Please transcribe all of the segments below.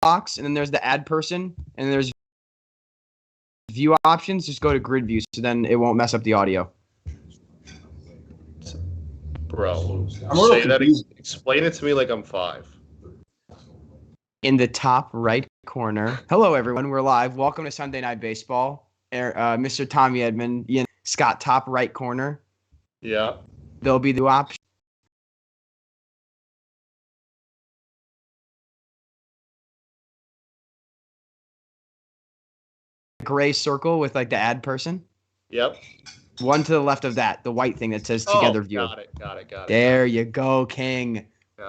box, and then there's the add person, and there's view options. Just go to grid view, so then it won't mess up the audio. Bro, say that. Explain it to me like I'm 5. In the top right corner. Hello, everyone. We're live. Welcome to Sunday Night Baseball. Mr. Tommy Edmond, Ian Scott, top right corner. Yeah. There'll be the option. Gray circle with like the add person. Yep. One to the left of that, the white thing that says together view. Got it. There you go, King.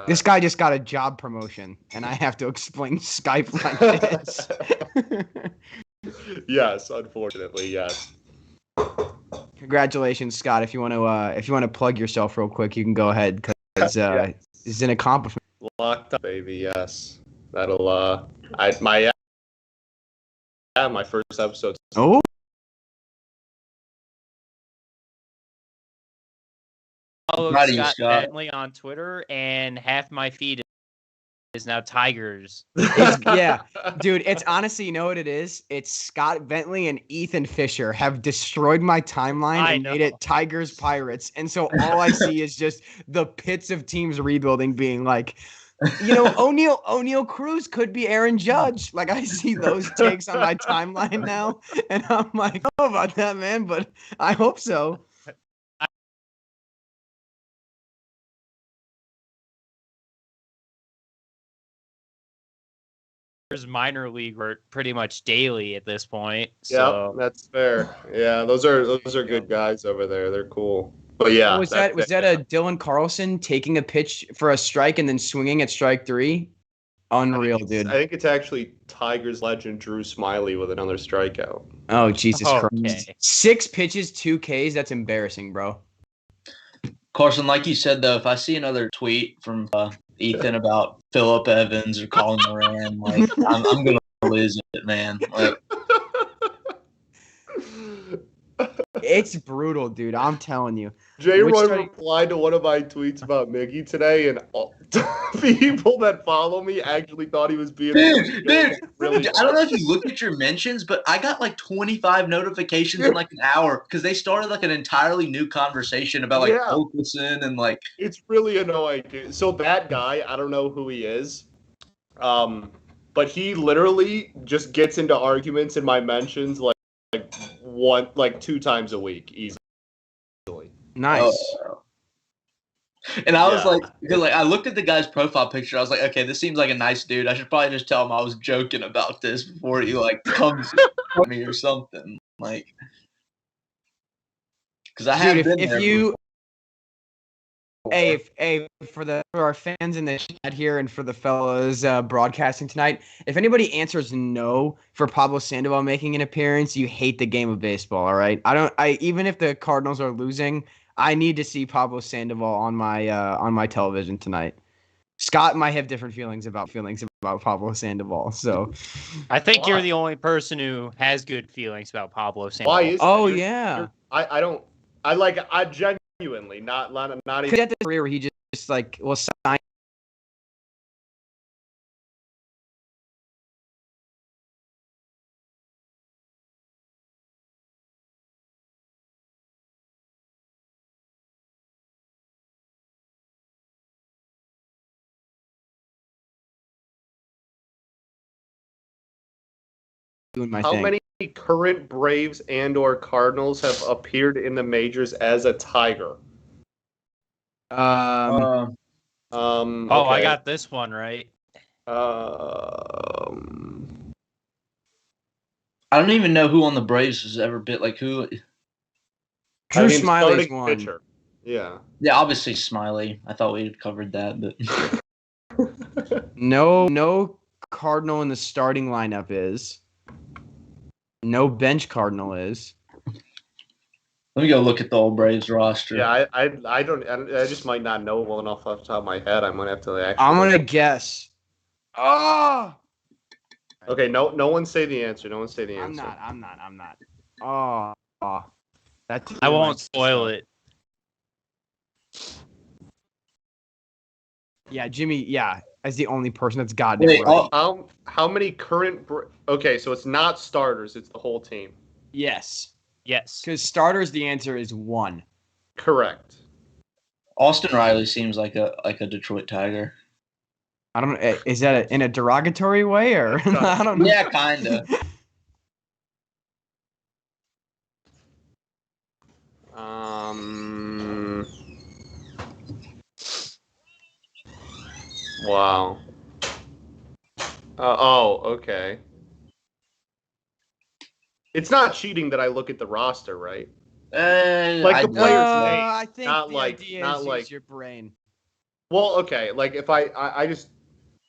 This guy just got a job promotion, and I have to explain Skype like this. Yes, unfortunately, yes. Congratulations, Scott. If you want to plug yourself real quick, you can go ahead because it's an accomplishment. Locked up, baby. Yes, that'll my first episode. Oh. Follow Scott Bentley on Twitter, and half my feed is now Tigers. Yeah, dude, it's honestly, you know what it is? It's Scott Bentley and Ethan Fisher have destroyed my timeline and made it Tigers Pirates. And so all I see is just the pits of teams rebuilding being like, you know, O'Neal Cruz could be Aaron Judge. Like, I see those takes on my timeline now, and I'm like, I don't know about that, man, but I hope so. Minor league work pretty much daily at this point. Yeah, that's fair. Yeah, those are good guys over there. They're cool. But yeah, was that a Dylan Carlson taking a pitch for a strike and then swinging at strike 3? Unreal, dude. I think it's actually Tigers legend Drew Smiley with another strikeout. Oh, Jesus Christ. 6 pitches, 2 Ks. That's embarrassing, bro. Carson, like you said, though, if I see another tweet from Ethan about Phillip Evans or Colin Moran, like, I'm going to lose it, man. Like, it's brutal, dude. I'm telling you. J-Roy replied to one of my tweets about Miggy today, and people that follow me actually thought he was being dude, really I don't know if you look at your mentions, but I got like 25 notifications in like an hour because they started like an entirely new conversation about like Oaklison and like. It's really annoying, dude. So that guy, I don't know who he is, but he literally just gets into arguments in my mentions like 2 times a week easily. Nice. And I was like, because like I looked at the guy's profile picture, I was like, okay, this seems like a nice dude. I should probably just tell him I was joking about this before he like comes at me or something. Like, because I have been there. Hey, for our fans in the chat here and for the fellows broadcasting tonight, if anybody answers no for Pablo Sandoval making an appearance, you hate the game of baseball, all right? Even if the Cardinals are losing, I need to see Pablo Sandoval on my television tonight. Scott might have different feelings about Pablo Sandoval, so I think you're the only person who has good feelings about Pablo Sandoval. Why is I genuinely not even at the career where he just like will sign. How many current Braves and/or Cardinals have appeared in the majors as a Tiger? I got this one right. I don't even know who on the Braves has ever been like who. Drew Smiley's one. Pitcher. Yeah. Yeah, obviously Smiley. I thought we had covered that, but no Cardinal in the starting lineup is. No bench Cardinal is. Let me go look at the old Braves roster. Yeah, I just might not know well enough off the top of my head. I'm gonna have to actually. I'm gonna guess. Oh. Okay, no one say the answer. No one say the answer. I'm not. Oh. I won't spoil it. Yeah, Jimmy. Yeah, as the only person that's gotten it right. How many current? Okay, so it's not starters; it's the whole team. Yes. Yes. Because starters, the answer is 1. Correct. Austin Riley seems like a Detroit Tiger. I don't know. Is that in a derogatory way or I don't know. Yeah, kinda. Wow. Okay. It's not cheating that I look at the roster, right? Like the players' name. I think not the like, idea not is like, use your brain. Well, okay. Like if I just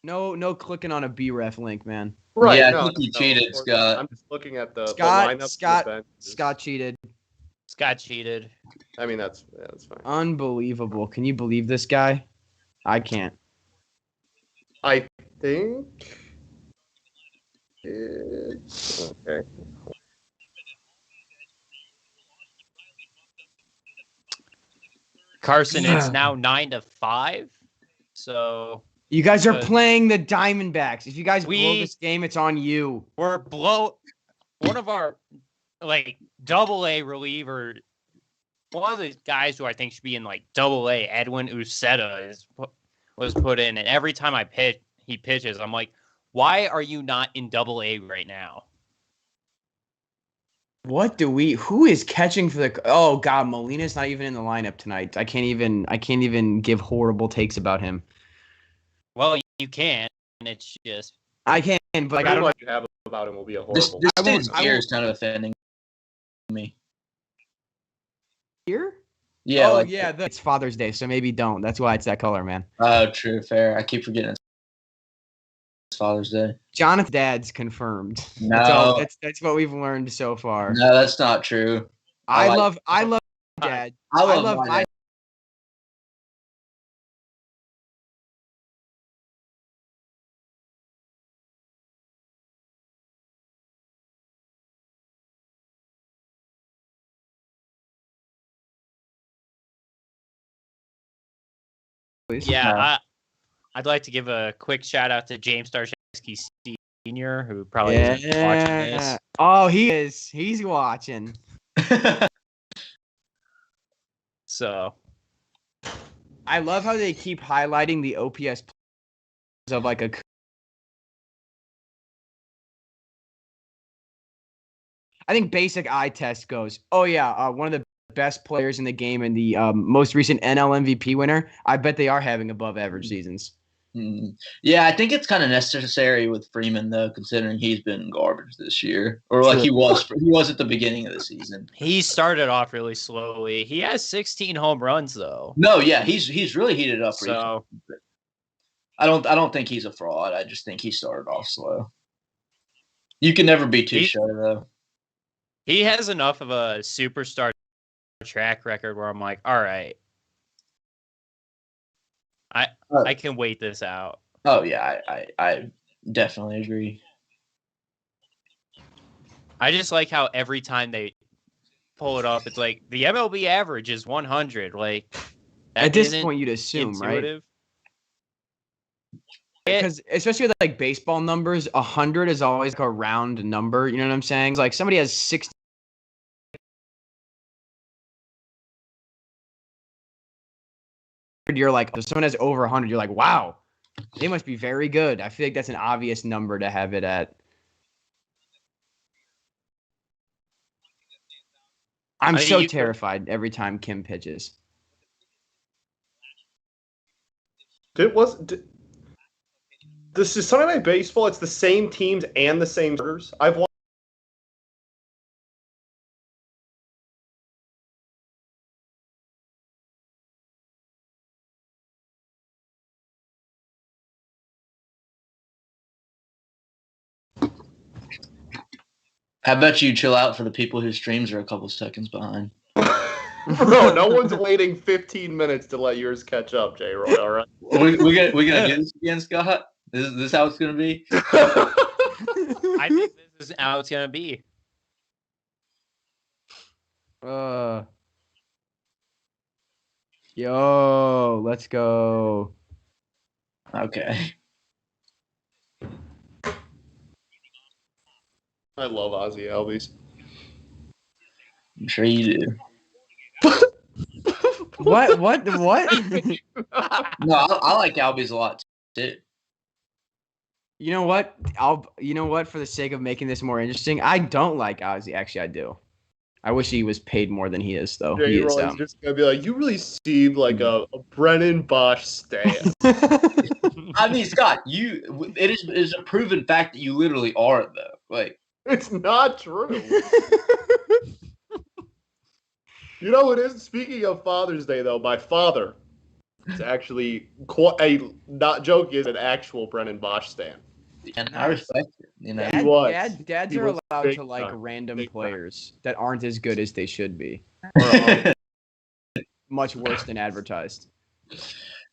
No clicking on a BREF link, man. right. Yeah, No, I think you cheated, Scott. I'm just looking at the lineup. Scott cheated. Scott cheated. I mean, that's fine. Unbelievable. Can you believe this guy? I can't. I think it's okay. Carson, it's now 9-5. So you guys are playing the Diamondbacks. If you guys blow this game, it's on you. We're one of our double-A reliever. One of the guys who I think should be in double-A, Edwin Uceta, was put in, and every time he pitches, I'm like, why are you not in double-A right now? Who is catching for the? Oh God, Molina's not even in the lineup tonight. I can't even give horrible takes about him. Well, you can. It's just I can, but I don't know what you have about him will be a horrible. This dude's gear is kind of offending me. Here? Yeah. Oh yeah, it's Father's Day, so maybe don't. That's why it's that color, man. Oh, true, fair. I keep forgetting it's Father's Day. Jonathan's dad's confirmed. No, that's what we've learned so far. No, that's not true. I love dad. I love my dad. Yeah, I'd like to give a quick shout out to James Starsky Sr., who probably isn't watching this. Oh, he is. He's watching. So, I love how they keep highlighting the OPS of a. I think basic eye test goes, oh yeah, one of the best players in the game and the most recent NL MVP winner. I bet they are having above average seasons. Yeah, I think it's kind of necessary with Freeman though, considering he's been garbage this year, or he was at the beginning of the season. He started off really slowly. He has 16 home runs though. No, yeah, he's really heated up. So I don't think he's a fraud. I just think he started off slow. You can never be too sure though. He has enough of a superstar track record where I'm like, all right, I can wait this out. Oh yeah, I definitely agree. I just like how every time they pull it up, it's like the MLB average is 100. Like at this point, you'd assume, intuitive. Right? Because especially with baseball numbers, 100 is always a round number. You know what I'm saying? It's somebody has 60. You're if someone has over 100, you're like, wow, they must be very good. I feel like that's an obvious number to have it at. I'm so terrified every time Kim pitches. This is Sunday Night Baseball. It's the same teams and the same starters. I've watched. How about you chill out for the people whose streams are a couple seconds behind? Bro, no one's waiting 15 minutes to let yours catch up, J-Roy, all right? We're gonna do this again, Scott? Is this how it's gonna be? I think this is how it's gonna be. Yo, let's go. Okay. I love Ozzy Albies. I'm sure you do. What? No, I like Albies a lot too. You know what? For the sake of making this more interesting, I don't like Ozzy. Actually, I do. I wish he was paid more than he is, though. Jay He is. Roy's just gonna be like, you really seem like a Brennan Bosch stan. I mean, Scott, it is a proven fact that you literally are though. Like, It's not true. You know what is? Speaking of Father's Day, though, my father is actually not joke, is an actual Brennan Bosch stan. and I respect it. You know, He was. Dads He are was allowed big to like time. random Big time. players that aren't as good as they should be, or are much worse than advertised.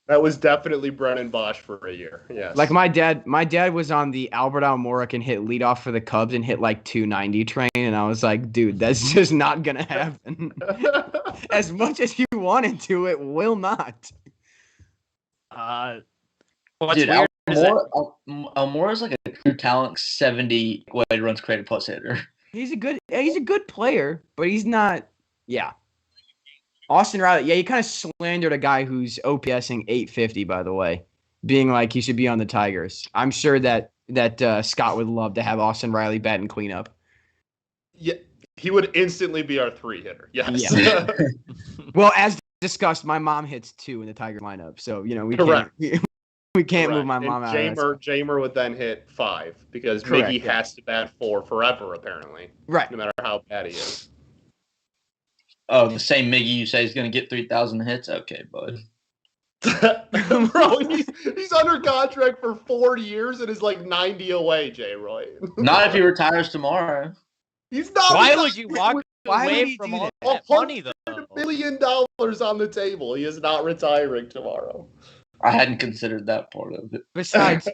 That was definitely Brennan Bosch for a year. Yes. Like my dad was on the Albert Almora can hit leadoff for the Cubs and hit like 290 train, and I was like, dude, that's just not gonna happen. As much as you wanted to, it will not. What's dude, weird is that Almora is like a true talent 70 way runs created plus hitter. He's a good player, but he's not. Yeah. Austin Riley, yeah, you kind of slandered a guy who's OPSing 850, by the way, being like he should be on the Tigers. I'm sure that Scott would love to have Austin Riley batting cleanup. Yeah, he would instantly be our 3-hitter. Yes. Yeah. Well, as discussed, my mom hits 2 in the Tiger lineup, so we Correct. we can't move my And mom out. Jamer would then hit 5 because Correct, Miggy has to bat 4 forever, apparently. Right. No matter how bad he is. Oh, the same Miggy you say is going to get 3,000 hits? Okay, bud. Bro, he's under contract for 4 years and is like 90 away, Jay Roy. Not if he retires tomorrow. He's not. why would you walk why would away he from do all that? that money though? $100 million on the table. He is not retiring tomorrow. I hadn't considered that part of it. Besides,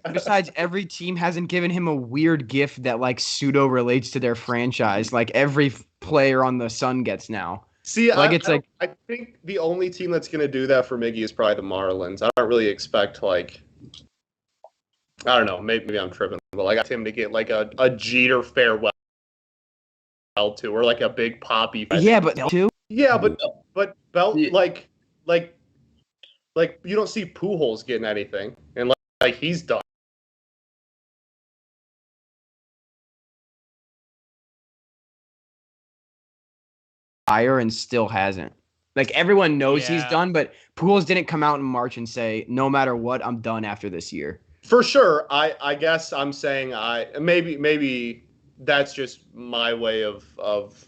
every team hasn't given him a weird gift that like pseudo relates to their franchise, like every player on the Sun gets now. See, Like, I think the only team that's going to do that for Miggy is probably the Marlins. I don't really expect I don't know, maybe I'm tripping, but I got him to get like a Jeter farewell to, or like a big Poppy. Yeah, but too. Yeah, but Belt Yeah. like you don't see Pujols getting anything, and like he's done. Higher and still hasn't. Like everyone knows he's Yeah. done, but Pujols didn't come out in March and say, "No matter what, I'm done after this year." For sure, I guess I'm saying maybe that's just my way of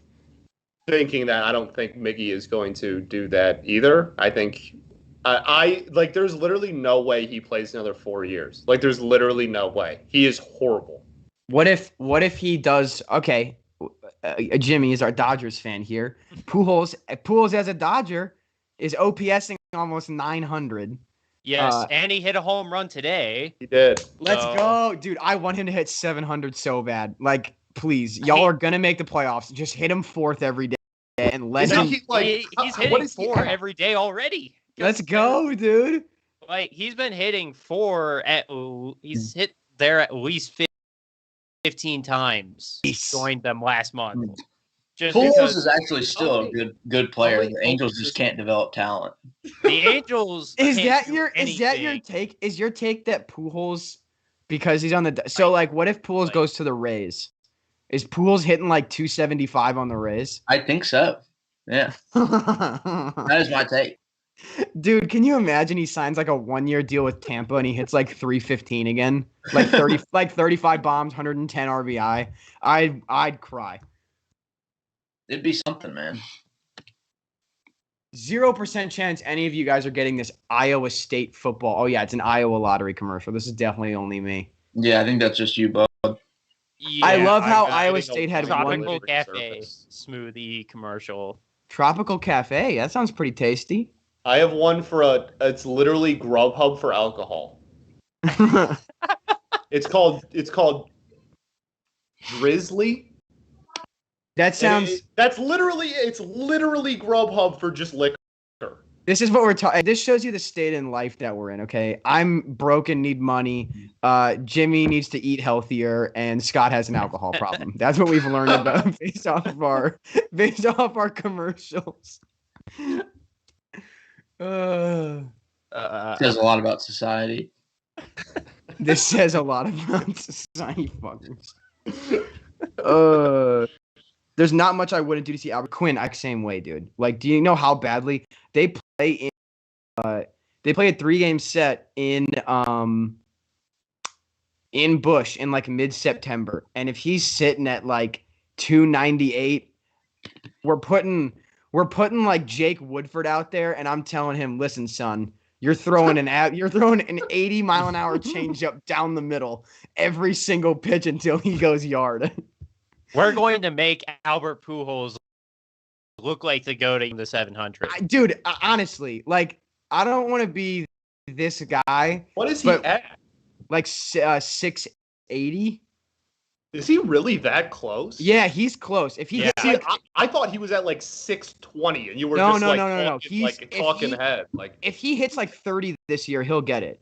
thinking that I don't think Miggy is going to do that either. I think I like there's literally no way he plays another 4 years. Like there's literally no way. He is horrible. What if he does? Okay, Jimmy is our Dodgers fan here. Pujols as a Dodger is OPSing almost 900. Yes, and he hit a home run today. He did. Let's go, dude. I want him to hit 700 so bad. Like, please, y'all are gonna make the playoffs. Just hit him 4th every day and let him. He's what hitting is he 4 at? every day already. Let's go, dude. Like he's been hitting 4 he's hit there at least 15 times. He joined them last month. Just Pujols because is actually still a good player. The Angels just can't develop talent. the Angels Is can't that do your anything. take? Is your take that Pujols, because he's on the like what if Pujols goes to the Rays? Is Pujols hitting like 275 on the Rays? I think so. Yeah, that is my take. Dude, can you imagine he signs like a 1-year deal with Tampa and he hits like 315 again? Like 35 bombs, 110 RBI. I'd cry. It'd be something, man. 0% chance any of you guys are getting this Iowa State football. Oh yeah, it's an Iowa lottery commercial. This is definitely only me. Yeah, I think that's just you, bud. Yeah, I love how I'm Iowa getting a State had Tropical one Cafe smoothie commercial. Tropical Cafe. That sounds pretty tasty. I have one for it's literally Grubhub for alcohol. It's called Drizzly. That sounds. It's literally Grubhub for just liquor. This is what we're talking. This shows you the state in life that we're in. Okay, I'm broke and need money. Jimmy needs to eat healthier, and Scott has an alcohol problem. That's what we've learned about based off our commercials. Says a lot about society. This says a lot about society, fuckers. There's not much I wouldn't do to see Albert Quinn. Same way, dude. Like, do you know how badly they play in? They play a 3-game set in Bush in like mid-September, and if he's sitting at like 298, we're putting like Jake Woodford out there, and I'm telling him, listen, son, you're throwing an 80-mile-an-hour changeup down the middle every single pitch until he goes yard. We're going to make Albert Pujols look like the GOAT in the 700. Dude, honestly, like, I don't want to be this guy. What is he at? Like 680. Is he really that close? Yeah, he's close. If he hits, I thought he was at like 620, and you were no. He's like talking head. Like, if he hits like 30 this year, he'll get it.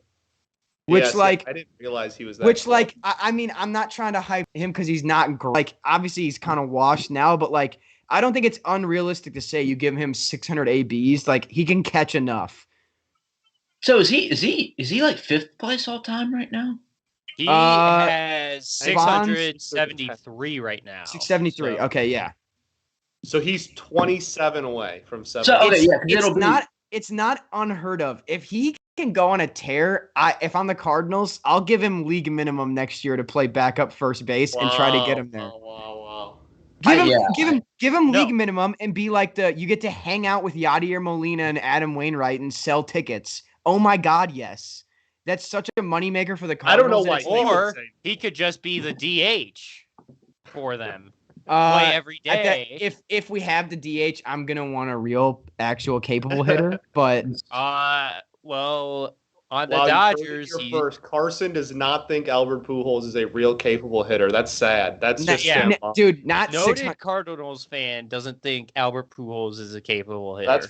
Which I didn't realize he was that. Which close. like I mean, I'm not trying to hype him because he's not great. Like, obviously he's kind of washed now, but like I don't think it's unrealistic to say you give him 600 ABs. Like, he can catch enough. So is he like 5th place all time right now? He has 673 right now. 673. Okay, yeah. So he's 27 away from 7. So it's not unheard of. If he can go on a tear, if I'm the Cardinals, I'll give him league minimum next year to play backup first base and try to get him there. Wow. Give him league minimum and be like you get to hang out with Yadier Molina and Adam Wainwright and sell tickets. Oh my God, yes. That's such a moneymaker for the Cardinals. I don't know why. Or he could just be the DH for them. Play every day. If we have the DH, I'm gonna want a real, actual, capable hitter. But well, on the Dodgers, first, Carson does not think Albert Pujols is a real capable hitter. That's sad. That's just dude. Not noted Cardinals fan doesn't think Albert Pujols is a capable hitter. That's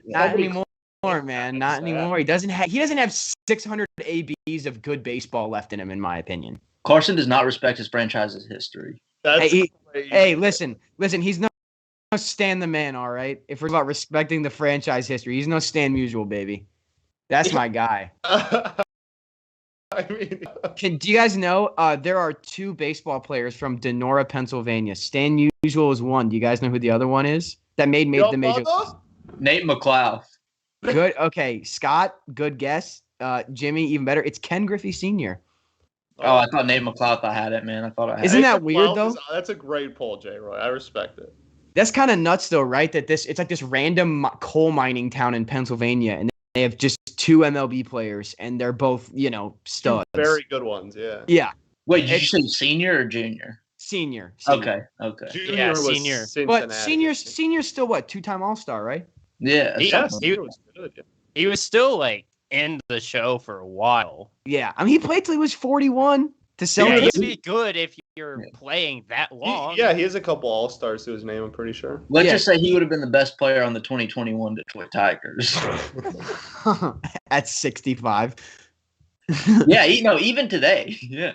not anymore. Man, not anymore. He doesn't have 600 ABs of good baseball left in him, in my opinion. Carson does not respect his franchise's history. Hey, listen. He's no Stan the man, all right? If we're about respecting the franchise history, he's no Stan Musial, baby. That's my guy. Do you guys know there are 2 baseball players from Denora, Pennsylvania? Stan Musial is one. Do you guys know who the other one is? That made the major leagues. Nate McLeod. Good. Okay, Scott. Good guess. Jimmy, even better. It's Ken Griffey Sr. Oh, I thought Nate McLeod had it, man. I thought I had it. Isn't that weird, though? That's a great poll, J. Roy. I respect it. That's kind of nuts, though, right? That it's like this random coal mining town in Pennsylvania, and they have just 2 MLB players, and they're both, studs. Very good ones, yeah. Yeah. Wait, did you say senior or junior? Senior. Okay. Junior was senior. Cincinnati. But senior's still what? 2-time All-Star, right? Yeah. He was still like in the show for a while. Yeah, I mean, he played till he was 41 to sell. Yeah, he'd be good if you're playing that long. He has a couple All-Stars to his name, I'm pretty sure. Let's just say he would have been the best player on the 2021 Detroit Tigers. At 65. Yeah, even today. Yeah.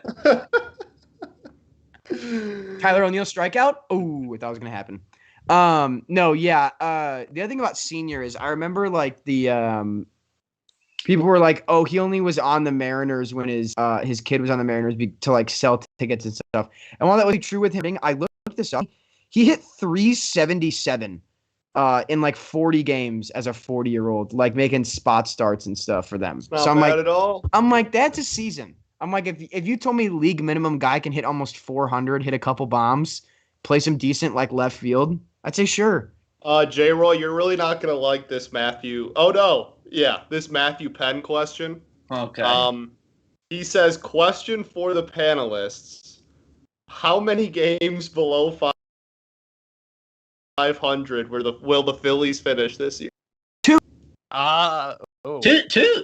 Tyler O'Neill strikeout? Oh, I thought it was going to happen. No, yeah. The other thing about Senior is I remember like the people were like, "Oh, he only was on the Mariners when his kid was on the Mariners to like sell tickets and stuff." And while that was true with him, I looked this up. He hit 377 in like 40 games as a 40-year-old, like making spot starts and stuff for them. It's not bad at all. I'm like, that's a season. I'm like, if you told me league minimum guy can hit almost 400, hit a couple bombs, play some decent like left field, I'd say sure. J-Roy, you're really not going to like this Matthew. Oh, no. Yeah, this Matthew Penn question. Okay. He says, question for the panelists. How many games below 500 will the Phillies finish this year? 2.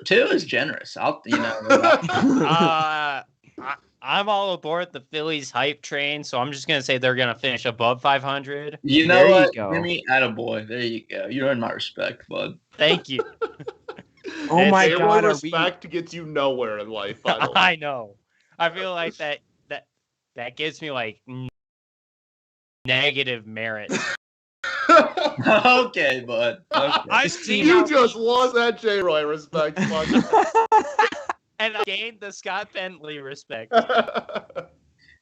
Two is generous. I I'm all aboard the Phillies hype train, so I'm just gonna say they're gonna finish above 500. You know There you what? go. Jimmy, attaboy. There you go. You earned my respect, bud. Thank you. Oh my J-Roy God, are we? respect gets you nowhere in life, by the way. I know. I feel like that gives me like negative merit. Okay, bud. Okay. I've seen You how just lost that J-Roy respect. and I gained the Scott Bentley respect.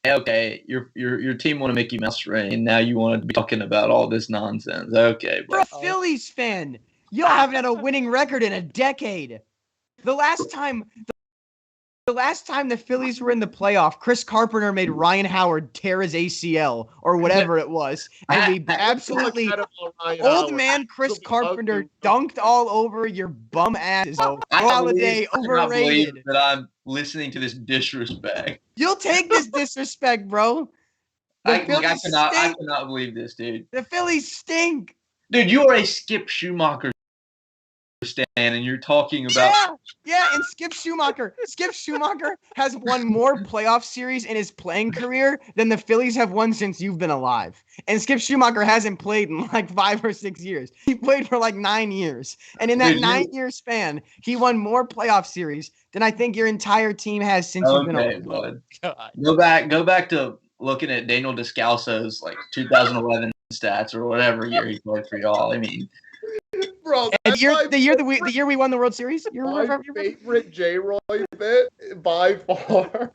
Okay, your team won a Mickey Mouse ring. Now you want to be talking about all this nonsense. Okay, You're a bud. Phillies fan. You haven't had a winning record in a decade. The last time the Phillies were in the playoff, Chris Carpenter made Ryan Howard tear his ACL or whatever it was, and we absolutely old man Chris Carpenter dunked all over your bum ass. So Holiday I cannot believe overrated. that I'm listening to this disrespect. You'll take this disrespect, bro. I Phillies stink. cannot believe this, dude. The Phillies stink. Dude, you are a Skip Schumacher stan, and you're talking about Yeah, and Skip Schumacher. Skip Schumacher has won more playoff series in his playing career than the Phillies have won since you've been alive. And Skip Schumacher hasn't played in like 5 or 6 years. He played for like 9 years. And in that 9-year span, he won more playoff series than I think your entire team has since you've been alive. Bud. God. Go back to looking at Daniel Descalso's like 2011 stats or whatever year he played for y'all. I mean, bro, And the year we won the World Series. My favorite J-Roy bit by far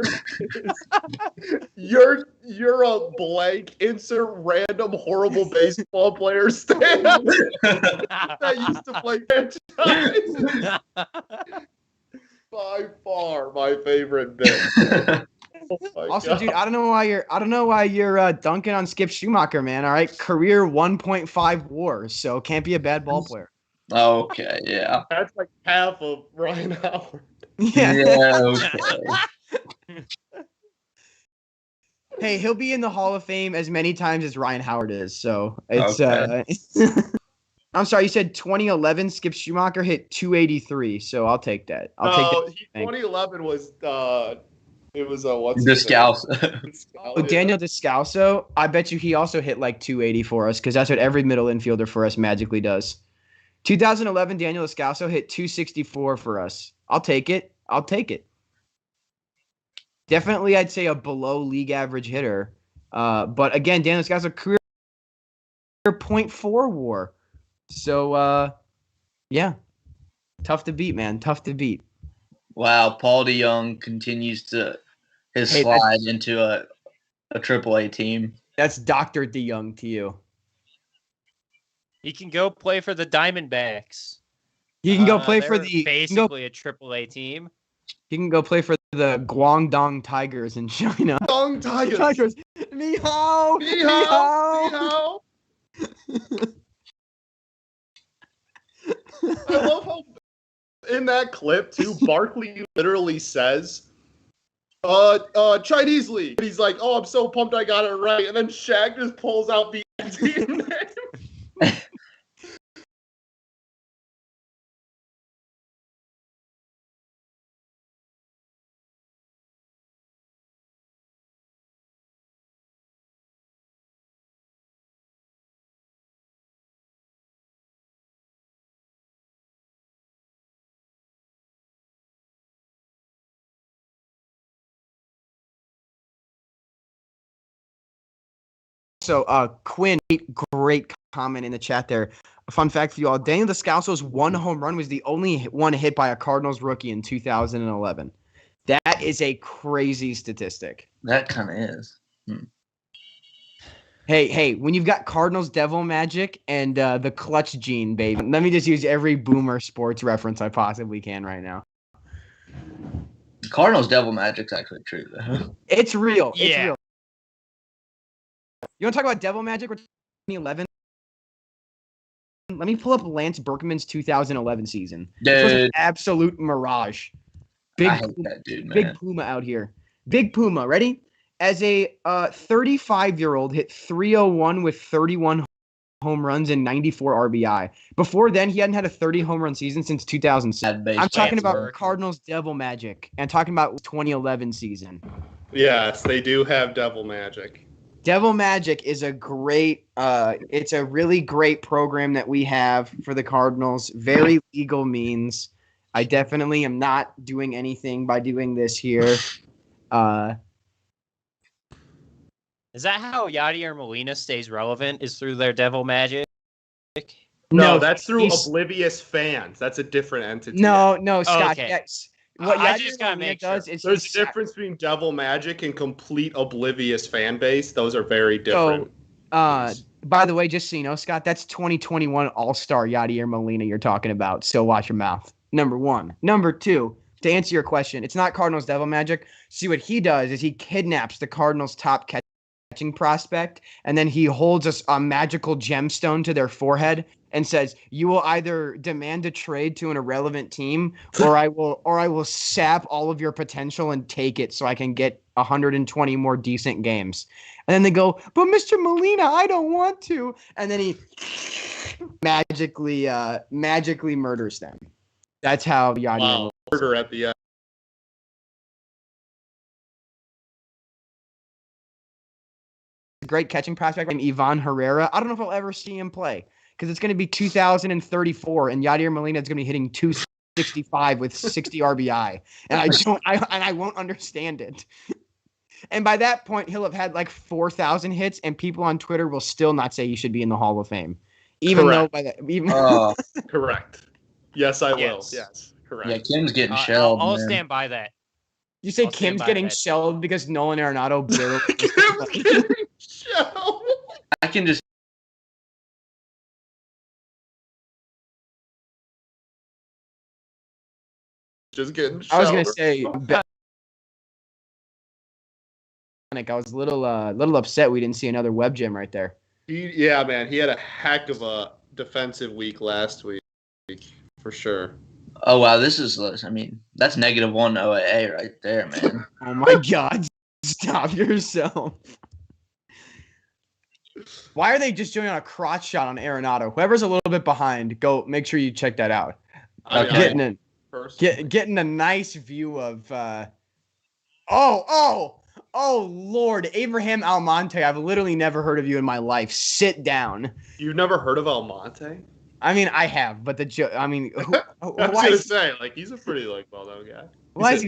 is you're a blank, insert random horrible baseball player stand that used to play franchise. By far my favorite bit. Oh Also, God. dude, I don't know why you're dunking on Skip Schumacher, man. All right, career 1.5 WAR, so can't be a bad ball player. okay, yeah. That's like half of Ryan Howard. Okay. Hey, he'll be in the Hall of Fame as many times as Ryan Howard is. So it's Okay. I'm sorry, you said 2011 Skip Schumacher hit 283, so I'll take that. I'll take that. 2011 was it was what's Descalso. Oh, Daniel Descalso. I bet you he also hit like 280 for us because that's what every middle infielder for us magically does. 2011 Daniel Descalso hit 264 for us. I'll take it. Definitely, I'd say a below league average hitter. But again, Daniel Descalso career 0.4 WAR. So yeah, tough to beat, man. Tough to beat. Wow, Paul DeYoung continues to slide into a AAA team. That's Dr. DeYoung to you. He can go play for the Diamondbacks. He can go play for the basically a AAA team. He can go play for the Guangdong Tigers in China. Guangdong Tigers. Ni hao. Ni hao. Ni hao. I love how in that clip too, Barkley literally says, Chinese league. And he's like, oh, I'm so pumped I got it right. And then Shaq just pulls out the team name. So, Quinn, great comment in the chat there. A fun fact for you all: Daniel Descalso's one home run was the only one hit by a Cardinals rookie in 2011. That is a crazy statistic. That kind of is. Hey, when you've got Cardinals devil magic and the clutch gene, baby. Let me just use every boomer sports reference I possibly can right now. Cardinals devil magic's actually true, though. It's real. Yeah. It's real. You want to talk about devil magic? 2011. Let me pull up Lance Berkman's 2011 season. This was an absolute mirage. I hate that dude, man. Big Puma out here. Big Puma, ready? As a 35-year-old, hit 301 with 31 home runs and 94 RBI. Before then, he hadn't had a 30 home run season since 2007. I'm talking about Cardinals devil magic. And talking about 2011 season. Yes, they do have devil magic. Devil Magic is a great, it's a really great program that we have for the Cardinals. Very legal means. I definitely am not doing anything by doing this here. Is that how Yadier Molina stays relevant? Is through their devil magic? No, that's through Oblivious Fans. That's a different entity. No, Scott. Okay. Yes. What I just gotta make sure. There's a difference between Devil Magic and complete Oblivious fan base. Those are very different. By the way, just so you know, Scott, that's 2021 All-Star Yadier Molina you're talking about. So watch your mouth. Number one. Number two, to answer your question, it's not Cardinals Devil Magic. See, what he does is he kidnaps the Cardinals' top catching prospect, and then he holds a magical gemstone to their forehead and says, "You will either demand a trade to an irrelevant team, or I will sap all of your potential and take it so I can get 120 more decent games." And then they go, "But Mr. Molina, I don't want to." And then he magically murders them. That's how Yadier murder at the end. Great catching prospect named Ivan Herrera. I don't know if I'll ever see him play, because it's going to be 2034, and Yadier Molina is going to be hitting 265 with 60 RBI, and I won't understand it. And by that point, he'll have had like 4,000 hits, and people on Twitter will still not say he should be in the Hall of Fame, even correct. though by that, correct. Yes, I will. Yes, correct. Yeah, Kim's getting shelled. I'll stand by that. You say Kim's getting shelled because Nolan Arenado barely. Kim's getting shelled. I can just. Getting shelled. I was gonna say. I was a little upset we didn't see another web gem right there. Yeah, man, he had a heck of a defensive week last week, for sure. Oh wow, that's -1 OAA right there, man. Oh my God, stop yourself. Why are they just doing a crotch shot on Arenado? Whoever's a little bit behind, go make sure you check that out. Okay. Getting a nice view of. Oh Lord, Abraham Almonte! I've literally never heard of you in my life. Sit down. You've never heard of Almonte? I mean, I have, but I was gonna say, like, he's a pretty well-known guy. Why is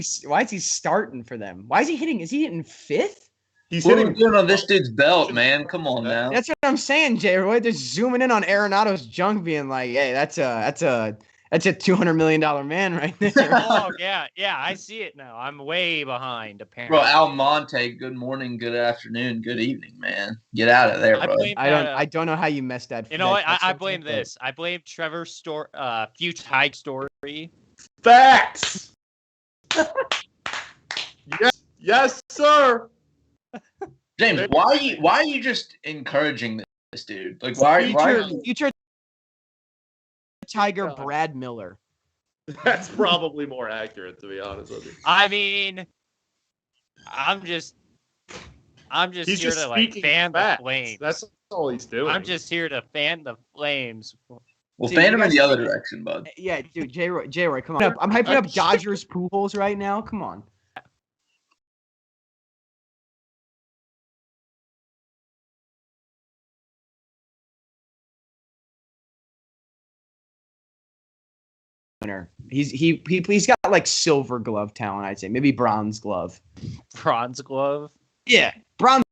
he starting for them? Why is he hitting? Is he hitting fifth? He's hitting on this dude's belt, man. Come on now. That's what I'm saying, Jay Roy. They're zooming in on Arenado's junk, being like, "Hey, that's a $200 million man right there." Oh yeah, I see it now. I'm way behind, apparently. Bro, Almonte, good morning, good afternoon, good evening, man. Get out of there, bro. I don't know how you messed that. You know what? I blame this. I blame Trevor's future high story. Facts. Yes, sir. James, why are you just encouraging this dude? Like, why future Tiger Brad Miller? That's probably more accurate, to be honest with you. I mean, I'm just he's here just to fan the Flames. That's all he's doing. I'm just here to fan the Flames. Well, fan him in the other direction, bud. Yeah, dude, J Roy, come on. I'm hyping up Dodgers Pujols right now. Come on. He's got like silver glove talent, I'd say. Maybe bronze glove. Bronze glove? Yeah, bronze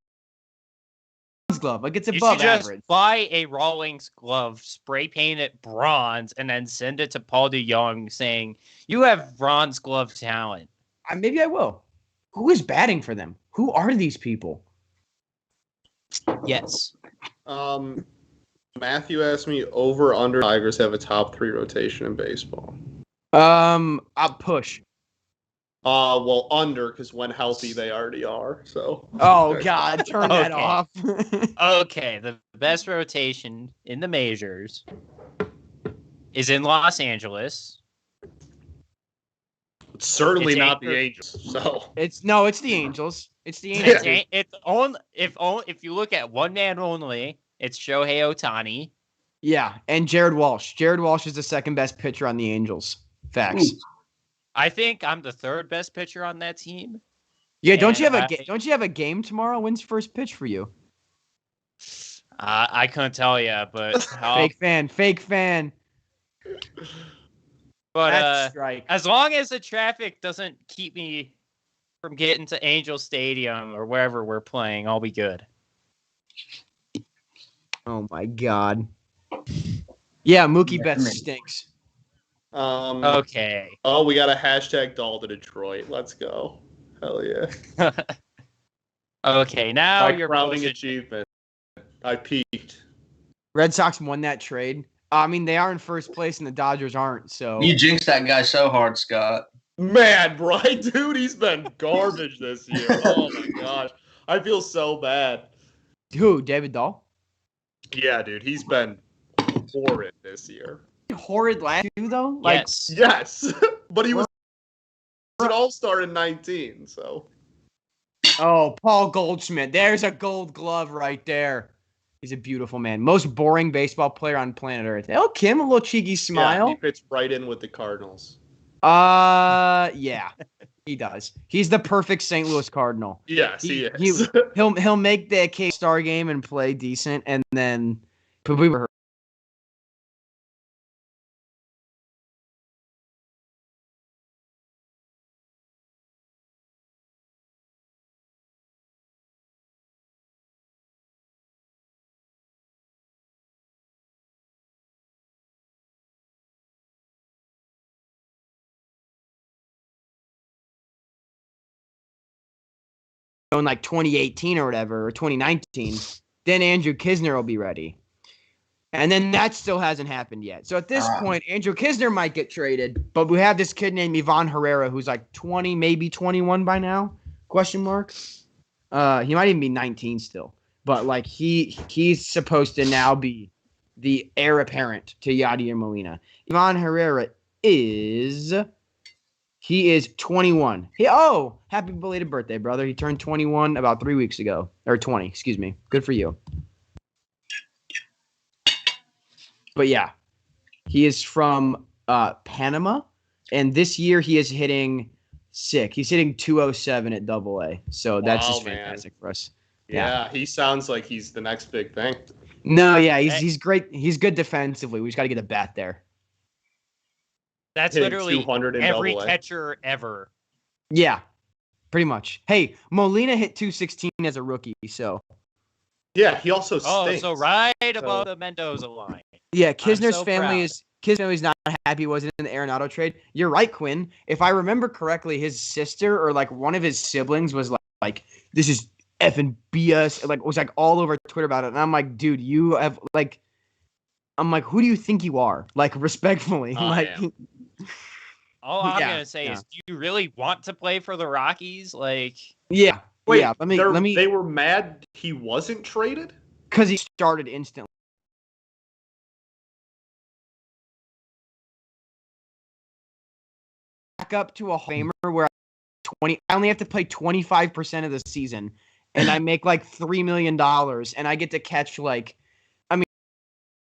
glove. Like, it's above average. Just buy a Rawlings glove, spray paint it bronze, and then send it to Paul DeJong saying, "You have bronze glove talent." Maybe I will. Who is batting for them? Who are these people? Yes. Matthew asked me over under Tigers have a top 3 rotation in baseball. I'll push. Well, under, because when healthy they already are. So. Oh God, turn that off. Okay, the best rotation in the majors is in Los Angeles. It's certainly not the Angels. So. It's the Angels. It's the Angels. It's on. If you look at one man only. It's Shohei Ohtani. Yeah, and Jared Walsh. Jared Walsh is the second best pitcher on the Angels. Facts. I think I'm the third best pitcher on that team. Yeah, don't you have a game tomorrow? When's first pitch for you? I couldn't tell you, but fake fan. But as long as the traffic doesn't keep me from getting to Angel Stadium or wherever we're playing, I'll be good. Oh my God. Yeah, Mookie Betts stinks. Okay. Oh, we got a hashtag Doll to Detroit. Let's go. Hell yeah. Okay, now my you're crowning achievement. I peaked. Red Sox won that trade. I mean, they are in first place and the Dodgers aren't, so. You jinxed that guy so hard, Scott. Man, right, dude? He's been garbage this year. Oh, my gosh. I feel so bad. Who, David Dahl? Yeah, dude. He's been horrid this year. Horrid last year, though? Yes. But he was an all-star in 19, so. Oh, Paul Goldschmidt. There's a gold glove right there. He's a beautiful man. Most boring baseball player on planet Earth. Oh, Kim, a little cheeky smile. Yeah, he fits right in with the Cardinals. Yeah, he does. He's the perfect St. Louis Cardinal. Yes, he is. He'll make the K-Star game and play decent, and then we were. In like 2018 or whatever, or 2019, then Andrew Kisner will be ready. And then that still hasn't happened yet. So at this point, Andrew Kisner might get traded, but we have this kid named Ivan Herrera who's like 20, maybe 21 by now, question mark. He might even be 19 still. But like he's supposed to now be the heir apparent to Yadier Molina. Ivan Herrera is 21. Happy belated birthday, brother. He turned 21 about 3 weeks ago. Or 20, excuse me. Good for you. But yeah, he is from Panama. And this year he is hitting sick. He's hitting 207 at AA. So that's just fantastic for us. Yeah, he sounds like he's the next big thing. No, yeah, he's great. He's good defensively. We just got to get a bat there. That's literally every catcher ever. Yeah, pretty much. Hey, Molina hit 216 as a rookie, so. Yeah, he also stinks. So right above the Mendoza line. Yeah, Kisner's family's not happy he wasn't in the Arenado trade. You're right, Quinn. If I remember correctly, his sister or like one of his siblings was like this is effing BS. Like was like all over Twitter about it, and I'm like, dude, you have like. I'm like, who do you think you are? Like, respectfully. All I'm gonna say is, do you really want to play for the Rockies? Like, wait, let me. They were mad he wasn't traded because he started instantly. Back up to a Famer where I only have to play 25% of the season, and I make like $3 million, and I get to catch like.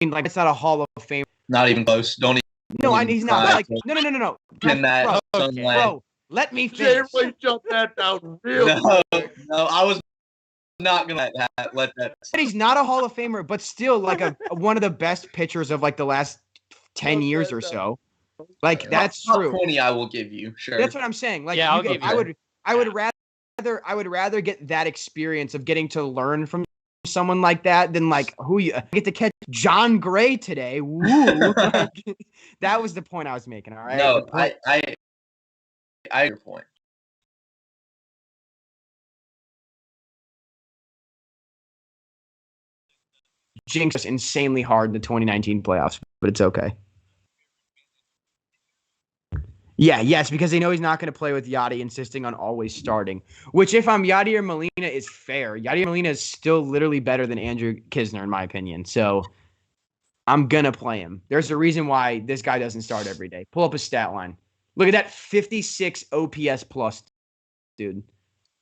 Like it's not a Hall of Fame. Not even close. Don't even. No, he's not. Like no. Bro, let me finish. Jay jump that down real quick. No, I was not gonna let that. He's not a Hall of Famer, but still like one of the best pitchers of like the last 10 years or so. Like that's true. 20, I will give you. Sure. That's what I'm saying. Like, yeah, I'll give you. I would rather get that experience of getting to learn from someone like that than like who you get to catch John Gray today. Woo! That was the point I was making. All right. No, I your point. Jinx us insanely hard in the 2019 playoffs, but it's okay. Yeah, yes, because they know he's not going to play with Yadi insisting on always starting. Which, if I'm Yadier Molina, is fair. Yadier Molina is still literally better than Andrew Kisner, in my opinion. So I'm going to play him. There's a reason why this guy doesn't start every day. Pull up his stat line. Look at that 56 OPS plus, dude.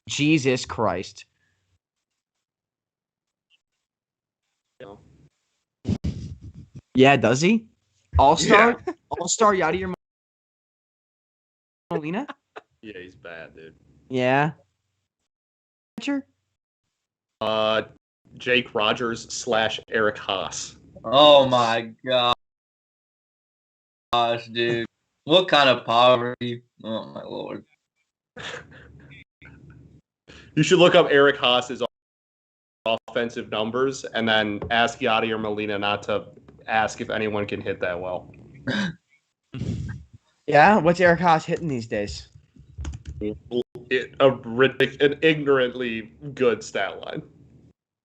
Jesus Christ. Yeah, does he? All-star? Yeah. All-star Yadier Molina? Yeah, he's bad, dude. Yeah. catcher? Jake Rogers / Eric Haas. Oh my gosh, dude. What kind of poverty? Oh my lord. You should look up Eric Haas's offensive numbers and then ask Yachty or Molina not to ask if anyone can hit that well. Yeah, what's Eric Haas hitting these days? An ignorantly good stat line.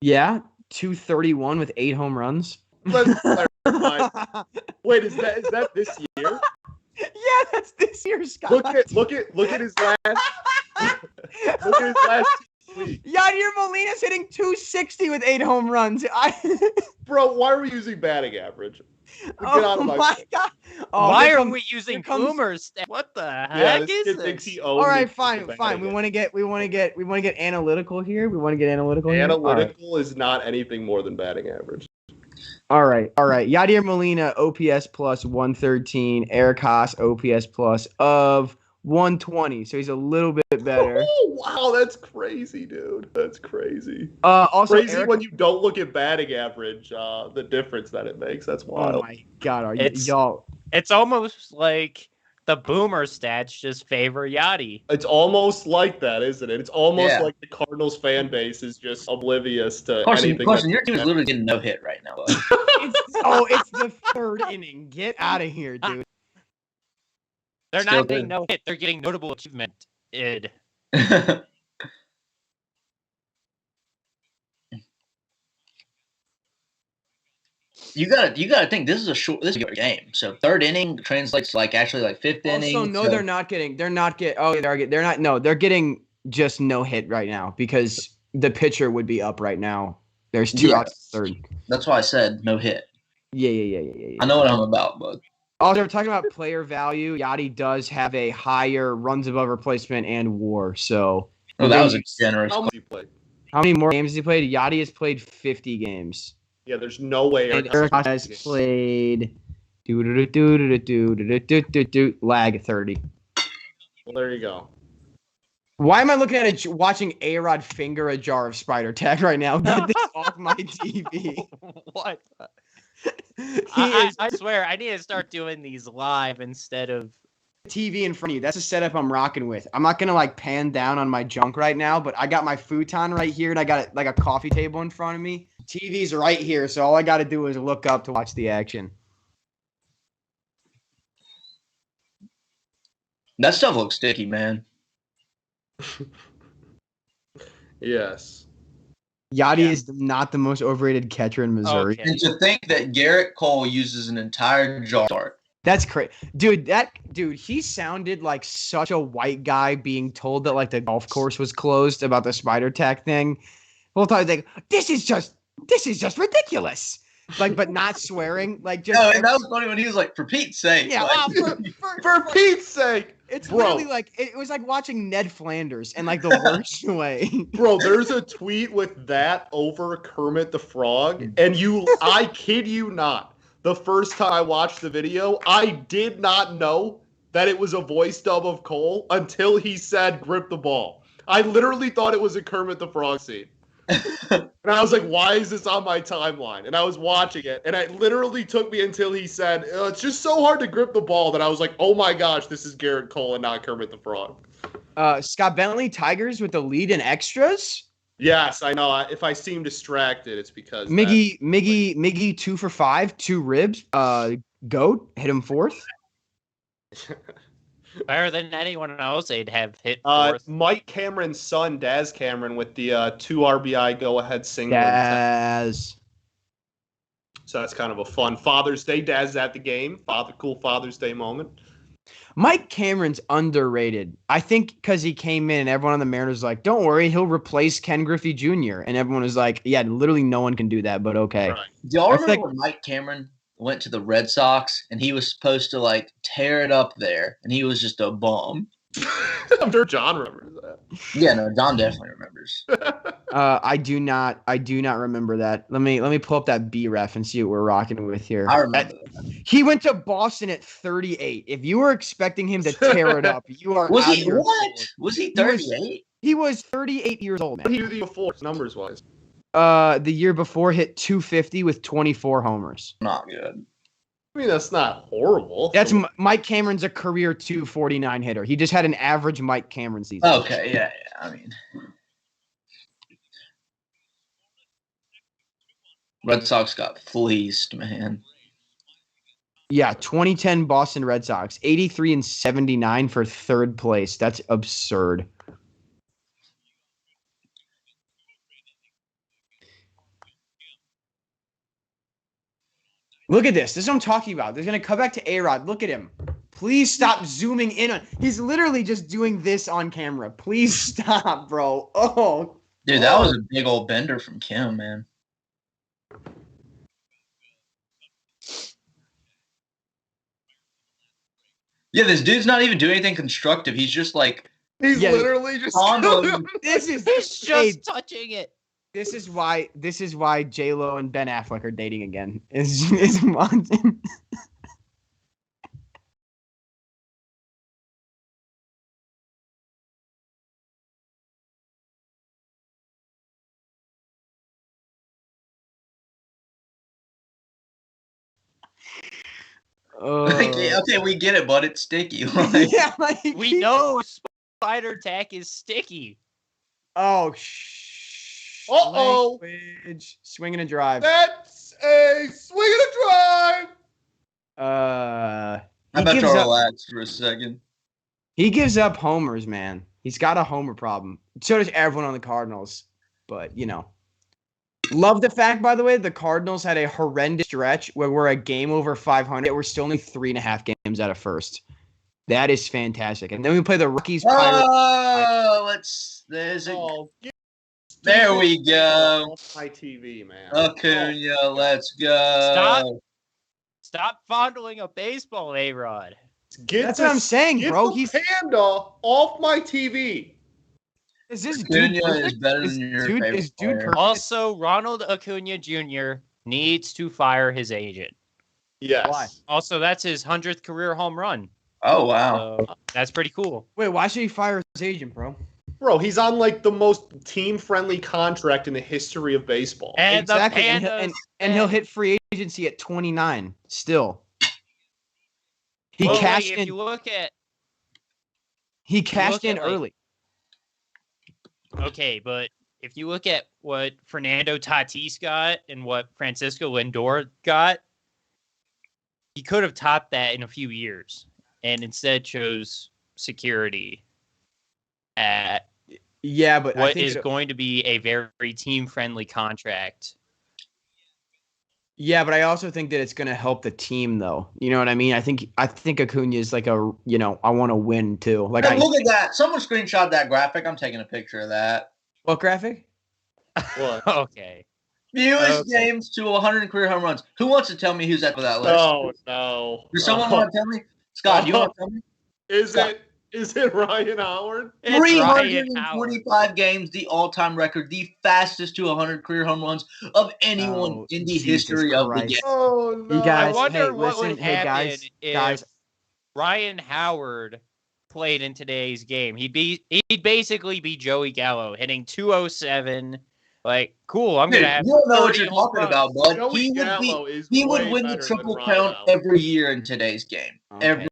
Yeah, 231 with 8 home runs. Let's clarify. Wait, is that this year? Yeah, that's this year, Scott. Look at his last. Look at his last 2 weeks. Yadier Molina's hitting 260 with 8 home runs. Bro, why are we using batting average? Get out of my god! Oh, why are we using boomers? What the heck this is kid thinks this? he owns all right, it. fine. We want to get analytical here. We want to get analytical. Analytical is not anything more than batting average. All right. Yadier Molina, OPS plus 113. Eric Haas, OPS plus of 120. So he's a little bit better. Oh, wow, that's crazy, dude. That's crazy. Also crazy when you don't look at batting average, the difference that it makes. That's wild. Oh my god, y'all? It's almost like the boomer stats just favor Yachty. It's almost like that, isn't it? It's almost like the Cardinals fan base is just oblivious to anything. Carson, your team is literally getting no hit right now. It's the 3rd inning. Get out of here, dude. They're not getting no hit. They're getting notable achievement. You gotta think this is a game. So 3rd inning translates to actually 5th inning. Also, no, they're getting just no hit right now because the pitcher would be up right now. There's 2 outs 3rd. That's why I said no hit. Yeah. I know what I'm about, but also, we're talking about player value. Yachty does have a higher runs above replacement and WAR. So that was a generous. How many more games has he played? Yachty has played 50 games. Yeah, there's no way. Eric has played lag 30. Well, there you go. Why am I looking at watching A-Rod finger a jar of spider tack right now? Get this off my TV. What? I swear, I need to start doing these live instead of TV in front of you. That's the setup I'm rocking with. I'm not gonna pan down on my junk right now, but I got my futon right here, and I got a coffee table in front of me. TV's right here, so all I got to do is look up to watch the action. That stuff looks sticky, man. Yes. Yachty is not the most overrated catcher in Missouri. Okay. And to think that Garrett Cole uses an entire jar. That's crazy. Dude, he sounded like such a white guy being told that the golf course was closed about the spider tack thing. Whole time he's like, this is just ridiculous. But not swearing. And that was funny when he was like, for Pete's sake. Yeah, for Pete's sake. It's literally it was like watching Ned Flanders in the worst way. Bro, there's a tweet with that over Kermit the Frog, and I kid you not, the first time I watched the video, I did not know that it was a voice dub of Cole until he said grip the ball. I literally thought it was a Kermit the Frog scene. And I was like, why is this on my timeline? And I was watching it, and it literally took me until he said, it's just so hard to grip the ball, that I was like, oh my gosh, this is Garrett Cole and not Kermit the Frog. Scott Bentley, Tigers with the lead in extras? Yes, I know. If I seem distracted, it's because Miggy 2 for 5, 2 ribs. Goat hit him 4th. Better than anyone else they'd have hit 4th. Mike Cameron's son, Daz Cameron, with the 2 RBI go-ahead single. Daz. So that's kind of a fun Father's Day. Daz is at the game. Cool Father's Day moment. Mike Cameron's underrated. I think because he came in and everyone on the Mariners was like, don't worry, he'll replace Ken Griffey Jr. And everyone was like, yeah, literally no one can do that, but okay. Right. Do y'all remember when Mike Cameron went to the Red Sox and he was supposed to tear it up there and he was just a bum? I'm sure John remembers that. Yeah, no, John definitely remembers. I do not remember that. Let me pull up that B ref and see what we're rocking with here. I remember that. He went to Boston at 38. If you were expecting him to tear it up, you are Was he 38? He was 38 years old, What man. did he do before, numbers wise? The year before hit 250 with 24 homers. Not good. I mean, that's not horrible. That's Mike Cameron's a career 249 hitter. He just had an average Mike Cameron season. Okay, yeah. I mean, Red Sox got fleeced, man. Yeah, 2010 Boston Red Sox, 83 and 79 for third place. That's absurd. Look at this. This is what I'm talking about. They're going to come back to A-Rod. Look at him. Please stop zooming in on. He's literally just doing this on camera. Please stop, bro. Oh. Dude, that was a big old bender from Kim, man. Yeah, this dude's not even doing anything constructive. He's just like literally just This is just touching it. This is why J-Lo and Ben Affleck are dating again. Is Monson. Okay, we get it, but it's sticky. Like, Yeah, like, We know spider tack is sticky. Oh, Uh-oh. Language. Swing and a drive. That's a swing and a drive. I bet you'll relax for a second. He gives up homers, man. He's got a homer problem. So does everyone on the Cardinals. But, you know. Love the fact, by the way, the Cardinals had a horrendous stretch where we're a game over 500. We're still only 3.5 games out of first. That is fantastic. And then we play the Rockies. Pirates. There we go. My TV, man. Acuna, let's go. Stop fondling a baseball, A-Rod. That's what I'm saying, bro. He's Panda off my TV. Is this Acuna dude is better than your favorite player. Also, Ronald Acuna Jr. needs to fire his agent. Yes. Why? Also, that's his 100th career home run. Oh, wow. So, that's pretty cool. Wait, why should he fire his agent, bro? Bro, he's on like the most team-friendly contract in the history of baseball. And Exactly. the Pandas, And he'll hit free agency at 29 still. He well, cashed like, in. if you look at He cashed in early. Okay, but if you look at what Fernando Tatis got and what Francisco Lindor got, he could have topped that in a few years, and instead chose security at But what is going to be a very team-friendly contract. Yeah, but I also think that it's going to help the team, though. You know what I mean? I think Acuna is like I want to win too. Like, Hey, look at that! Someone screenshot that graphic. I'm taking a picture of that. What graphic? What? Okay. Fewest games to 100 career home runs. Who wants to tell me who's at that list? Oh no! Does someone want to tell me? Scott, do you want to tell me? Is it Ryan Howard? 325 games, the all-time record, the fastest to 100 career home runs of anyone in the history of the game. Oh no! You guys, I wonder hey, what listen, would hey, happen guys. if Ryan Howard played in today's game. He'd basically be Joey Gallo, hitting 207. Like, cool. I'm gonna have. You don't know what 30 you're home talking runs. about, bud. Joey Gallo He would win the Triple Crown every year in today's game. Okay.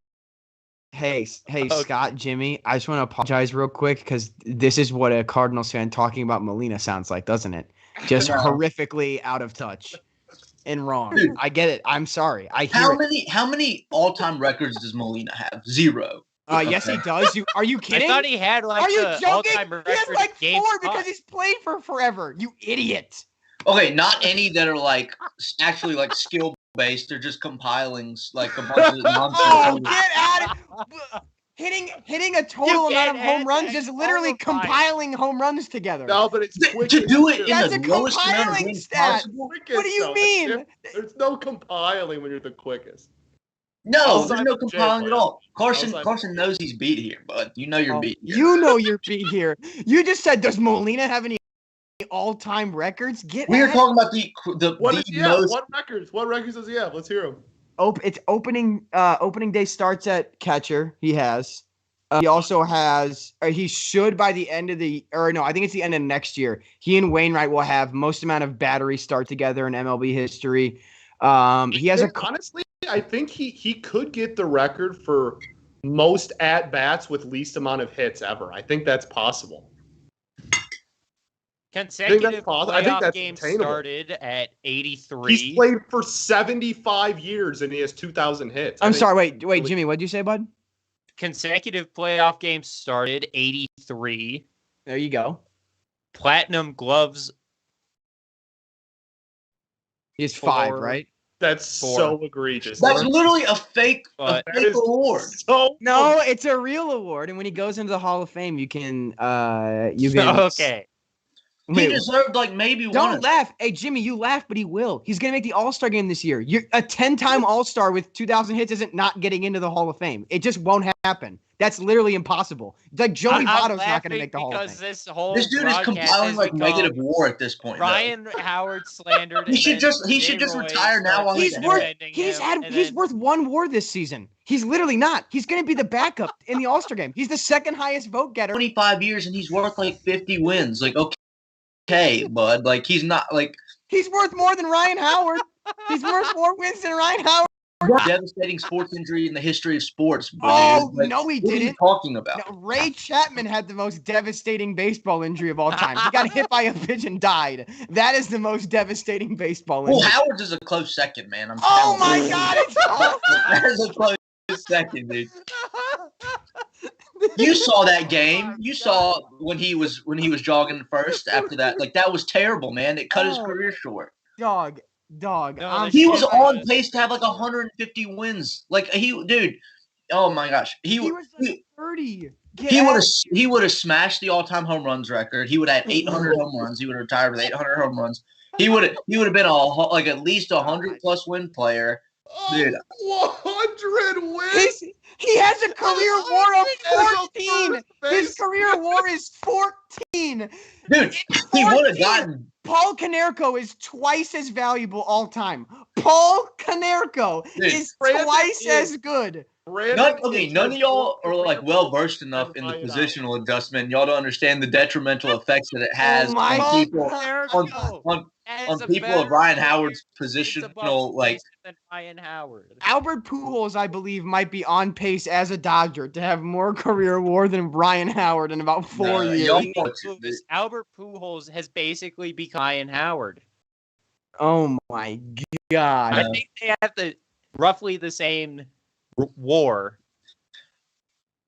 Hey, Scott, Jimmy, I just want to apologize real quick because this is what a Cardinals fan talking about Molina sounds like, doesn't it? Just horrifically out of touch and wrong. Dude. I get it. I'm sorry. I hear How many all-time records does Molina have? 0. Yes, he does. Are you kidding? I thought he had like Are you the joking? all-time record. He has like 4 games because caught. he's played for forever. You idiot. Okay, not any that are like actually like skill based. They're just compiling like a bunch of nonsense. Oh, get out of hitting a total amount of home runs is literally compiling home runs together. No, but it's quick. To do it That's in a the lowest amount of compiling games stat. possible. What do you mean? There's no compiling when you're the quickest. No, Outside there's no of compiling at J-Plan. all. Carson Outside- knows he's beat here, bud. You know you're beat here. You know you're beat here. You just said, does Molina have any all-time records? We are talking about the most. What records? What records does he have? Let's hear him. It's opening day starts at catcher. He has. He also has, he should by the end of I think it's the end of next year. He and Wainwright will have most amount of battery start together in MLB history. He has honestly, I think he could get the record for most at bats with least amount of hits ever. I think that's possible. Consecutive playoff games started at 83. He's played for 75 years and he has 2,000 hits. I'm sorry, wait, Jimmy, what'd you say, bud? Consecutive playoff games started 83. There you go. Platinum gloves. He has 5, right? That's 4. So egregious. That's literally a fake award. No, it's a real award, and when he goes into the Hall of Fame, you can. Okay. He deserved maybe one. Don't laugh. Hey, Jimmy, you laugh, but he will. He's going to make the All-Star game this year. You're a 10-time All-Star with 2,000 hits isn't not getting into the Hall of Fame. It just won't happen. That's literally impossible. Like, Joey Votto's not going to make the Hall of Fame. This dude is compiling negative war at this point. Ryan Howard slandered. he should just retire now while he's worth 1 WAR this season. He's literally not. He's going to be the backup in the All-Star game. He's the second highest vote getter. 25 years and he's worth 50 wins. Okay, bud. He's not He's worth more than Ryan Howard. He's worth more wins than Ryan Howard. Devastating sports injury in the history of sports. Bro. Oh, no, he didn't. What are you talking about? No, Ray Chapman had the most devastating baseball injury of all time. He got hit by a pitch and died. That is the most devastating baseball injury. Well, Howard's is a close second, man. Oh my God, it's awful. That is a close second, dude. You saw that game. You saw when he was jogging first after that. That was terrible, man. It cut his career short. Dog. No, he was on pace to have 150 wins. Dude. Oh my gosh. He was 30. He would have smashed the all-time home runs record. He would have had 800 home runs. He would have retired with 800 home runs. He would have been at least 100+ win player. Dude, 100 wins. He has a career WAR of 14. His career WAR is 14. Dude, he would have gotten. Paul Konerko is twice as valuable all time. Paul Konerko is twice as good. None of y'all are well versed enough in the positional adjustment. Y'all don't understand the detrimental effects that it has on people of Ryan Howard's positional than Ryan Howard. Albert Pujols, I believe, might be on pace as a Dodger to have more career WAR than Ryan Howard in about 4 years. Albert Pujols has basically become Ryan Howard. Oh my God! I think they have roughly the same WAR.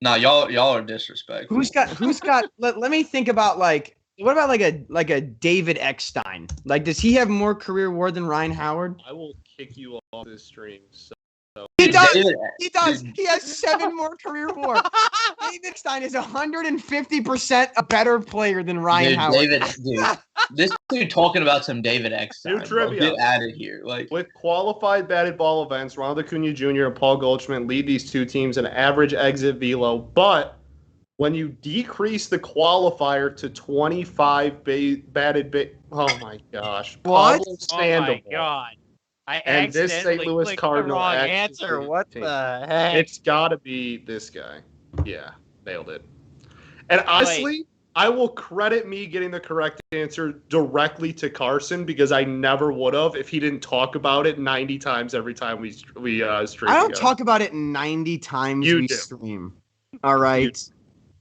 No, y'all are disrespectful. Who's got? Let me think about what about a David Eckstein? Does he have more career WAR than Ryan Howard? I will kick you off this stream. He does. He does. He has 7 more career WAR. David Eckstein is 150% a better player than Ryan Howard. This dude talking about some David Eckstein. New trivia. Get out of here. With qualified batted ball events, Ronald Acuna Jr. and Paul Goldschmidt lead these two teams in average exit velo, but when you decrease the qualifier to 25 batted, oh my gosh. What? Oh my God. And this St. Louis Cardinal wrong answer. What the heck? It's got to be this guy. Yeah, nailed it. And honestly, I will credit me getting the correct answer directly to Carson because I never would have if he didn't talk about it 90 times every time we stream. I don't talk about it 90 times we stream. All right.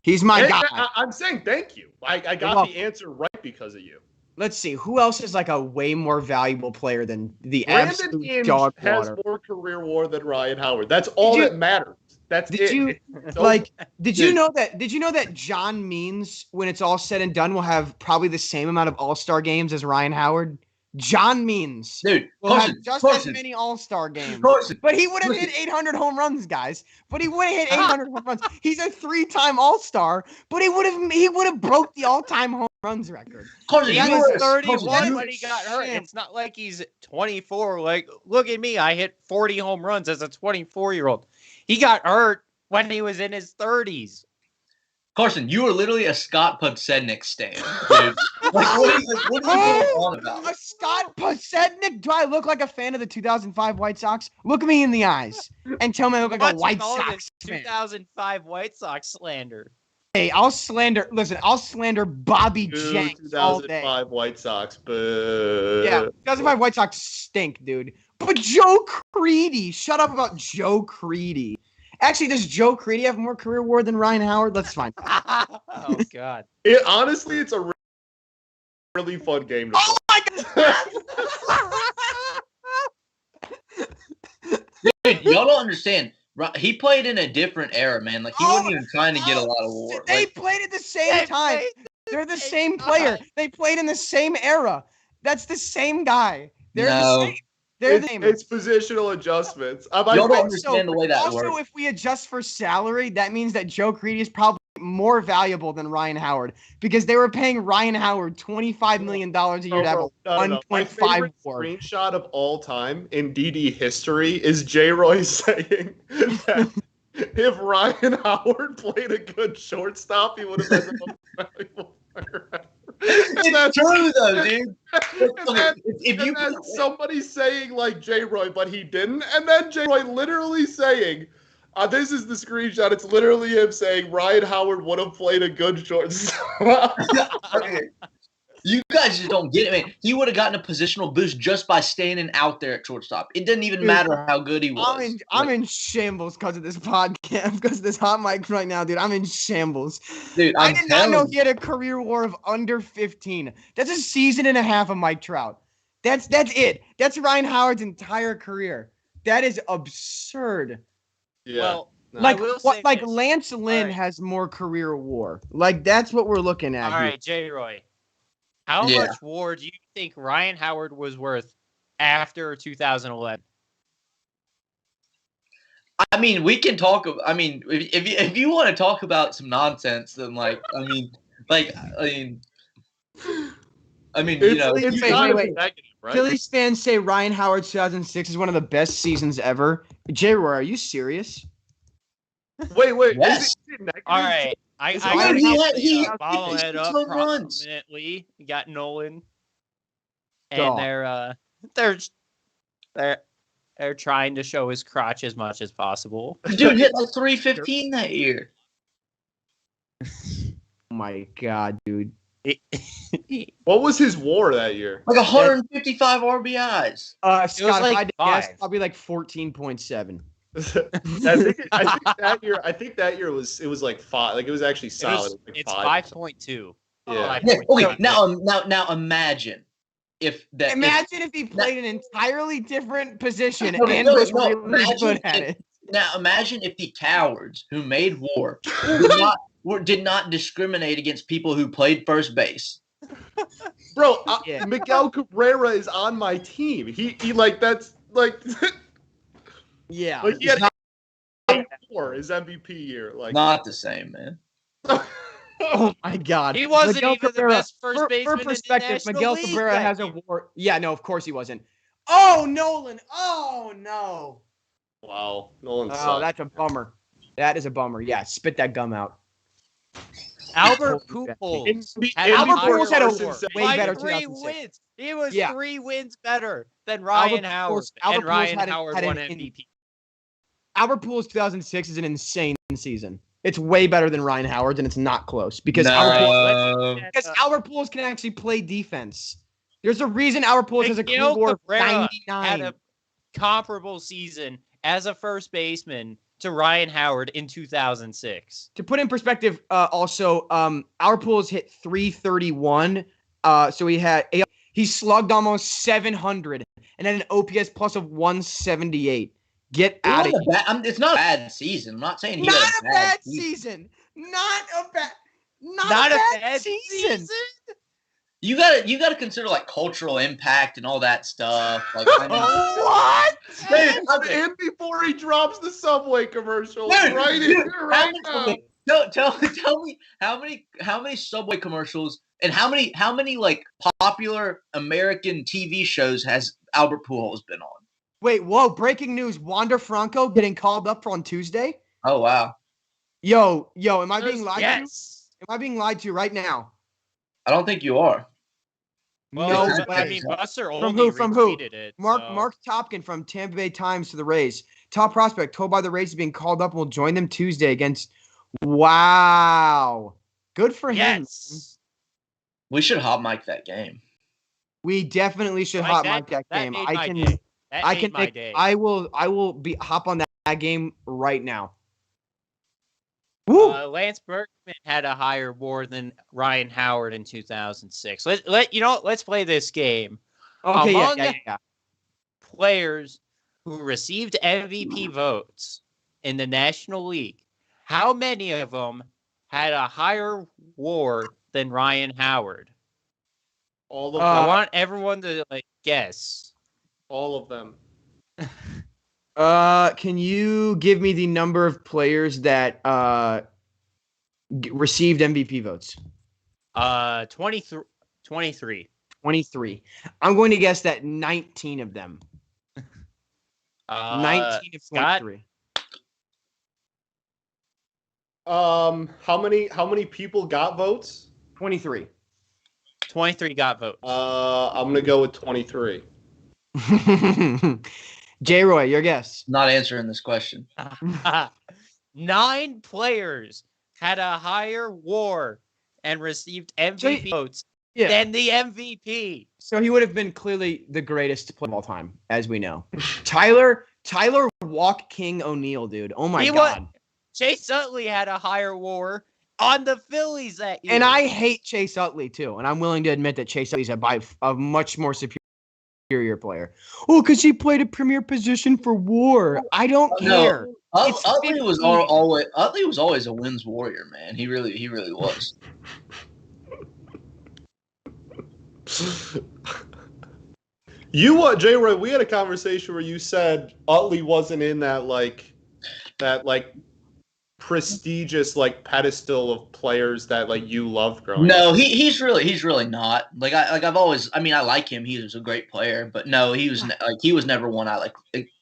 He's my guy. I'm saying thank you. I got the answer right because of you. Let's see. Who else is a way more valuable player than the Brandon absolute Inge dog has water? more career WAR than Ryan Howard. That's all that matters. That's Did you know that John Means, when it's all said and done, will have probably the same amount of All-Star games as Ryan Howard? John Means will have just as many All-Star games. But he would have hit 800 home runs, guys. But he would have hit 800 home runs. He's a 3-time All-Star, but he would have broke the all-time home runs record. He was 31 when he got hurt. It's not like he's 24. Look at me. I hit 40 home runs as a 24-year-old. He got hurt when he was in his 30s. Carson, you are literally a Scott Podsednik stan, dude. What are you going on about? A Scott Podsednik? Do I look like a fan of the 2005 White Sox? Look me in the eyes and tell me I look like a White Sox fan. 2005 White Sox slander. Hey, I'll slander Bobby Jenks all day. 2005 White Sox, but yeah, 2005 White Sox stink, dude. But Joe Creedy, shut up about Joe Creedy. Actually, does Joe Creedy have more career WAR than Ryan Howard? Let's find out. Oh God. Honestly, it's a really fun game to play. Oh my God! Dude, y'all don't understand. He played in a different era, man. Like he wasn't even trying to get a lot of WAR. They played at the same time. They're the same player. They played in the same era. That's the same guy. They're the same. It's positional adjustments. Y'all don't understand the way that works. Also, if we adjust for salary, that means that Joe Creedy is probably more valuable than Ryan Howard because they were paying Ryan Howard $25 million a year to have a 1.5 WAR. Screenshot of all time in DD history is J. Roy saying that if Ryan Howard played a good shortstop, he would have been the most valuable player ever. It's true though, dude. If you somebody saying like J. Roy, but he didn't, and then J. Roy literally saying, "This is the screenshot." It's literally him saying Ryan Howard would have played a good shortstop. You guys just don't get it, man. He would have gotten a positional boost just by standing out there at shortstop. It didn't even matter how good he was. I'm in shambles because of this podcast, because of this hot mic right now, dude. I'm in shambles. Dude, I did not know he had a career WAR of under 15. That's a season and a half of Mike Trout. That's it. That's Ryan Howard's entire career. That is absurd. Yeah. Well, Lance Lynn has more career WAR. Like that's what we're looking at. All right, J. Roy. How much WAR do you think Ryan Howard was worth after 2011? I mean, we can talk. If you want to talk about some nonsense, then Phillies fans say Ryan Howard 2006 is one of the best seasons ever. J. Roy, are you serious? Wait. Yes. All right. I got bobblehead up prominently. You got Nolan, and they're trying to show his crotch as much as possible. Dude hit like 315 that year. Oh my God, dude! What was his WAR that year? Like 155 RBIs. Scott, if I guess probably like 14.7. I think that year was like 5. Like it was actually solid. It's 5.2. Yeah. Okay. Now imagine if he played an entirely different position and was really good at it. Now imagine if the cowards who made WAR did not discriminate against people who played first base. Bro, Miguel Cabrera is on my team. He like that's like. Yeah, like he had 4 his MVP year. Like not the same, man. Oh my God, he wasn't even the best first baseman. For perspective, in the Miguel League Cabrera has a WAR. Yeah, no, of course he wasn't. Oh, Nolan. Oh no. Wow, Nolan. Oh, that's a bummer. That is a bummer. Yeah, spit that gum out. Albert Pujols. Albert Pujols had a way better 3 2006. wins. He was 3 wins better than Ryan Howard. And Ryan Howard won MVP. Albert Pujols 2006 is an insane season. It's way better than Ryan Howard's, and it's not close because Albert Pujols can actually play defense. There's a reason Albert Pujols has a career WAR of 99. Had a comparable season as a first baseman to Ryan Howard in 2006. To put in perspective, also, Albert Pujols hit 331. So he slugged almost 700 and had an OPS plus of 178. Get out of here. It's not a bad season. I'm not saying not a bad season. Not a bad season. You gotta consider like cultural impact and all that stuff. Like, what? And before he drops the Subway commercial, right now. Tell me how many Subway commercials and how many like popular American TV shows has Albert Pujols been on? Wait, whoa! Breaking news: Wander Franco getting called up on Tuesday. Oh wow! Yo! Am I being lied to? Am I being lied to right now? I don't think you are. Well, No, I mean, Buster From only who? From who? retweeted it. Mark Topkin from Tampa Bay Times to the Rays. Top prospect told by the Rays is being called up and will join them Tuesday against. Wow, good for him. Yes. We should HotMic that game. We definitely should Like HotMic that game. Made my day. That made my day. I will be hop on that game right now. Woo! Lance Berkman had a higher WAR than Ryan Howard in 2006. Let's play this game. Okay, Among yeah. players who received MVP votes in the National League, how many of them had a higher WAR than Ryan Howard? All of I them. want everyone to guess. All of them. Can you give me the number of players that received MVP votes? 23. 23. I'm going to guess that 19 of them. 19 of 23. How many people got votes? 23. 23 got votes. I'm gonna go with 23. J. Roy, your guess. Not answering this question. 9 players had a higher WAR and received MVP votes than the MVP. So he would have been clearly the greatest player of all time, as we know. Tyler Walk King O'Neal, dude. Oh my God. Chase Utley had a higher WAR on the Phillies that year. And I hate Chase Utley too, and I'm willing to admit that Chase Utley's a much more superior player. Oh, because he played a premier position for WAR. I don't care. Utley was always a wins warrior, man. He really was. J-Roy, we had a conversation where you said Utley wasn't in that prestigious pedestal of players that you loved growing up. No, he's really not. I like him. He was a great player, but no, he was never one I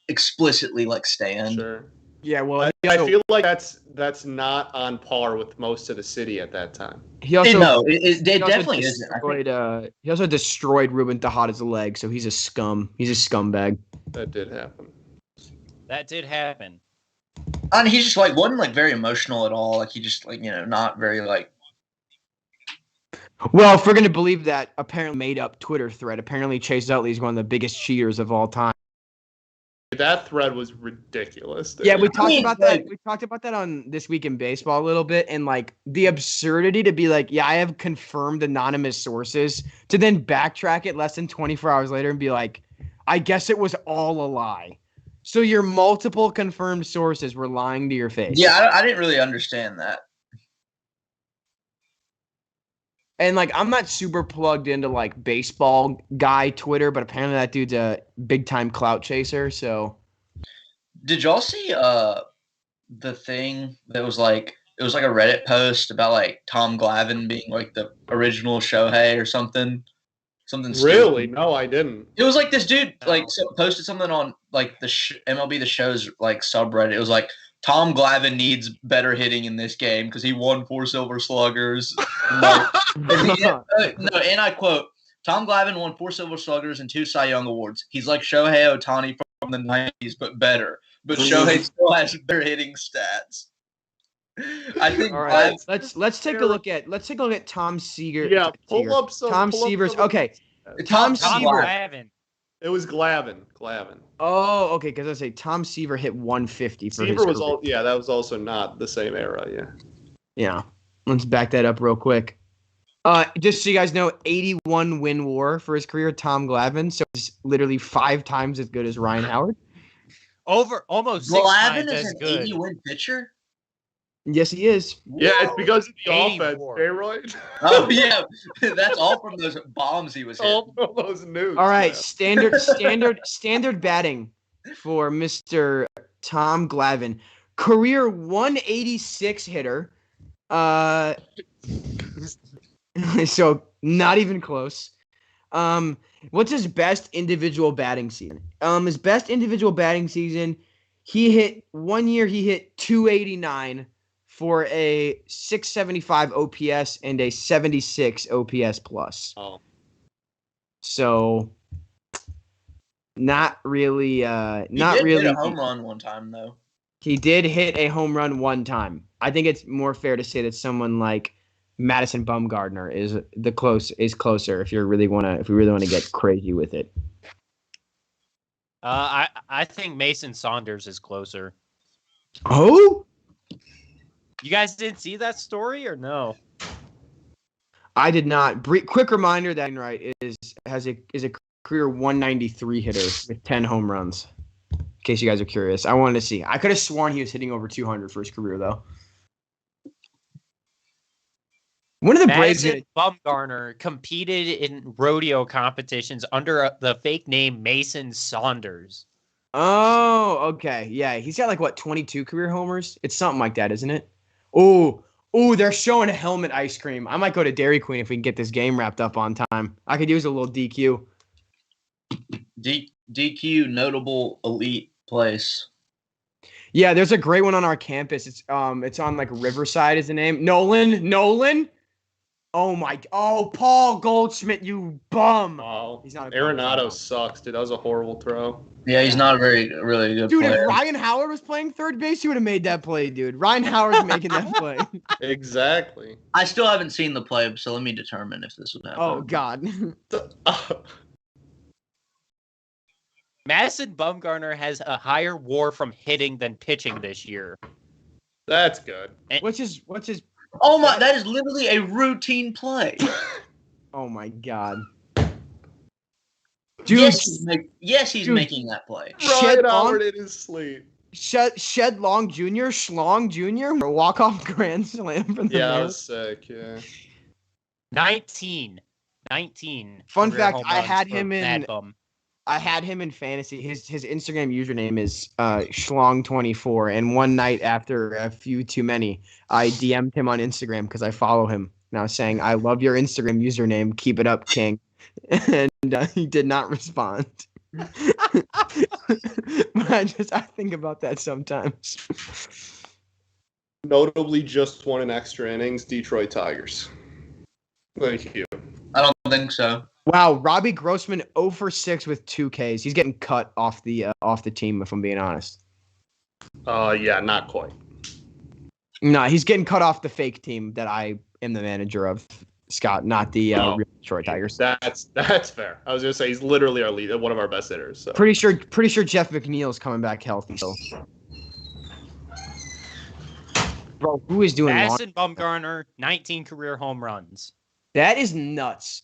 explicitly stand. Sure. Yeah, well, I feel like that's not on par with most of the city at that time. It definitely isn't. He also destroyed Ruben Tejada's leg, so he's a scum. He's a scumbag. That did happen. And he just wasn't very emotional at all. He just not very Well, if we're gonna believe that apparently made up Twitter thread, apparently Chase Utley is one of the biggest cheaters of all time. That thread was ridiculous. Dude. Yeah, we talked about that. We talked about that on This Week in Baseball a little bit, and the absurdity to be I have confirmed anonymous sources, to then backtrack it less than 24 hours later and be I guess it was all a lie. So your multiple confirmed sources were lying to your face. Yeah, I didn't really understand that. And I'm not super plugged into baseball guy Twitter, but apparently that dude's a big time clout chaser. So, did y'all see the thing that was it was a Reddit post about Tom Glavine being the original Shohei or something? Something stupid. Really? No, I didn't. It was this dude posted something on the MLB The Show's subreddit. It was Tom Glavine needs better hitting in this game because he won 4 Silver Sluggers. And I quote, Tom Glavine won 4 Silver Sluggers and 2 Cy Young Awards. He's like Shohei Ohtani from the 90s, but better. But Shohei still has better hitting stats. I think. All right, let's take a look at Tom Seager. Yeah, pull up Tom Seaver's. Okay, Tom Seaver. Glavine. It was Glavine. Oh, okay. Because I say Tom Seaver hit 150 for Seaver was all. Yeah, that was also not the same era. Yeah. Yeah. Let's back that up real quick. Just so you guys know, 81 win WAR for his career, Tom Glavine. So he's literally 5 times as good as Ryan Howard. Over almost 6 times as good. 80-win pitcher. Yes, he is. Yeah, it's because of the offense, J-Roy. Oh yeah, that's all from those bombs he was hitting. All from those nukes. All right, standard batting for Mr. Tom Glavine. Career 186 hitter. So not even close. What's his best individual batting season? His best individual batting season, he hit 289. for a 675 OPS and a 76 OPS plus. Oh. So not really Hit a home run one time though. He did hit a home run one time. I think it's more fair to say that someone like Madison Bumgarner is closer if we really want to get crazy with it. I think Mason Saunders is closer. Oh? You guys didn't see that story or no? I did not. Quick reminder that Right is a career 193 hitter with 10 home runs. In case you guys are curious, I wanted to see. I could have sworn he was hitting over 200 for his career though. One of the Braves. Bumgarner competed in rodeo competitions under the fake name Mason Saunders. Oh, okay. Yeah, he's got like 22 career homers? It's something like that, isn't it? Oh, they're showing a helmet ice cream. I might go to Dairy Queen if we can get this game wrapped up on time. I could use a little DQ. DQ, notable elite place. Yeah, there's a great one on our campus. It's on like Riverside is the name. Nolan. Oh, Paul Goldschmidt, you bum. Wow. He's not. Arenado sucks, dude. That was a horrible throw. Yeah, he's not a really good dude, player. If Ryan Howard was playing third base, he would have made that play, dude. Ryan Howard's making that play. Exactly. I still haven't seen the play, so let me determine if this would happen. Oh, God. Madison Bumgarner has a higher WAR from hitting than pitching this year. That's good. What's his? Oh my! That is literally a routine play. Oh my God. Dude, yes, he's making that play. Ryan Howard in his sleep. Shed Long Jr., Schlong Jr., walk-off grand slam for the that was sick, yeah. 19. Fun fact, I had him in fantasy. His Instagram username is Schlong24, and one night after a few too many, I DM'd him on Instagram because I follow him now saying, I love your Instagram username. Keep it up, King. And he did not respond. But I think about that sometimes. Notably just won an extra innings, Detroit Tigers. Thank you. I don't think so. Wow, Robbie Grossman 0 for 6 with 2 Ks. He's getting cut off the team, if I'm being honest. Yeah, not quite. No, he's getting cut off the fake team that I am the manager of, Scott, not the real Detroit Tigers. That's fair. I was gonna say he's literally our lead, one of our best hitters. So. Pretty sure Jeff McNeil's coming back healthy. So. Bro, who is doing? Madison Bumgarner, 19 career home runs. That is nuts.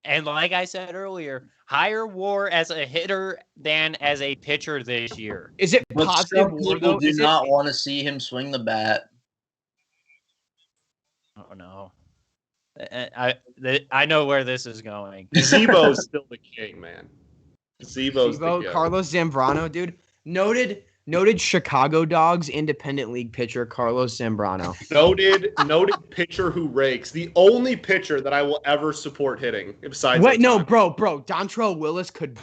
And like I said earlier, higher WAR as a hitter than as a pitcher this year. Is it positive? Some people do not want to see him swing the bat. Oh no. I know where this is going. Zebo's still the king, man. Zebo's the king. Carlos Zambrano, dude. Noted Chicago Dogs independent league pitcher Carlos Zambrano. Noted pitcher who rakes. The only pitcher that I will ever support hitting besides. Wait, no, bro. Dontrell Willis could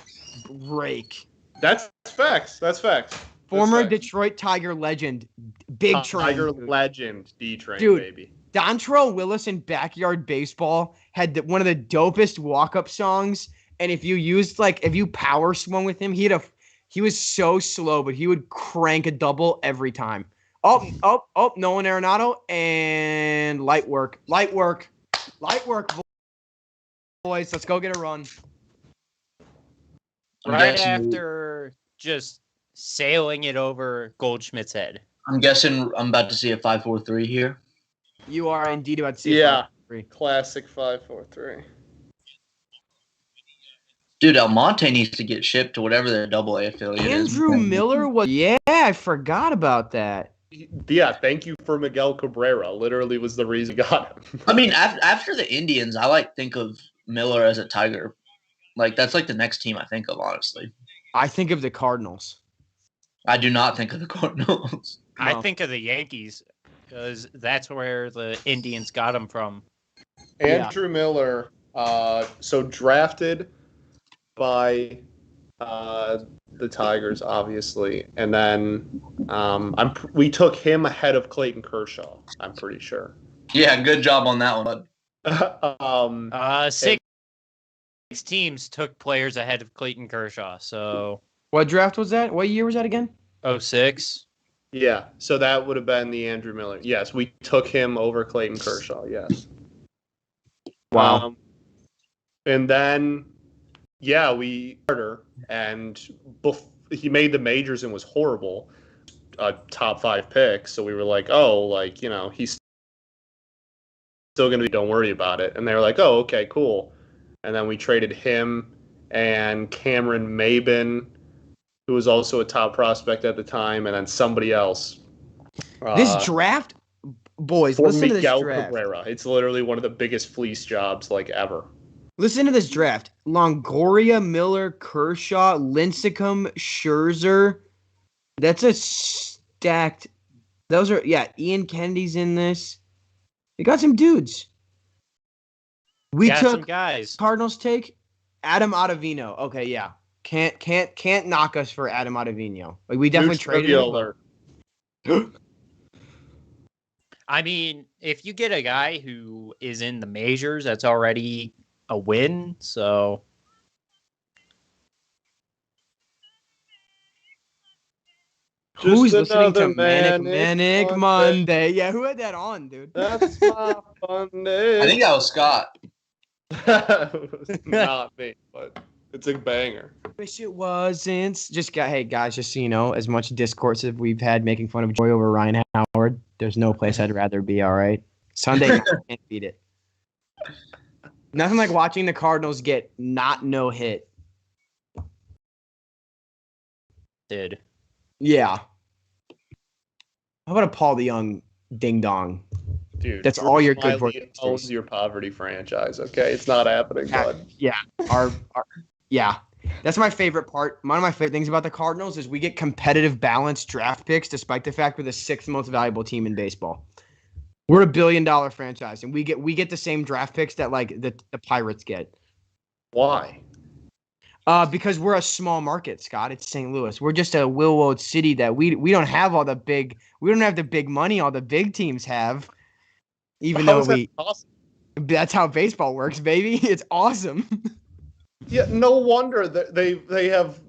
rake. That's facts. Former Detroit Tiger legend, Big Train. Tiger legend, D-Train, dude, baby. Dontrell Willis in Backyard Baseball had one of the dopest walk-up songs, and if you power swung with him, he was so slow, but he would crank a double every time. Nolan Arenado, and light work, boys. Let's go get a run. Right after just sailing it over Goldschmidt's head. I'm guessing I'm about to see a 5-4-3 here. You are indeed about to see a 5-4-3. Classic 5-4-3. Dude, Almonte needs to get shipped to whatever their AA affiliate is. Andrew Miller was. Yeah, I forgot about that. Yeah, thank you for Miguel Cabrera. Literally was the reason we got him. I mean, after the Indians, I think of Miller as a Tiger. That's like the next team I think of, honestly. I think of the Cardinals. I do not think of the Cardinals. No. I think of the Yankees because that's where the Indians got him from. Andrew Miller, so drafted by The Tigers, obviously, and then we took him ahead of Clayton Kershaw. I'm pretty sure. Yeah, good job on that one, bud. Six teams took players ahead of Clayton Kershaw. So what draft was that? What year was that again? 06. Yeah, so that would have been the Andrew Miller. Yes, we took him over Clayton Kershaw. Yes. Wow. And then, yeah, we started, and he made the majors and was horrible, a top 5 pick. So we were like, oh, like, you know, he's still going to be, don't worry about it. And they were like, oh, okay, cool. And then we traded him and Cameron Maybin, who was also a top prospect at the time, and then somebody else. This draft, boys, listen to this draft. Cabrera. It's literally one of the biggest fleece jobs like ever. Listen to this draft. Longoria, Miller, Kershaw, Lincecum, Scherzer. That's a stacked. Those are, yeah, Ian Kennedy's in this. They got some dudes. We took some guys. Cardinals take Adam Ottavino. Okay, yeah. Can't knock us for Adam Ottavino. Like, we definitely traded him. I mean, if you get a guy who is in the majors, that's already a win. So who's listening to Manic Monday? Yeah, who had that on, dude? That's my fun day. I think that was Scott. Not me, but it's a banger. Wish it wasn't. Hey guys, just so you know, as much discourse as we've had making fun of Joy over Ryan Howard, there's no place I'd rather be. All right, Sunday can't beat it. Nothing like watching the Cardinals get no hit. Did. Yeah. How about a Paul DeYoung ding dong? Dude, that's all you're good for. Owns your poverty franchise. Okay, it's not happening, bud. Yeah, yeah. That's my favorite part. One of my favorite things about the Cardinals is we get competitive, balanced draft picks, despite the fact we're the 6th most valuable team in baseball. We're a $1 billion franchise, and we get the same draft picks that like the Pirates get. Why? Because we're a small market, Scott. It's St. Louis. We're just a little city that we don't have all the big. We don't have the big money all the big teams have. Even though awesome? That's how baseball works, baby. It's awesome. Yeah, no wonder that they have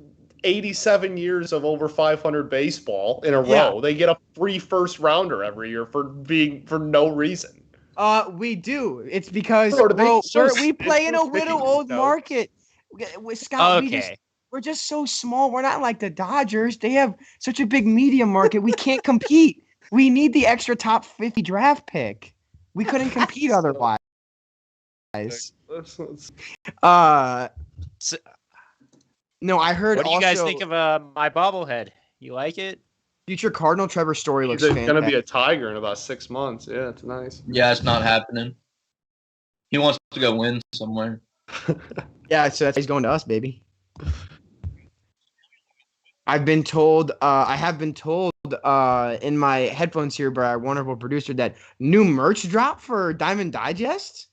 87 years of over 500 baseball in a row. They get a free first rounder every year for no reason. We do. It's because we play in a little old market. Scott, okay. we're just so small. We're not like the Dodgers. They have such a big media market. We can't compete. We need the extra top 50 draft pick. We couldn't compete otherwise. No, I heard. What do you guys think of my bobblehead? You like it? Future Cardinal Trevor Story looks fantastic. He's going to be a Tiger in about 6 months. Yeah, it's nice. Yeah, it's not happening. He wants to go win somewhere. Yeah, so he's going to us, baby. I have been told in my headphones here by our wonderful producer that new merch drop for Diamond Digest.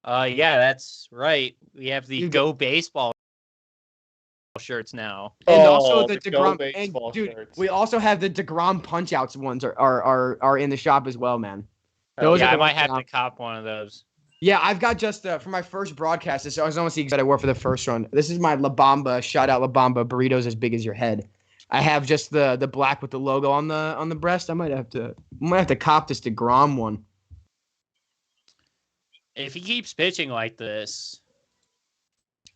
Yeah, that's right. We have the Go Baseball shirts now, and also the DeGrom baseball shirts. We also have the DeGrom Punch Outs ones are in the shop as well, man. Those I might have to cop one of those. Yeah, I've got just for my first broadcast. So I was almost excited I wore for the first one. This is my La Bamba. Shout out La Bamba. Burritos as big as your head. I have just the black with the logo on the breast. I might have to cop this DeGrom one. If he keeps pitching like this,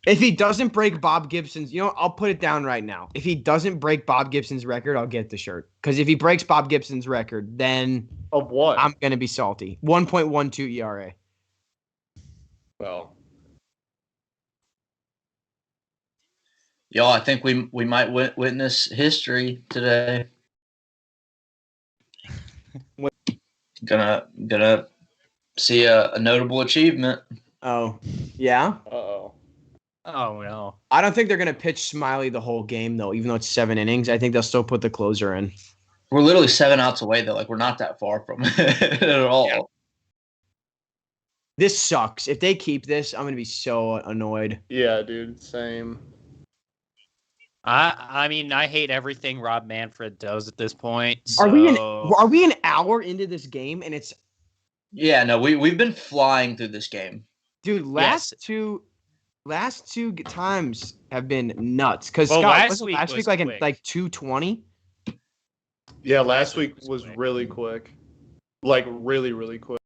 if he doesn't break Bob Gibson's, I'll put it down right now. If he doesn't break Bob Gibson's record, I'll get the shirt. Because if he breaks Bob Gibson's record, then of what? I'm gonna be salty. 1.12 ERA. Well, y'all, I think we might witness history today. Gonna see a notable achievement. Oh, yeah? Uh-oh. Oh, no. I don't think they're going to pitch Smiley the whole game, though, even though it's 7 innings. I think they'll still put the closer in. We're literally 7 outs away, though. Like, we're not that far from it at all. Yeah. This sucks. If they keep this, I'm going to be so annoyed. Yeah, dude, same. I mean, I hate everything Rob Manfred does at this point. Are So... we an hour into this game and it's Yeah, no, we've been flying through this game. dude, last two times have been nuts. Because last week like quick. in like 2:20. Yeah, last week was really quick. Like really, really quick.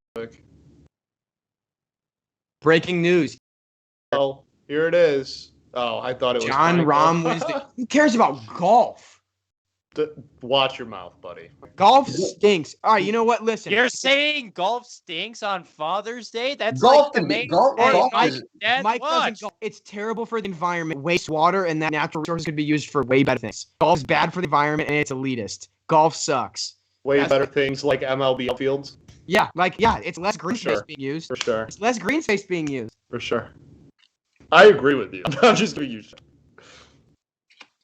Breaking news. Oh, here it is. Oh, I thought it was John Rahm wins the. Who cares about golf? Watch your mouth, buddy. Golf stinks. All right, you know what? Listen. You're saying golf stinks on Father's Day? That's golf like the main golf. Mike doesn't golf. It's terrible for the environment. Waste water and that natural resources could be used for way better things. Golf's bad for the environment and it's elitist. Golf sucks. Way better things like MLB fields. Yeah, it's less green space being used. For sure. It's less green space being used. For sure. I agree with you. I'm just gonna use.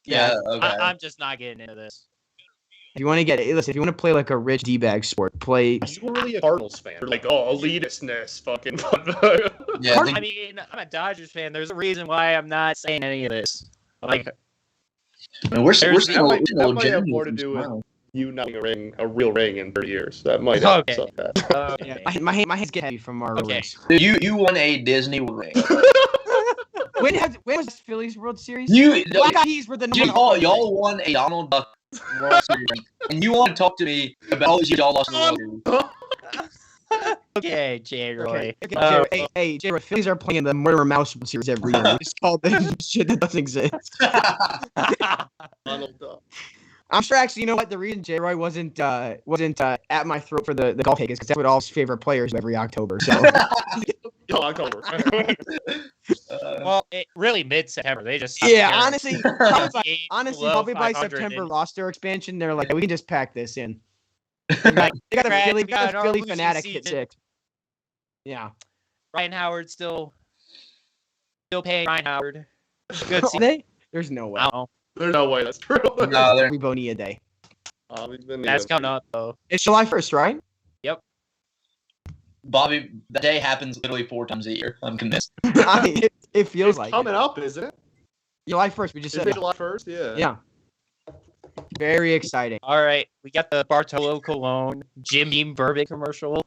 Yeah, okay. I'm just not getting into this. If you want to play like a rich D-bag sport, play. You're really a Cardinals fan. You're like, oh, elitistness, fucking. Yeah, I mean, I'm a Dodgers fan. There's a reason why I'm not saying any of this. Like, I mean, we're still that might have more to do with you not winning a real ring in 30 years. That might have something like that. okay. My hands get heavy from our rings. Dude, you won a Disney ring. When was the Phillies World Series? Black Eyes were the y'all won a Donald Duck World Series, and you want to talk to me about all these years y'all lost the World Series. Okay, J-Roy. Hey, J-Roy, Phillies are playing the Murder Mouse Series every year. We just called them shit that doesn't exist. Donald Duck. I'm sure, actually, you know what? The reason J-Roy wasn't at my throat for the golf cake is because that's what all his favorite players do every October. So. October. Well, really mid-September. They just honestly, probably by September roster expansion, they're like, we can just pack this in. Like, they got the Philly fanatic hit 6. Yeah. Ryan Howard still paying Ryan Howard. Good. There's no way. There's no way that's true. No, Every Bonilla Day. That's coming up though. It's July 1st, right? Yep. Bobby, the day happens literally 4 times a year. I'm convinced. I mean, it feels like coming up, isn't it? July 1st. We just said it July 1st. Yeah. Yeah. Very exciting. All right, we got the Bartolo Colon Jim Beam Bourbon commercial.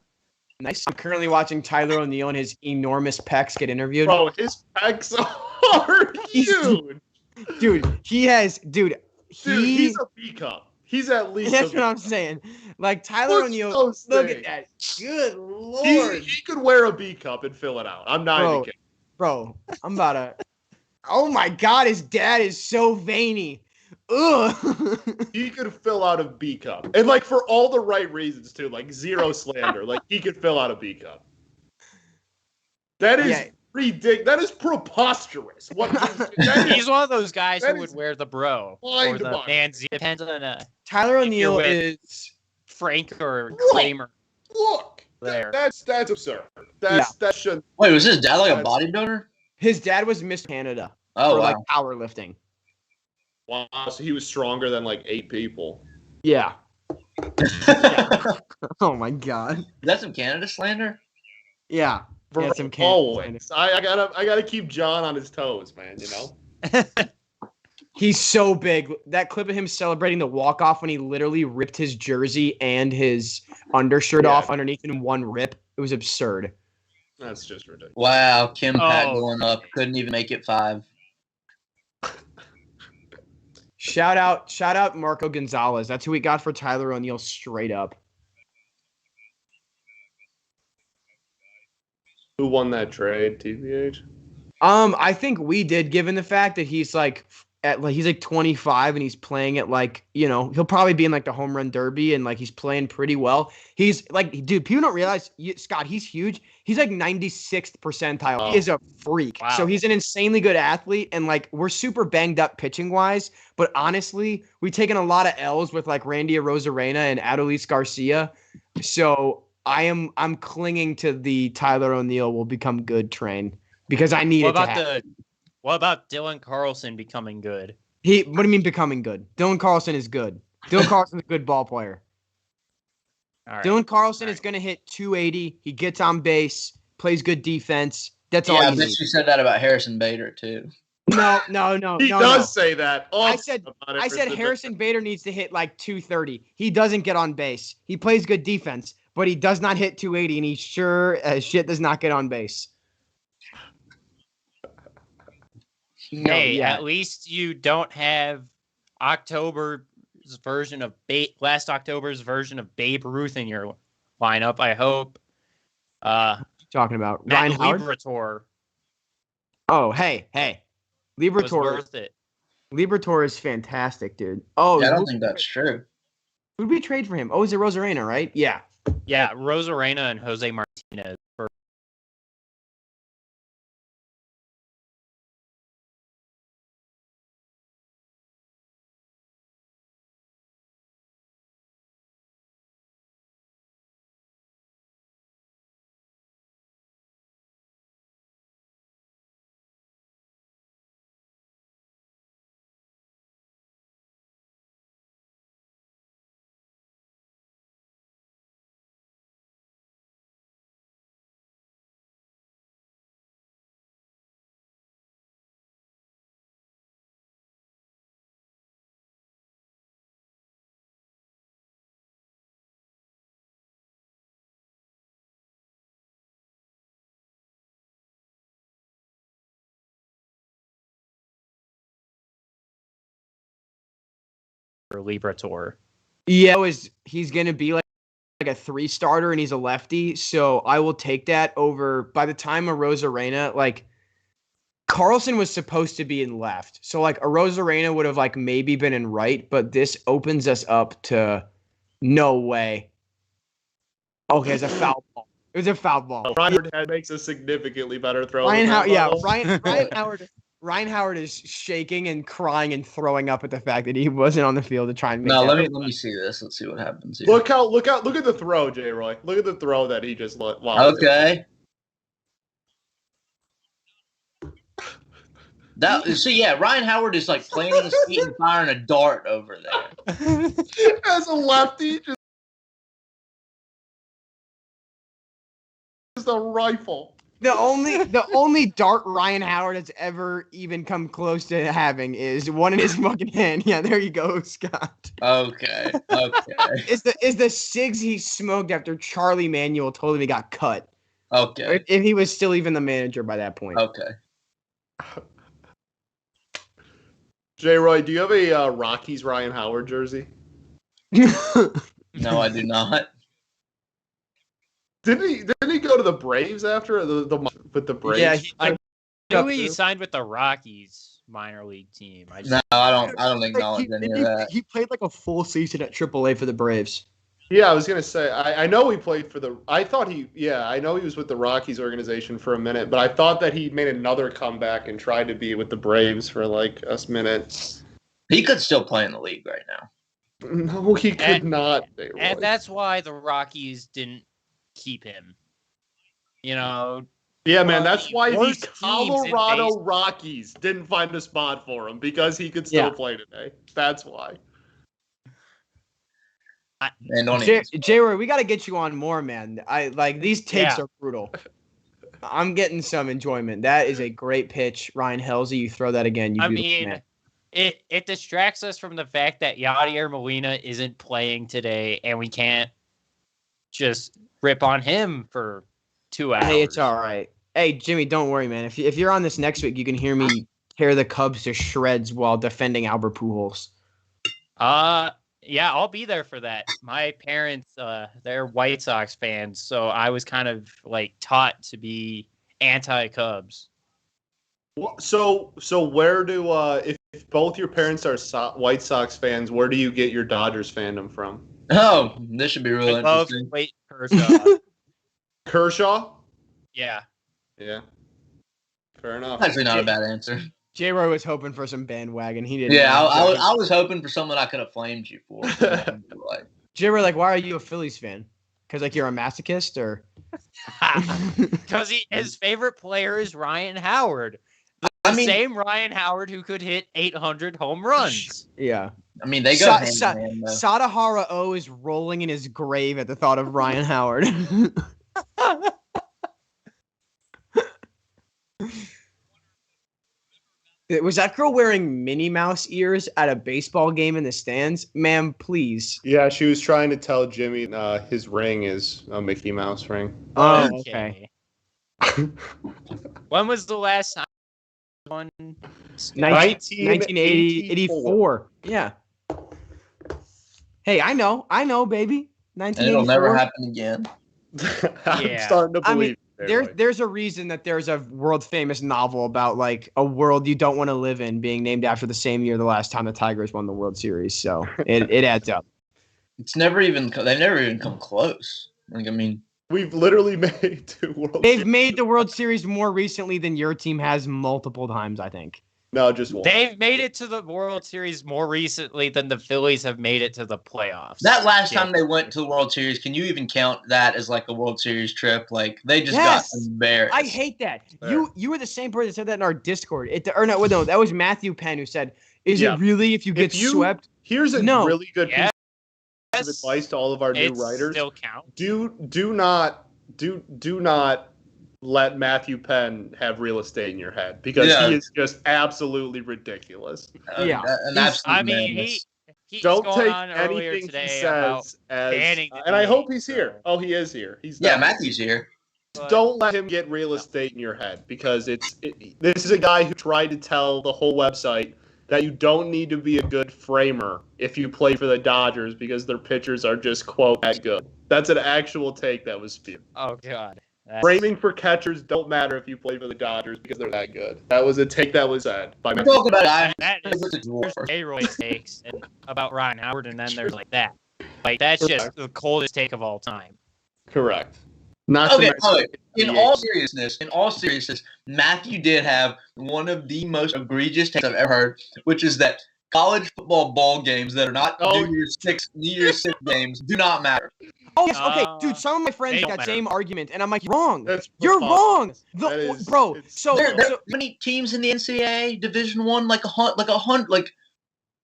Nice. I'm currently watching Tyler O'Neill and his enormous pecs get interviewed. Bro, his pecs are huge. Dude, he's a B cup. He's at least. That's what I'm saying. Like Tyler O'Neill, look at that. Good lord. He could wear a B cup and fill it out. I'm not even kidding. Bro, I'm about to. Oh my god, his dad is so veiny. Ugh. He could fill out a B cup, and like for all the right reasons too. Like zero slander. Like he could fill out a B cup. That is ridiculous. That is preposterous. He's one of those guys who would wear the bro or the man's. Depends on Tyler O'Neill is Frank or Kramer. Look, that's absurd. That shouldn't. Wait, was his dad like a bodybuilder? His dad was Miss Canada for like powerlifting. Wow, so he was stronger than like 8 people. Yeah. Oh my god. Is that some Canada slander? Yeah. Yeah, some always. I gotta keep John on his toes, man. You know. He's so big. That clip of him celebrating the walk-off when he literally ripped his jersey and his undershirt off underneath in one rip. It was absurd. That's just ridiculous. Wow, Kim Pat going up. Couldn't even make it 5. Shout out Marco Gonzalez. That's who we got for Tyler O'Neill straight up. Who won that trade, TBH? I think we did, given the fact that he's like 25 and he's playing at like, you know, he'll probably be in like the home run derby and like he's playing pretty well. He's like, dude, people don't realize, Scott, he's huge. He's like 96th percentile. Oh. He is a freak. Wow. So he's an insanely good athlete and like we're super banged up pitching wise, but honestly, we've taken a lot of L's with like Randy Arozarena and Adolis Garcia. So I'm clinging to the Tyler O'Neill will become good train because I need What about Dylan Carlson becoming good? What do you mean becoming good? Dylan Carlson is good. Dylan Carlson's a good ball player. All right. Dylan Carlson is going to hit 280. He gets on base, plays good defense. That's all I you bet need. you said that about Harrison Bader too. No. He does say that. Oh, I said Harrison Bader needs to hit like 230. He doesn't get on base. He plays good defense, but he does not hit 280, and he sure as shit does not get on base. No, hey, at least you don't have last October's version of Babe Ruth in your lineup. I hope. Talking about Ryan Howard? Liberatore. Oh, hey, Liberatore was worth it. Liberatore is fantastic, dude. Oh, yeah, I don't think that's true. Who did we trade for him? Oh, is it Rosarena, right? Yeah. Yeah, Rosarena and Jose Martinez. For Liberatore. Yeah, he's gonna be like a 3 starter, and he's a lefty, so I will take that over. By the time of Rosarena, like Carlson was supposed to be in left, so like a Rosarena would have like maybe been in right, but this opens us up to no way. Okay, it's a foul ball. It was a foul ball. Ryan Howard makes a significantly better throw. Ryan Howard is shaking and crying and throwing up at the fact that he wasn't on the field to try and make. No, let me see this. Let's see what happens here. Look at the throw, J. Roy. Look at the throw that he just let. Wow. Okay. Ryan Howard is like planting his feet and firing a dart over there. As a lefty, just a rifle. The only dart Ryan Howard has ever even come close to having is one in his fucking hand. Yeah, there you go, Scott. Okay. Is the cigs he smoked after Charlie Manuel told him he got cut. Okay. If he was still even the manager by that point. Okay. J. Roy, do you have a Rockies Ryan Howard jersey? No, I do not. Didn't he go to the Braves after with the Braves? Yeah, I knew he signed with the Rockies minor league team. I don't acknowledge any of that. He played like a full season at AAA for the Braves. Yeah, I was gonna say I know he played for the. I know he was with the Rockies organization for a minute, but I thought that he made another comeback and tried to be with the Braves for like a minute. He could still play in the league right now. No, he could not. And that's why the Rockies didn't keep him. Yeah, man, that's why the Colorado Rockies didn't find a spot for him, because he could still play today. That's why. J-Roy, we got to get you on more, man. These takes are brutal. I'm getting some enjoyment. That is a great pitch, Ryan Helsley. You throw that again. It distracts us from the fact that Yadier Molina isn't playing today, and we can't just rip on him for 2 hours. Hey, it's all right. Hey, Jimmy, don't worry, man. If you're on this next week, you can hear me tear the Cubs to shreds while defending Albert Pujols. Yeah, I'll be there for that. My parents, they're White Sox fans, so I was kind of like taught to be anti-Cubs. So where do if both your parents are White Sox fans, where do you get your Dodgers fandom from? Oh, this should be really interesting. Wait, Kershaw. Kershaw? Yeah. Yeah. Fair enough. Actually, not a bad answer. J-Roy was hoping for some bandwagon. He didn't. Yeah, I was hoping for someone I could have flamed you for. J-Roy, why are you a Phillies fan? Because you're a masochist, or? Because his favorite player is Ryan Howard. The same Ryan Howard who could hit 800 home runs. Yeah. I mean, they go hand in hand, though. Sadahara O is rolling in his grave at the thought of Ryan Howard. Was that girl wearing Minnie Mouse ears at a baseball game in the stands? Ma'am, please. Yeah, she was trying to tell Jimmy his ring is a Mickey Mouse ring. Oh, okay. When was the last time one? 1984. Yeah. Hey, I know, baby. And it'll 1984. never happen again. I'm starting to believe. There's a reason that there's a world famous novel about like a world you don't want to live in being named after the same year the last time the Tigers won the World Series. So it adds up. They've never even come close. Like, I mean, we've literally made 2 World They've Series. made the World Series more recently than your team has multiple times, I think. No, just one. They've made it to the World Series more recently than the Phillies have made it to the playoffs. that last time they went to the World Series, can you even count that as like a World Series trip? Like they just got embarrassed. I hate that. You were the same person that said that in our Discord. No, that was Matthew Penn who said, "Is it really if you get swept?" Here's a really good piece of advice to all of our new writers. Still count. Do not let Matthew Penn have real estate in your head because he is just absolutely ridiculous. He don't take anything he says as, and I hope he's here. Oh, he is here. Matthew's here. Don't let him get real estate in your head because this is a guy who tried to tell the whole website that you don't need to be a good framer if you play for the Dodgers because their pitchers are just, quote, that good. That's an actual take that was spewed. Oh, God. Framing for catchers don't matter if you play for the Dodgers because they're that good. That was a take that was said by that is A-Roy's takes about Ryan Howard, and then there's like that. Like, that's just the coldest take of all time. Correct. In all seriousness, Matthew did have one of the most egregious takes I've ever heard, which is that college football ball games that are not New Year's Six games do not matter. Oh, yes, okay, dude. Some of my friends got same argument, and I'm like, wrong. You're wrong, bro. So there are many teams in the NCAA Division I,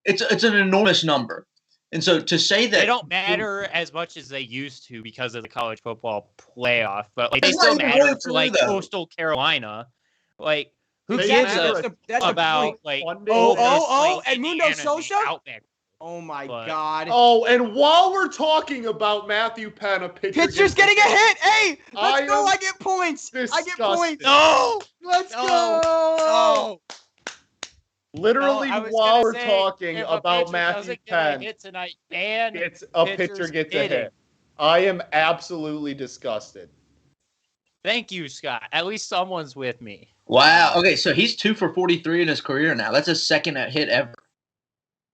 it's an enormous number. And so to say that they don't matter as much as they used to because of the college football playoff, but like they still matter for like Coastal Carolina. Like who gives about like Edmundo Sosa? Oh my God! Oh, and while we're talking about Matthew Penn, a pitcher's getting a hit. Hey, let's go! I get points. I get points. No, let's go. No. Literally, while we're talking about Matthew Penn, it's a pitcher gets a hit. I am absolutely disgusted. Thank you, Scott. At least someone's with me. Wow. Okay, so he's 2 for 43 in his career now. That's his second hit ever.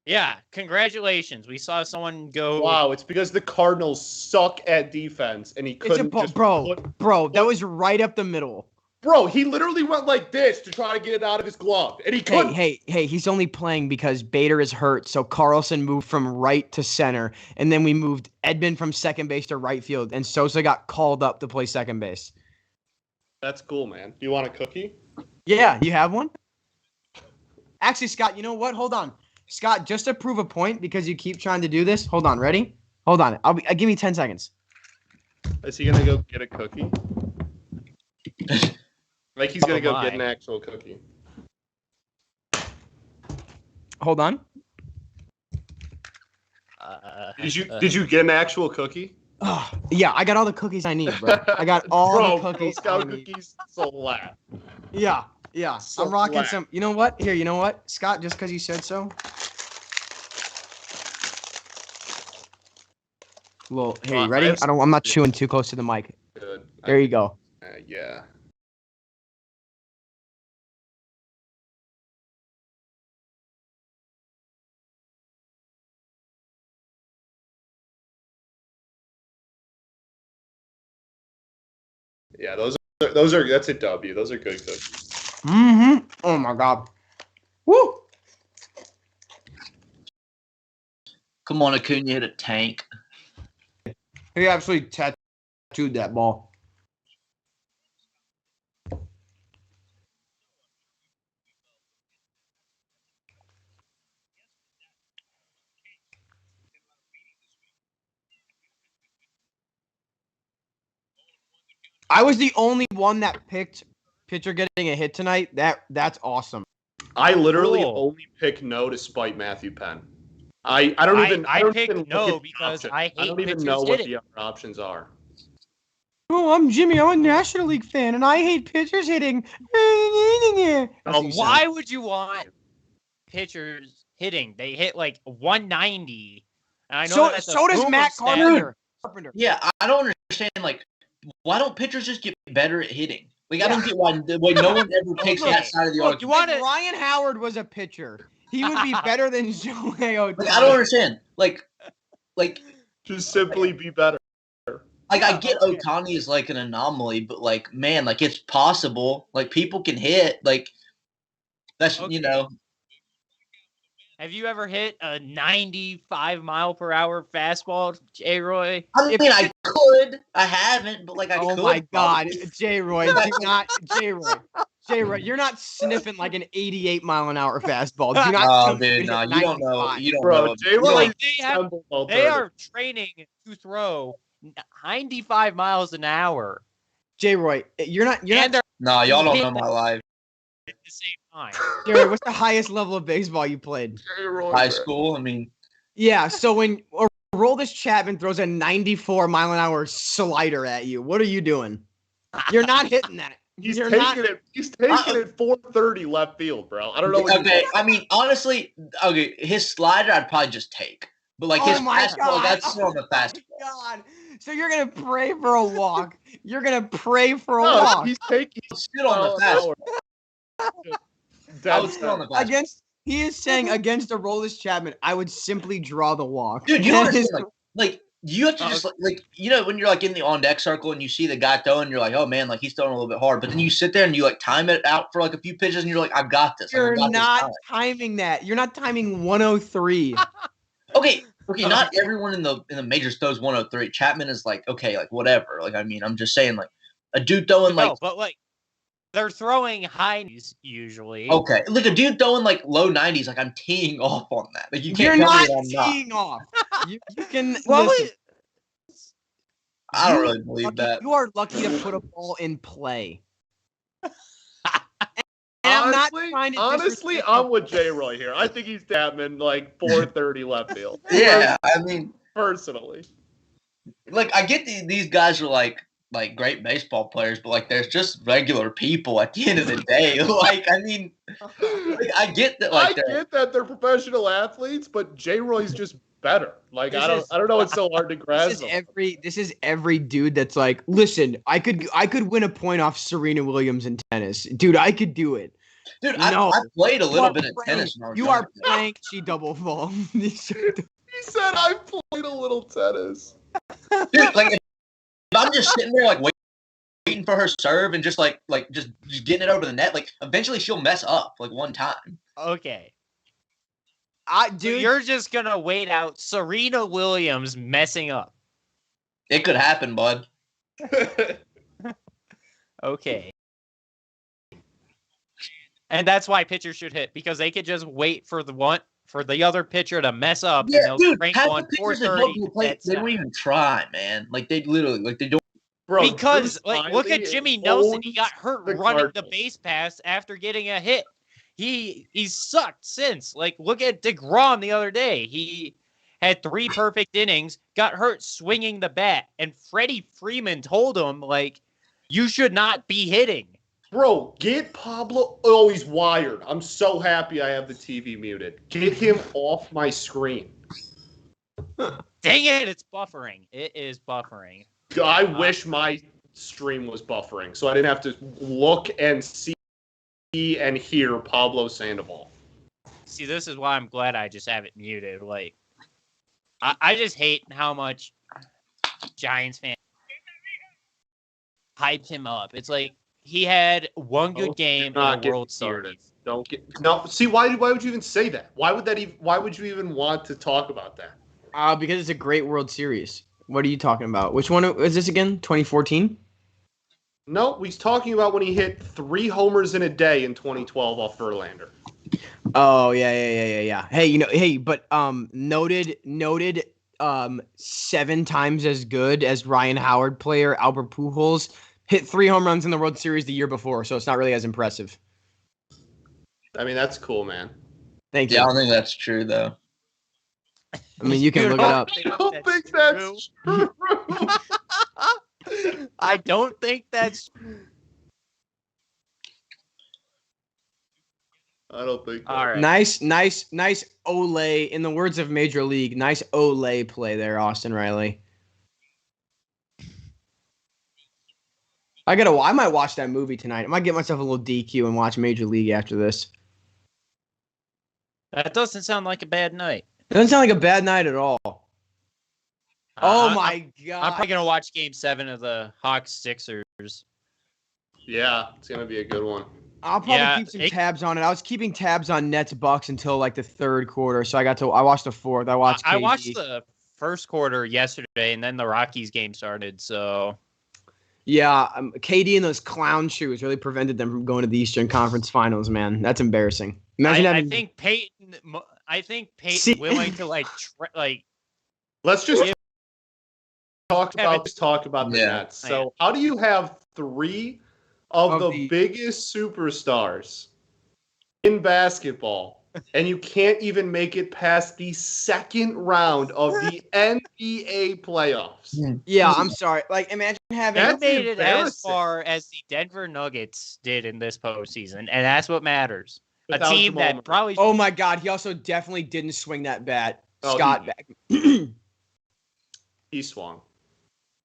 Yeah, congratulations. We saw someone go. Wow, it's because the Cardinals suck at defense, and he couldn't. Bro, that was right up the middle. Bro, he literally went like this to try to get it out of his glove, and he couldn't. Hey, he's only playing because Bader is hurt, so Carlson moved from right to center, and then we moved Edman from second base to right field, and Sosa got called up to play second base. That's cool, man. Do you want a cookie? Yeah, you have one? Actually, Scott, you know what? Hold on. Scott, just to prove a point, because you keep trying to do this, hold on, ready? Hold on. I'll give me 10 seconds. Is he going to go get a cookie? Like he's going to go get an actual cookie. Hold on. Did you get an actual cookie? Oh, yeah, I got all the cookies I need, bro. I got all the cookies Girl Scout cookies, so loud. Yeah. So I'm rocking some. You know what? Here, you know what, Scott? Just because you said so. Well, here, you ready? I'm not chewing too close to the mic. Good. There you go. Yeah. Yeah, that's a W. Those are good cookies. Mm-hmm. Oh my God. Woo! Come on, Acuna, hit a tank. He absolutely tattooed that ball. I was the only one that picked pitcher getting a hit tonight. That's awesome. I literally only pick no to spite Matthew Penn. I pick no because I don't even know what the other options are. Oh, I'm Jimmy. I'm a National League fan, and I hate pitchers hitting. Why would you want pitchers hitting? They hit like 190. And I know so does Matt Carpenter. Yeah, I don't understand. Like, why don't pitchers just get better at hitting? Like, I don't get why no one ever takes that side of the argument. If Ryan Howard was a pitcher, he would be better than Shohei Ohtani. Like, I don't understand. Like, just simply be better. Like, I get Ohtani is like an anomaly, but like, man, like it's possible. Like, people can hit. Like, that's you know. Have you ever hit a 95-mile-per-hour fastball, J-Roy? I mean, I could. I haven't, but like I could. Oh my God, J-Roy, do not J-Roy, you're not sniffing like an 88-mile-an-hour fastball. Do not. Oh, dude, no, you don't know. You don't know. J-Roy, they are training to throw 95 miles an hour. J-Roy, you're not. No, y'all don't know my life. At the same time. J-Roy, what's the highest level of baseball you played? High school. I mean. Yeah. So when Aroldis Chapman throws a 94-mile-an-hour slider at you, what are you doing? You're not hitting that. He's taking it 430 left field, bro. I don't know. Okay, I mean, honestly, his slider I'd probably just take. But like his fastball, that's still on the fastball. God. So you're gonna pray for a walk. You're gonna pray for a walk. He's taking still on the fastball. He is saying against Aroldis Chapman, I would simply draw the walk. Dude, you know what I'm saying? Like you have to just like you know when you're like in the on deck circle and you see the guy throwing, you're like, oh man, like he's throwing a little bit hard. But then you sit there and you like time it out for like a few pitches and you're like, I've got this. You're not timing that. You're not timing 103. Okay, not everyone in the majors throws 103. Chapman is like, okay, like whatever. Like I mean, I'm just saying like a dude throwing but like they're throwing high 90s usually. Okay, look, a dude throwing like low 90s, like I'm teeing off on that. Like you can't. You're not teeing off. You can. Listen, I don't really believe that. You are lucky to put a ball in play. Honestly, I'm with J-Roy here. I think he's tapping like 430 left field. Yeah, I mean, personally, like I get these guys are like great baseball players, but like there's just regular people at the end of the day. Like I mean, like, I get that. Like I get that they're professional athletes, but J-Roy's just better. Like I don't know. It's so hard to grasp. This is every dude that's like, listen, I could win a point off Serena Williams in tennis, dude. I could do it. Dude, I played a little bit of tennis. You are playing she double fall. He said I played a little tennis. Dude, like if I'm just sitting there like waiting for her serve and just like just getting it over the net, like eventually she'll mess up like one time. Okay. Dude, so you're just gonna wait out Serena Williams messing up. It could happen, bud. Okay. And that's why pitchers should hit, because they could just wait for the other pitcher to mess up. Yeah, and they'll dude, crank half on the pitchers that help you play, they don't even try, man. Like they literally, like they don't. Bro, because like look at Jimmy Nelson. He got hurt running the base pass after getting a hit. He's sucked since. Like look at DeGrom the other day. He had 3 perfect innings, got hurt swinging the bat, and Freddie Freeman told him like, you should not be hitting. Bro, get Pablo. Oh, he's wired. I'm so happy I have the TV muted. Get him off my screen. Dang it, it's buffering. It is buffering. I wish my stream was buffering so I didn't have to look and see and hear Pablo Sandoval. See, this is why I'm glad I just have it muted. Like, I just hate how much Giants fans hyped him up. It's like, he had one good game in the World Series. See, why would you even say that? Why would you even want to talk about that? Because it's a great World Series. What are you talking about? Which one is this again? 2014? No, he's talking about when he hit 3 homers in a day in 2012 off Verlander. Oh yeah. Hey, but noted 7 times as good as Ryan Howard player Albert Pujols hit 3 home runs in the World Series the year before, so it's not really as impressive. I mean, that's cool, man. Thank you. Yeah, I don't think that's true though. I mean, you can look it up. I don't think that's true. I don't think that's. I don't think. All right. Nice Olay. In the words of Major League, nice Olay play there, Austin Riley. I might watch that movie tonight. I might get myself a little DQ and watch Major League after this. That doesn't sound like a bad night. It doesn't sound like a bad night at all. Oh my god! I'm probably gonna watch Game 7 of the Hawks Sixers. Yeah, it's gonna be a good one. I'll probably keep some tabs on it. I was keeping tabs on Nets Bucks until like the third quarter, so I watched the fourth. I watched the first quarter yesterday, and then the Rockies game started. So yeah, KD in those clown shoes really prevented them from going to the Eastern Conference Finals. Man, that's embarrassing. Imagine I think Peyton willing to Let's just talk about the Nets. So, how do you have 3 of the biggest superstars in basketball, and you can't even make it past the second round of the NBA playoffs? Yeah, I'm sorry. Like, imagine having you made it as far as the Denver Nuggets did in this postseason, and that's what matters. A team that probably. Oh my God! He also definitely didn't swing that bat. Scott back. He swung.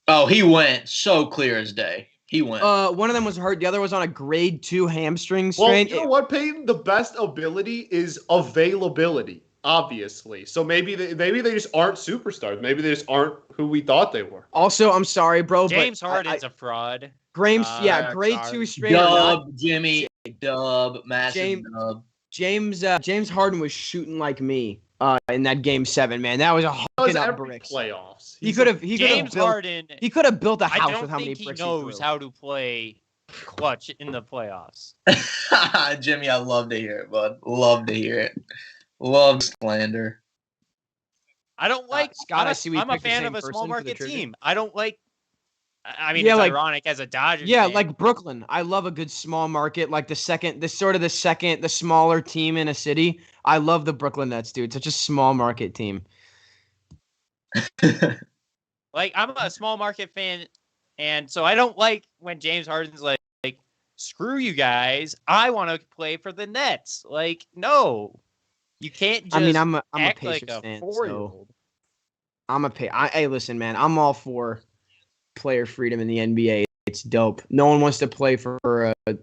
Oh, he went so clear as day. He went. One of them was hurt. The other was on a grade 2 hamstring Well, strain. you know what, Peyton? The best ability is availability, obviously. So maybe they just aren't superstars. Maybe they just aren't who we thought they were. Also, I'm sorry, bro. James Harden's a fraud. Grade 2 strain. Dub, Jimmy. Dub, massive dub. James Harden was shooting like me in that Game 7, man. That was a hucking up bricks. Playoffs. He could have built a house with how many bricks he knows how to play clutch in the playoffs. Jimmy, I love to hear it, bud. Love to hear it. Love slander. I don't like Scott. I'm a fan of a small market team. I don't like. I mean, it's ironic as a Dodgers fan. Like Brooklyn. I love a good small market, like the smaller team in a city. I love the Brooklyn Nets, dude. Such a small market team. Like, I'm a small market fan, and so I don't like when James Harden's like screw you guys. I want to play for the Nets. Like, no, you can't just. I mean, I'm a act Pacers like a fan, 4-year-old. So hey, listen, man. I'm all for player freedom in the NBA. It's dope. No one wants to play for a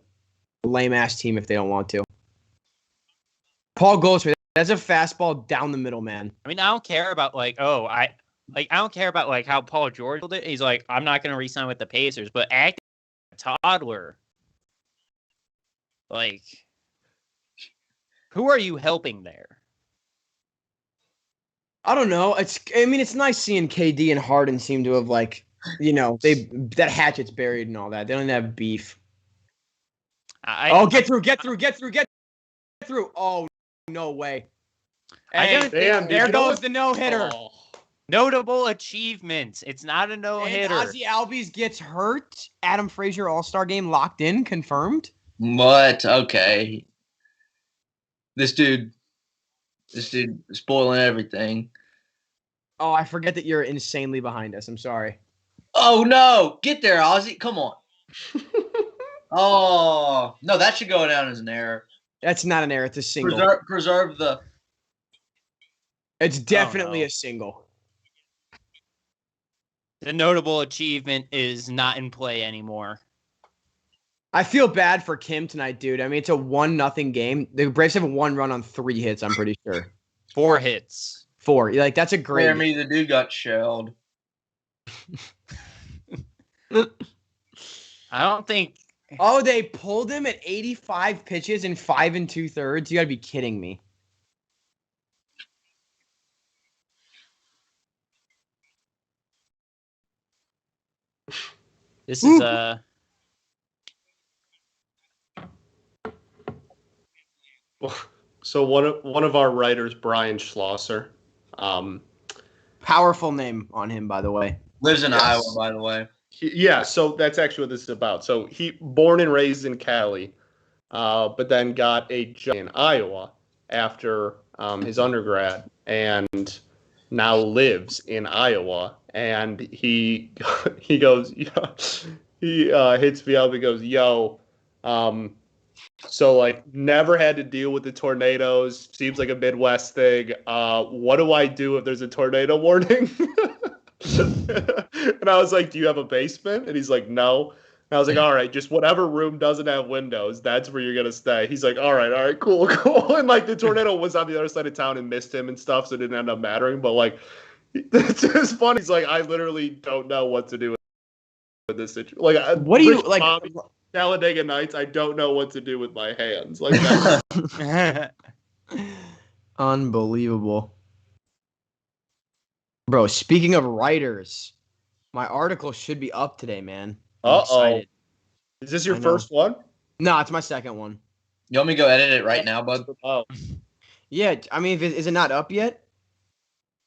lame ass team if they don't want to. Paul Goldschmidt, that's a fastball down the middle, man. I mean, I don't care about I don't care about how Paul George did it. He's like, I'm not going to re-sign with the Pacers, but acting like a toddler. Like, who are you helping there? I don't know. It's nice seeing KD and Harden seem to have that hatchet's buried and all that. They don't even have beef. Get through. Oh, no way. There goes the no-hitter. Oh. Notable achievements. It's not a no-hitter. Ozzy Albies gets hurt. Adam Frazier All-Star game locked in, confirmed. What? Okay. This dude spoiling everything. Oh, I forget that you're insanely behind us. I'm sorry. Oh, no. Get there, Ozzy. Come on. Oh, no, that should go down as an error. That's not an error. It's a single. Preserve the. It's definitely a single. The notable achievement is not in play anymore. I feel bad for Kim tonight, dude. I mean, it's a 1-0 game. The Braves have 1 run on 3 hits, I'm pretty sure. 4 hits. 4. That's a great. Jeremy, the dude got shelled. I don't think. Oh, they pulled him at 85 pitches in 5 2/3. You got to be kidding me. This is So one of our writers, Brian Schlosser, powerful name on him, by the way. Lives in Iowa, by the way. So that's actually what this is about. So he born and raised in Cali, but then got a job in Iowa after his undergrad, and now lives in Iowa. And he goes, he hits me up and goes, "Yo, so like never had to deal with the tornadoes. Seems like a Midwest thing. What do I do if there's a tornado warning?" And I was like, "Do you have a basement?" And he's like, "No." And I was like, "All right, just whatever room doesn't have windows, that's where you're gonna stay." He's like, all right, cool, cool." And like the tornado was on the other side of town and missed him and stuff, so it didn't end up mattering. But like, it's just funny. He's like, "I literally don't know what to do with this situation." Like, what do you like? Bobby, Talladega Nights, I don't know what to do with my hands. Like that. Unbelievable. Bro, speaking of writers, my article should be up today, man. I'm excited. Is this your first one? No, it's my second one. You want me to go edit it right now, bud? Oh. Yeah, I mean, is it not up yet?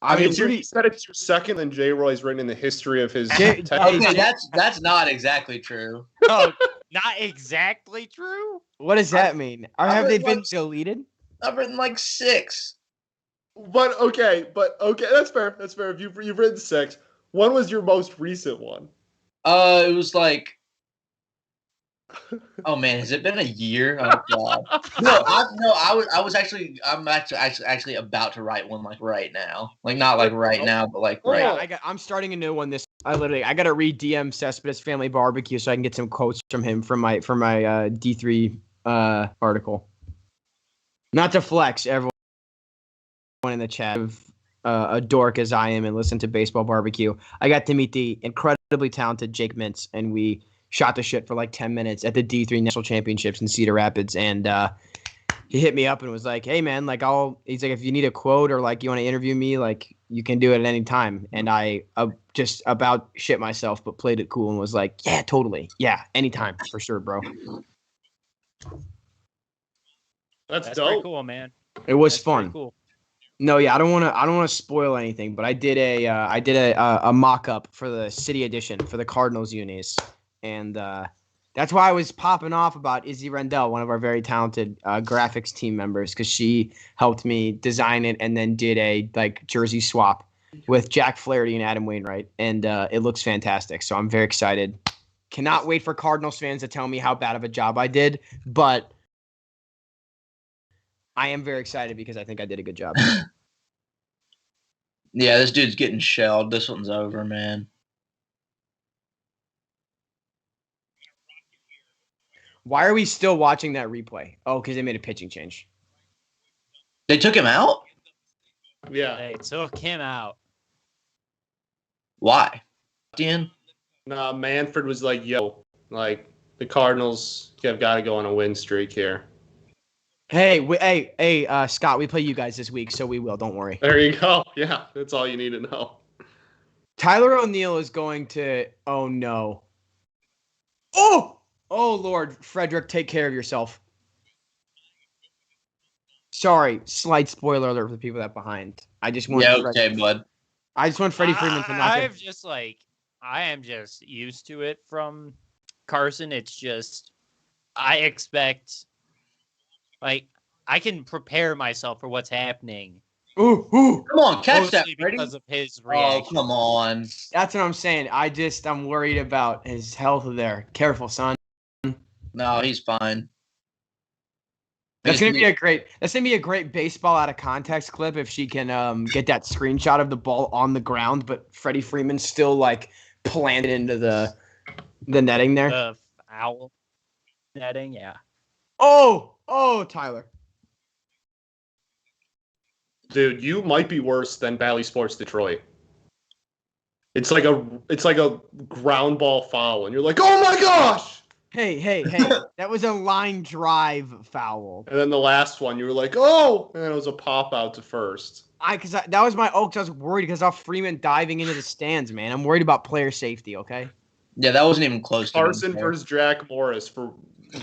I mean, you said it's your second, and J. Roy's written in the history of his. Okay, that's not exactly true. Oh, not exactly true? What does that mean? Or have they been deleted? I've written like 6. But okay, that's fair. That's fair. If you've written 6, when was your most recent one? It was like, oh man, has it been a year? Oh god. I'm actually about to write one like right now. Like not like right now, but like right. I'm starting a new one. I gotta read DM Cespedes Family Barbecue so I can get some quotes from him for my D3 article. Not to flex, everyone in the chat, a dork as I am and listen to Baseball Barbecue. I got to meet the incredibly talented Jake Mintz, and we shot the shit for like 10 minutes at the D3 National Championships in Cedar Rapids. And he hit me up and was like, "Hey man, like he's like, if you need a quote or like you want to interview me, like you can do it at any time." And I just about shit myself, but played it cool and was like, "Yeah, totally. Yeah, anytime for sure, bro." That's dope. Pretty cool, man. It was fun. Cool. No, yeah, I don't want to spoil anything, but I did a mock up for the city edition for the Cardinals unis, and that's why I was popping off about Izzy Rendell, one of our very talented graphics team members, because she helped me design it and then did a like jersey swap with Jack Flaherty and Adam Wainwright, and it looks fantastic. So I'm very excited. Cannot wait for Cardinals fans to tell me how bad of a job I did, but I am very excited because I think I did a good job. Yeah, this dude's getting shelled. This one's over, man. Why are we still watching that replay? Oh, because they made a pitching change. They took him out? Yeah. They took him out. Why? Ian? No, Manfred was like, "Yo, like the Cardinals have got to go on a win streak here." Hey, Scott, we play you guys this week, so we will. Don't worry. There you go. Yeah, that's all you need to know. Tyler O'Neill is going to. Oh no. Oh Lord, Frederick, take care of yourself. Sorry, slight spoiler alert for the people that behind. I just want. Yeah, okay, bud. I just want Freddie Freeman to not. I am just used to it from Carson. It's just I expect. Like, I can prepare myself for what's happening. Ooh. Come on, catch that, Freddie. Because of his reaction. Oh, come on. That's what I'm saying. I'm worried about his health there. Careful, son. No, he's fine. That's gonna be a great baseball out of context clip if she can get that screenshot of the ball on the ground, but Freddie Freeman still like planted into the netting there. The foul netting, yeah. Oh, Tyler. Dude, you might be worse than Bally Sports Detroit. It's like a ground ball foul, and you're like, "Oh my gosh!" Hey, that was a line drive foul. And then the last one, you were like, "Oh!" And then it was a pop out to first. That was my because I was worried because of Freeman diving into the stands, man. I'm worried about player safety. Okay. Yeah, that wasn't even close. Carson versus Jack Morris for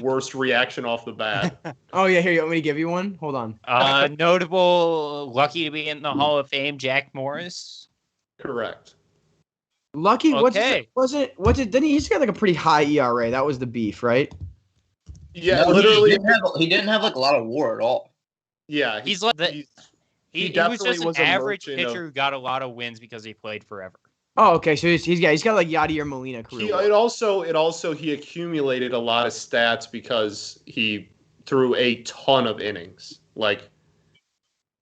worst reaction off the bat. Oh yeah, here you want me to give you one? Hold on. Notable, lucky to be in the Hall of Fame, Jack Morris. Correct. Lucky, okay. Didn't he's got like a pretty high ERA. That was the beef, right? Yeah, No, literally. he didn't have like a lot of WAR at all. Yeah, He's like he he was definitely just an was a average merchant pitcher who got a lot of wins because he played forever. Oh, okay. So he's got like Yadier Molina career. It also he accumulated a lot of stats because he threw a ton of innings, like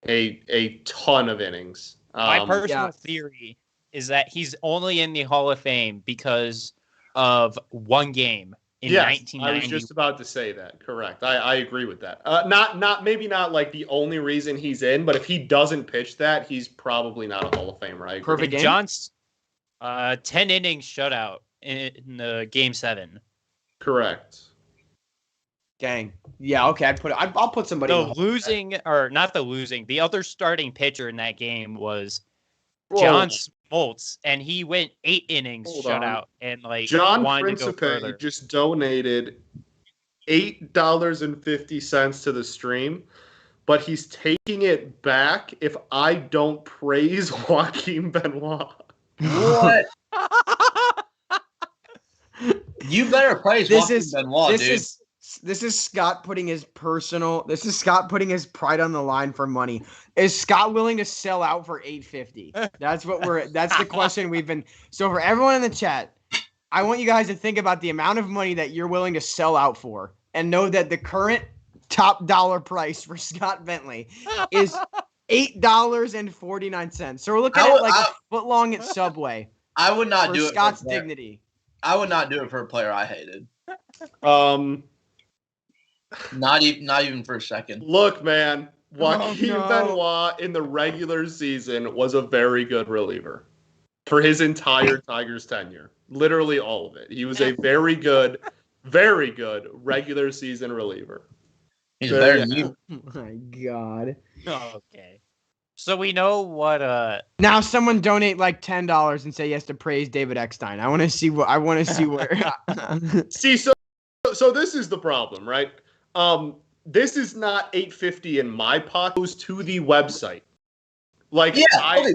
a ton of innings. My personal theory is that he's only in the Hall of Fame because of one game in 1990. I was just about to say that. Correct. I agree with that. Maybe not like the only reason he's in, but if he doesn't pitch that, he's probably not a Hall of Famer. I agree. Perfect game. John's 10 innings shutout in the game 7. Correct. Dang. Yeah. Okay. I'll put somebody. The other starting pitcher in that game was John Smoltz, and he went 8 innings shutout and like John wanted to go Principe further. just donated $8.50 to the stream, but he's taking it back if I don't praise Joaquin Benoit. What? You better praise Joaquin Benoit, dude. This is Scott putting his pride on the line for money. Is Scott willing to sell out for $8.50? That's the question we've been. So for everyone in the chat, I want you guys to think about the amount of money that you're willing to sell out for, and know that the current top dollar price for Scott Bentley is $8.49. So we're looking at like a foot long at Subway. I would not do it for Scott's dignity. I would not do it for a player I hated. Not even for a second. Look, man, Joaquin Benoit in the regular season was a very good reliever for his entire Tigers tenure. Literally all of it. He was a very good regular season reliever. He's better than you. Oh my God. Okay. So we know what now someone donate like $10 and say he has to praise David Eckstein. I want to see where See, so this is the problem, right? This is not $8.50 in my pocket. It goes to the website. Like, yeah,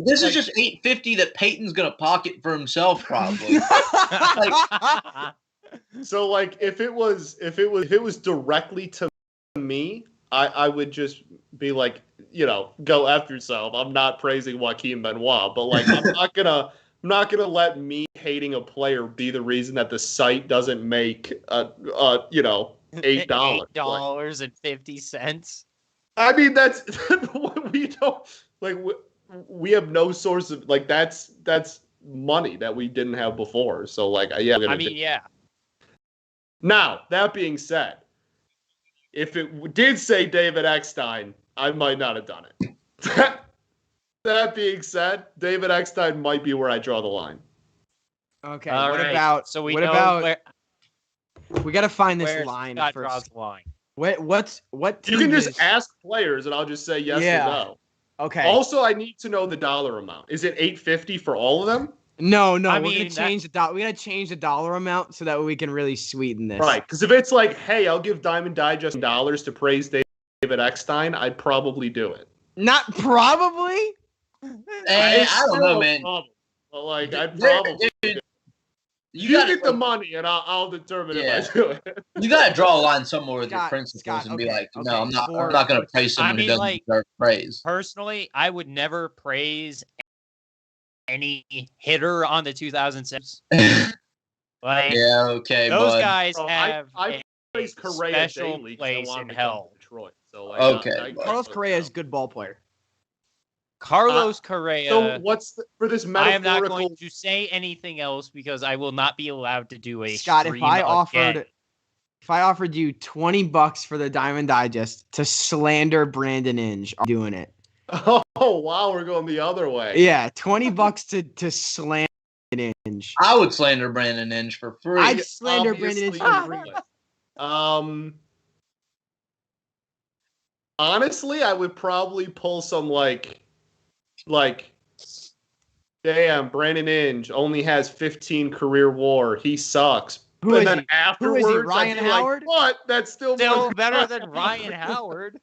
this is just $8.50 that Peyton's gonna pocket for himself, probably. So, like, if it was directly to me, I would just be like, go F yourself. I'm not praising Joaquin Benoit, but like, I'm not gonna let me hating a player be the reason that the site doesn't make $8.50. I mean, that's we don't like. We have no source of like that's money that we didn't have before. So like, yeah. Yeah. Now that being said, if it did say David Eckstein, I might not have done it. That being said, David Eckstein might be where I draw the line. Okay. We got to find this line Scott first. Draws the line. What you can just ask players and I'll just say yes or no. Okay. Also, I need to know the dollar amount. Is it $8.50 for all of them? No. We're gonna change the dollar amount so that we can really sweeten this. Right. Because if it's like, hey, I'll give Diamond Digest $10 to praise David Eckstein, I'd probably do it. Not probably. I don't know, man. But like, I'd probably. You get the money, and I'll determine if I do it. You gotta draw a line somewhere with your principles and be like, no, I'm not gonna praise someone who doesn't deserve praise. Personally, I would never praise any hitter on the 2006. Like, those guys have I praise Correa special daily place in hell. Detroit, so like, Carlos Correa is a good ball player. Carlos Correa. So what's for this metaphorical? I am not going to say anything else because I will not be allowed to do a Scott, stream if I again. offered you $20 for the Diamond Digest to slander Brandon Inge, I'm doing it. Oh wow, we're going the other way. Yeah, $20 to slander Inge. I would slander Brandon Inge for free. I'd slander Brandon Inge for free. Honestly, I would probably pull some like, damn, Brandon Inge only has 15 career WAR. He sucks. Who is he? Afterwards, Who is he? Ryan Howard? Like, what? That's still better than Ryan Howard.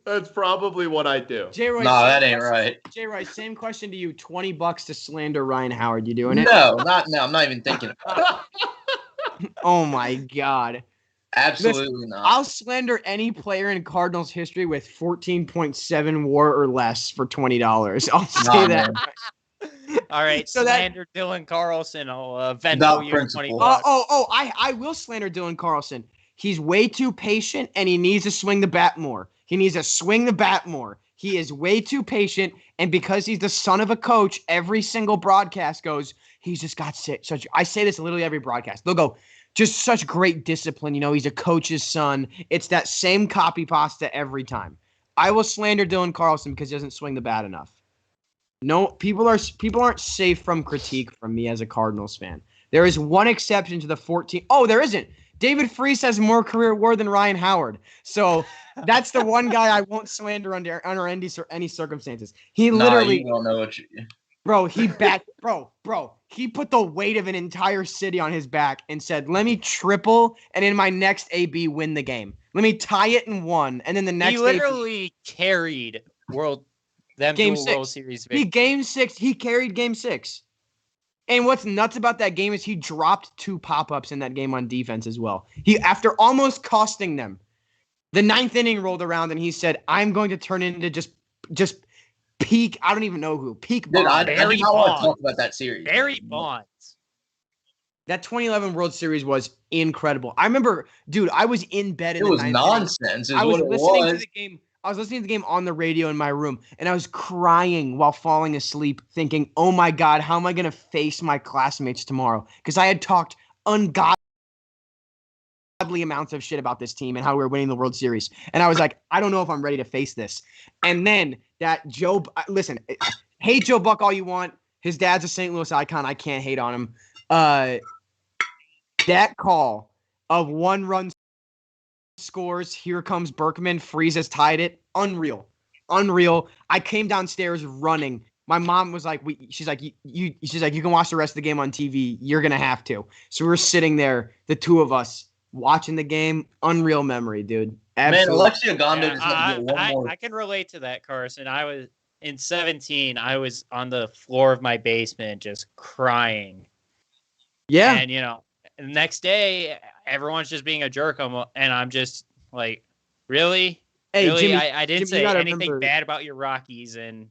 That's probably what I do. J-Roy, that ain't right. J-Roy, same question to you. $20 to slander Ryan Howard. You doing it? No, I'm not even thinking about it. Oh my God. Absolutely not. I'll slander any player in Cardinals history with 14.7 WAR or less for $20. I'll say that. All right, So slander Dylan Carlson. I'll Venmo Without you principle. $20. I will slander Dylan Carlson. He's way too patient, and he needs to swing the bat more. He is way too patient, and because he's the son of a coach, every single broadcast goes, he's just got such. I say this literally every broadcast. They'll go, just such great discipline. You know, he's a coach's son. It's that same copy pasta every time. I will slander Dylan Carlson because he doesn't swing the bat enough. No, people aren't safe from critique from me as a Cardinals fan. There is one exception to the 14. Oh, there isn't. David Freese has more career WAR than Ryan Howard. So that's the one guy I won't slander under any circumstances. He literally, you don't know what you. Bro, he put the weight of an entire city on his back and said, "Let me triple, and in my next AB win the game. Let me tie it in one, and then the next." He literally carried them Game to a 6. World Series victory. He carried Game 6. And what's nuts about that game is he dropped 2 pop-ups in that game on defense as well. He, after almost costing them, the 9th inning rolled around and he said, "I'm going to turn into just peak." I don't even know who. Peak Dude, Bonds. I want to talk about that series. Barry Bonds. That 2011 World Series was incredible. I remember, dude, I was in bed in it the was 9th nonsense. inning. I was listening to the game. I was listening to the game on the radio in my room, and I was crying while falling asleep, thinking, "Oh my God, how am I going to face my classmates tomorrow?" Because I had talked ungodly amounts of shit about this team and how we were winning the World Series. And I was like, I don't know if I'm ready to face this. And then that listen, hate Joe Buck all you want. His dad's a St. Louis icon. I can't hate on him. That call of 1 run scores, here comes Berkman, Freeze has tied it. Unreal. I came downstairs running. My mom was like, she's like, you can watch the rest of the game on TV. You're going to have to. So we were sitting there, the two of us, watching the game. Unreal memory, dude. Absolutely. Man, Alexia Gondo just had to get one more. I can relate to that, Carson. I was in 17. I was on the floor of my basement just crying. Yeah. And, the next day, everyone's just being a jerk. And I'm just like, really? Hey, really? Jimmy, I didn't Jimmy, say anything bad about your Rockies. And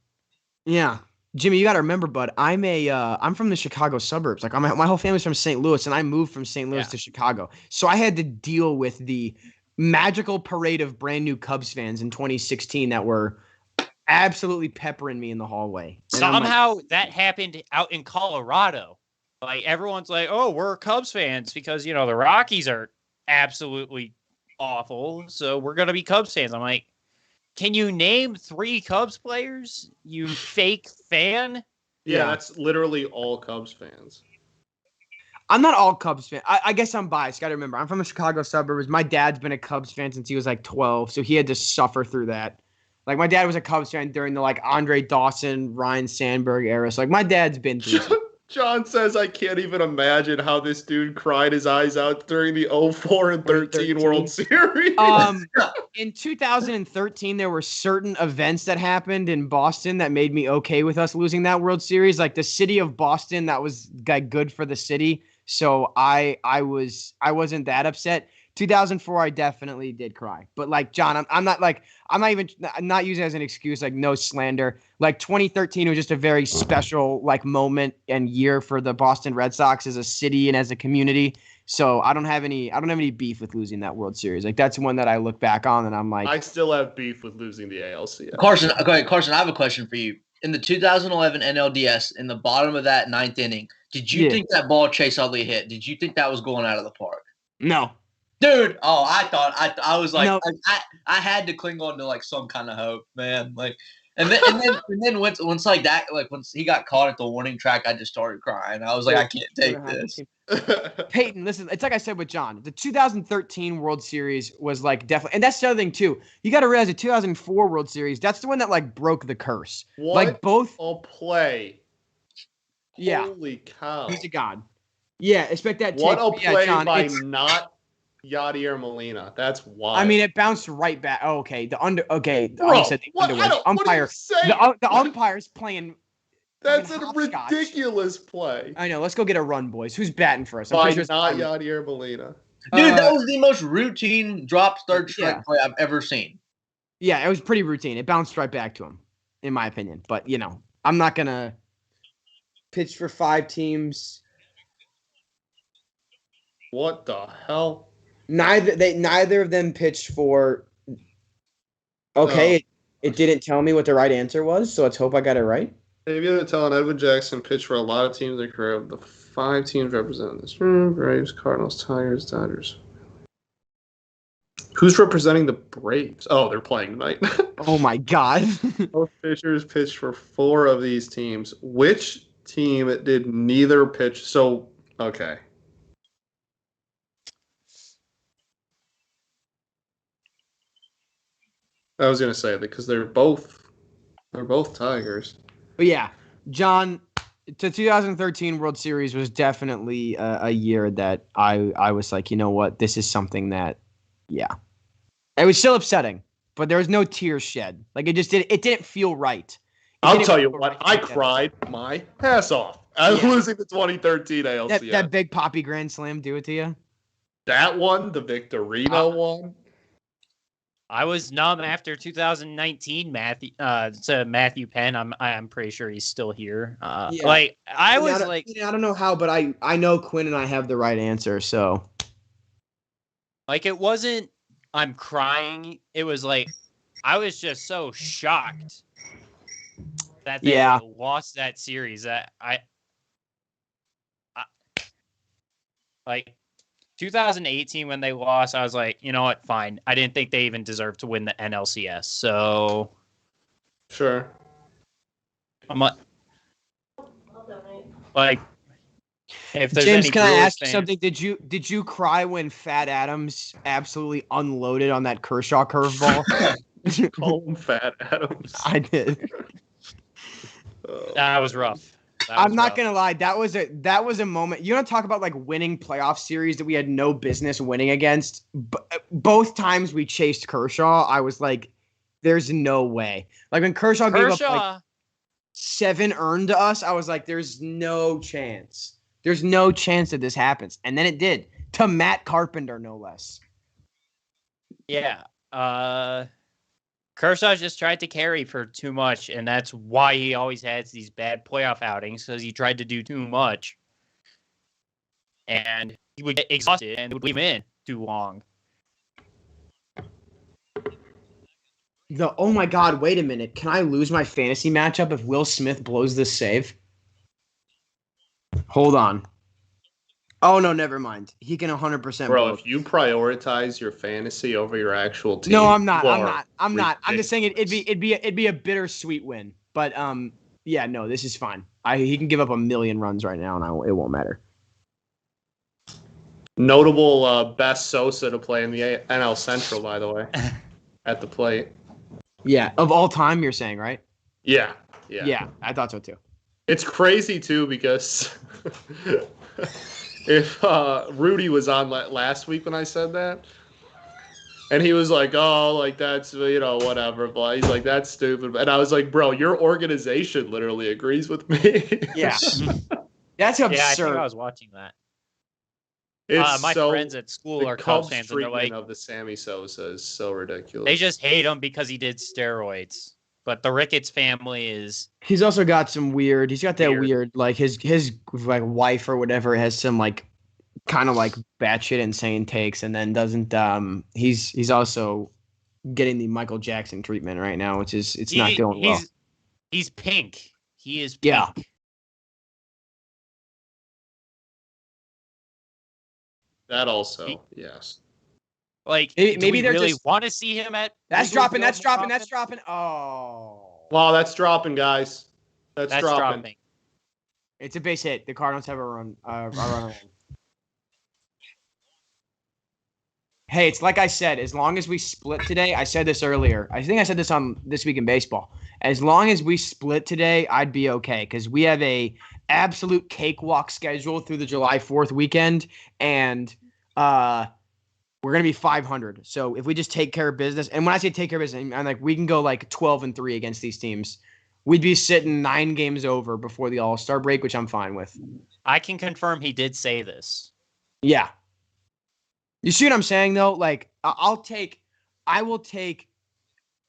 yeah. Jimmy, you got to remember, bud, I'm from the Chicago suburbs. Like my whole family's from St. Louis, and I moved from St. Louis to Chicago. So I had to deal with the magical parade of brand new Cubs fans in 2016 that were absolutely peppering me in the hallway. And somehow that happened out in Colorado. Like everyone's like, "Oh, we're Cubs fans because the Rockies are absolutely awful, so we're gonna be Cubs fans." I'm like, can you name 3 Cubs players, you fake fan? Yeah, that's literally all Cubs fans. I'm not all Cubs fan. I guess I'm biased. Got to remember, I'm from the Chicago suburbs. My dad's been a Cubs fan since he was like 12, so he had to suffer through that. Like my dad was a Cubs fan during the Andre Dawson, Ryan Sandberg era. So my dad's been through. John says, "I can't even imagine how this dude cried his eyes out during the 04 and 13 World Series." In 2013, there were certain events that happened in Boston that made me okay with us losing that World Series. Like the city of Boston, that was good for the city. So I wasn't that upset. 2004, I definitely did cry. But John, I'm not using it as an excuse. No slander. 2013 was just a very special moment and year for the Boston Red Sox as a city and as a community. So I don't have any beef with losing that World Series. That's one that I look back on and I'm like, I still have beef with losing the ALCS. Carson, I have a question for you. In the 2011 NLDS, in the bottom of that 9th inning, did you think that ball Chase Utley hit? Did you think that was going out of the park? No. Dude, I was like, no. I had to cling on to some kind of hope, man. And then once that, once he got caught at the warning track, I just started crying. I was like, I can't take this. Peyton, listen, it's like I said with John. The 2013 World Series was definitely, and that's the other thing too. You got to realize the 2004 World Series, that's the one that broke the curse. What both a play. Yeah. Holy cow. He's a god. Yeah, expect that. What a play John, by not Yadier Molina. That's wild. I mean, it bounced right back. Oh, okay. The umpire. The umpire's playing. That's a ridiculous play. I know. Let's go get a run, boys. Who's batting for us? By not Yadier Molina. Dude, that was the most routine drop third strike play I've ever seen. Yeah, it was pretty routine. It bounced right back to him, in my opinion. But, I'm not going to pitch for 5 teams. What the hell? Neither of them pitched for. Okay, it didn't tell me what the right answer was, so let's hope I got it right. Maybe they're telling Edwin Jackson pitched for a lot of teams in their career. The 5 teams represented this room: Braves, Cardinals, Tigers, Dodgers. Who's representing the Braves? Oh, they're playing tonight. Oh my God! Both pitchers pitched for 4 of these teams. Which team did neither pitch? So, okay. I was gonna say that because they're both Tigers. But yeah, John, the 2013 World Series was definitely a year that I was like, you know what, this is something that, it was still upsetting, but there was no tears shed. Like it didn't feel right. I'll tell you what, I cried my ass off. I was losing the 2013 ALCS. That big Poppy Grand Slam do it to you? That one, the Victorino one. I was numb after 2019. Matthew Penn. I'm pretty sure he's still here. I don't know how, but I know Quinn and I have the right answer. So, like, it wasn't. I'm crying. It was like I was just so shocked that they lost that series. That I like. 2018 when they lost, I was like, you know what, fine. I didn't think they even deserved to win the NLCS. So, sure. I'm like, if there's James, any can I Brewers ask you something? Did you cry when Fat Adams absolutely unloaded on that Kershaw curveball? Call him Fat Adams. I did. That was rough. I'm not gonna lie. That was a moment. You want to talk about like winning playoff series that we had no business winning against. Both times we chased Kershaw, I was like, "There's no way." Like when Kershaw gave up like 7 earned to us, I was like, "There's no chance. There's no chance that this happens." And then it did to Matt Carpenter, no less. Yeah. Kershaw just tried to carry for too much, and that's why he always has these bad playoff outings, because he tried to do too much. And he would get exhausted and would leave him in too long. Oh my God, wait a minute. Can I lose my fantasy matchup if Will Smith blows this save? Hold on. Oh, no, never mind. He can 100%. Bro, if you prioritize your fantasy over your actual team. No, I'm not. I'm not. I'm just saying it'd be a bittersweet win. But yeah, no, this is fine. He can give up 1,000,000 runs right now, and it won't matter. Notable best Sosa to play in the NL Central, by the way, at the plate. Yeah, of all time, you're saying, right? Yeah, I thought so too. It's crazy too because if Rudy was on last week when I said that, and he was like, "Oh, like that's whatever," but he's like, "That's stupid," and I was like, "Bro, your organization literally agrees with me." Yeah, that's absurd. Yeah, I think I was watching that. My friends at school are Cubs fans, and they're like, of the Sammy Sosa is so ridiculous. They just hate him because he did steroids. But the Ricketts family is. He's also got some weird. He's got that weird like his like wife or whatever has some like kind of like batshit insane takes, and then doesn't. He's also getting the Michael Jackson treatment right now, which is not going well. He's pink. He is pink. Yeah. That also, yes. Like maybe they really want to see him at. That's dropping. That's dropping. That's dropping. Oh. Wow, that's dropping, guys. That's dropping. It's a base hit. The Cardinals have a run. Hey, it's like I said. As long as we split today, I said this earlier. I think I said this on This Week in Baseball. As long as we split today, I'd be okay because we have a absolute cakewalk schedule through the July 4th weekend, and we're gonna be 500. So if we just take care of business, and when I say take care of business, I'm like we can go like 12-3 against these teams. We'd be sitting 9 games over before the All-Star break, which I'm fine with. I can confirm he did say this. Yeah. You see what I'm saying though? Like I will take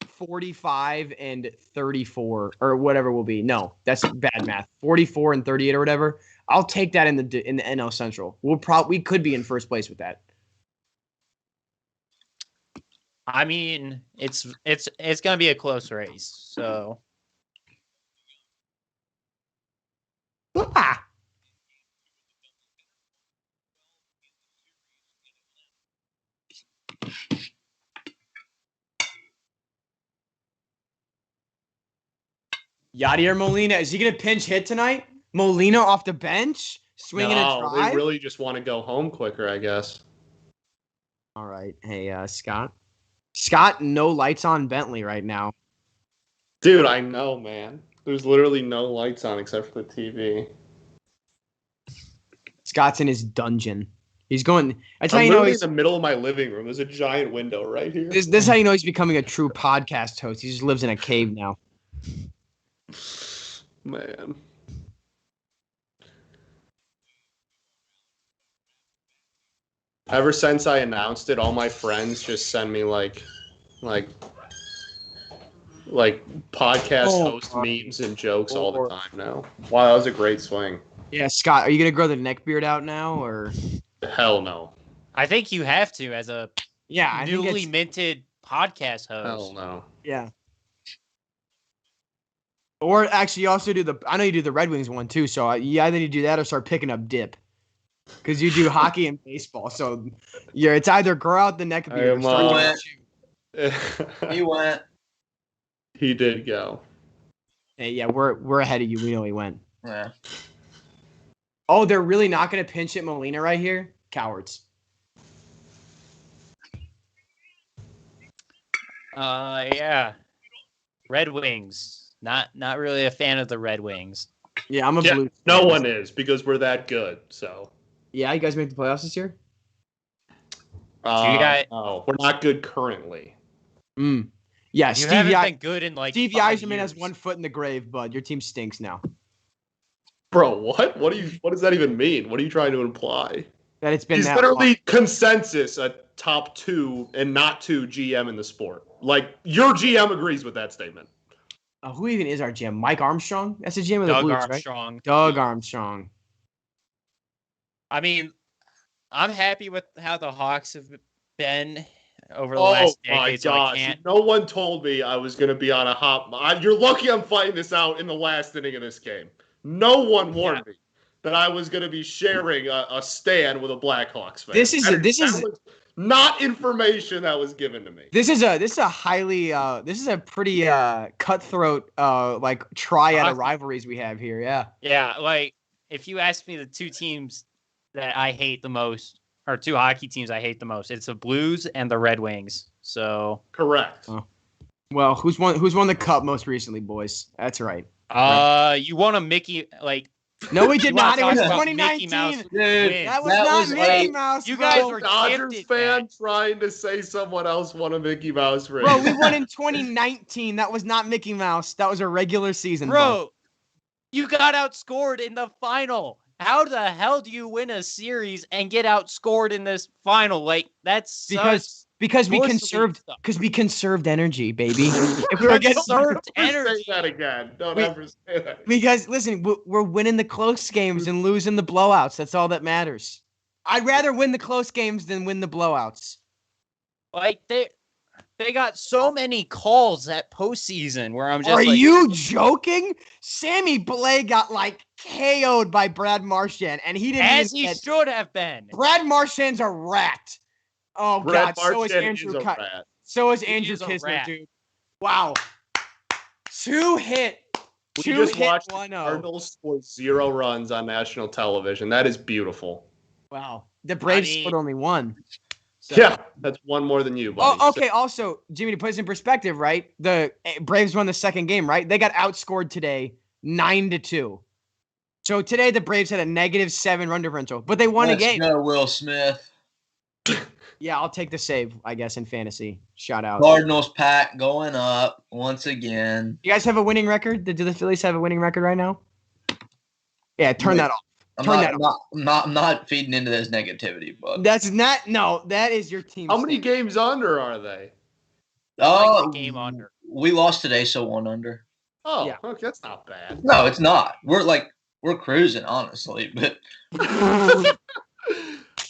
45 and 34 or whatever will be. No, that's bad math. 44 and 38 or whatever. I'll take that in the NL Central. We could be in first place with that. I mean, it's gonna be a close race. So. Ah. Yadier Molina, is he gonna pinch hit tonight? Molina off the bench, swinging a drive. They really just want to go home quicker, I guess. All right, hey Scott. Scott, no lights on Bentley right now. Dude, I know, man. There's literally no lights on except for the TV. Scott's in his dungeon. He's going. That's how I'm you know literally he's in the middle of my living room. There's a giant window right here. This is how you know he's becoming a true podcast host. He just lives in a cave now. Man. Ever since I announced it, all my friends just send me like podcast host memes and jokes all the time now. Wow, that was a great swing. Yeah, Scott, are you gonna grow the neck beard out now, or? Hell no. I think you have to as a newly minted podcast host. Hell no. Yeah. Or actually, you also do I know you do the Red Wings one too. So you either need to do that or start picking up dip, because you do hockey and baseball. So yeah, it's either grow out the neck beard or start He went. He did go. Hey, yeah, we're ahead of you. We know he went. Yeah. Oh, they're really not going to pinch hit Molina right here? Cowards. Yeah. Red Wings. Not really a fan of the Red Wings. Yeah, I'm a Blue. No one is, because we're that good. So. Yeah, you guys make the playoffs this year? No, we're not good currently. Yeah, you Steve haven't been good in like Steve 5 Yzerman has 1 foot in the grave, bud. Your team stinks now. Bro, what? What does that even mean? What are you trying to imply? That it's been He's that literally long. consensus a top 2 and not 2 GM in the sport. Like, your GM agrees with that statement. Who even is our GM? Mike Armstrong? That's the GM of the Doug Blues, Armstrong. right? Doug Armstrong. I mean, I'm happy with how the Hawks have been over the last decade. Oh my gosh. No one told me I was going to be on a hot... You're lucky I'm fighting this out in the last inning of this game. No one warned me that I was going to be sharing a stand with a Blackhawks fan. This is not information that was given to me. This is a pretty cutthroat like triad of rivalries we have here. Yeah. Yeah, like if you ask me the 2 teams that I hate the most, or 2 hockey teams I hate the most, it's the Blues and the Red Wings. So correct. Well, who's won the cup most recently, boys? That's right. You won a Mickey No, we did not. It was Dude, 2019. that was not Mickey Mouse. You guys bro. were Dodgers gifted, fan man. trying to say someone else won a Mickey Mouse ring. Bro, we won in 2019. That was not Mickey Mouse. That was a regular season. Bro, you got outscored in the final. How the hell do you win a series and get outscored in this final? Like, that's because we conserved energy, baby. If we were getting conserved energy. Say that again. Don't ever say that. Because listen, we're winning the close games and losing the blowouts. That's all that matters. I'd rather win the close games than win the blowouts. Like they got so many calls that postseason where I'm just Are you joking? Sammy Blais got like KO'd by Brad Marchand, and he didn't. As he should have been. Brad Marchand's a rat. Oh Brad God, so is Andrew. So is Andrew Kisner, dude. Wow. 2 hit. We just watched the Cardinals score 0 runs on national television. That is beautiful. Wow. The Braves scored only 1. So. Yeah, that's 1 more than you, buddy. Oh, okay. Also, Jimmy, to put this in perspective, right? The Braves won the second game, right? They got outscored today 9-2. So today the Braves had a -7 run differential, but they won a game. Let's go, Will Smith. Yeah, I'll take the save, I guess, in fantasy. Shout out. Cardinals pack going up once again. You guys have a winning record? Do the Phillies have a winning record right now? Yeah, turn that off. I'm not feeding into this negativity, but That's not. No, that is your team. How many games under are they? Like game under. We lost today, so 1 under. Oh, Yeah. okay, that's not bad. No, it's not. We're cruising, honestly, but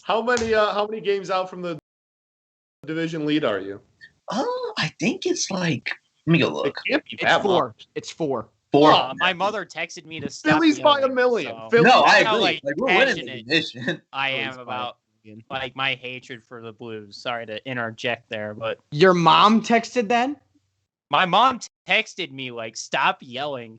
How many games out from the division lead are you? I think it's like. Let me go look. It can't be It's that 4. much. It's 4. 4. My mother texted me to stop. Phillies by yelling, a million. so- Phillies No, I How, agree. like, Like, we're winning the passionate division. I am about like my hatred for the Blues. Sorry to interject there, but Your mom texted then? my mom texted me like, "Stop yelling."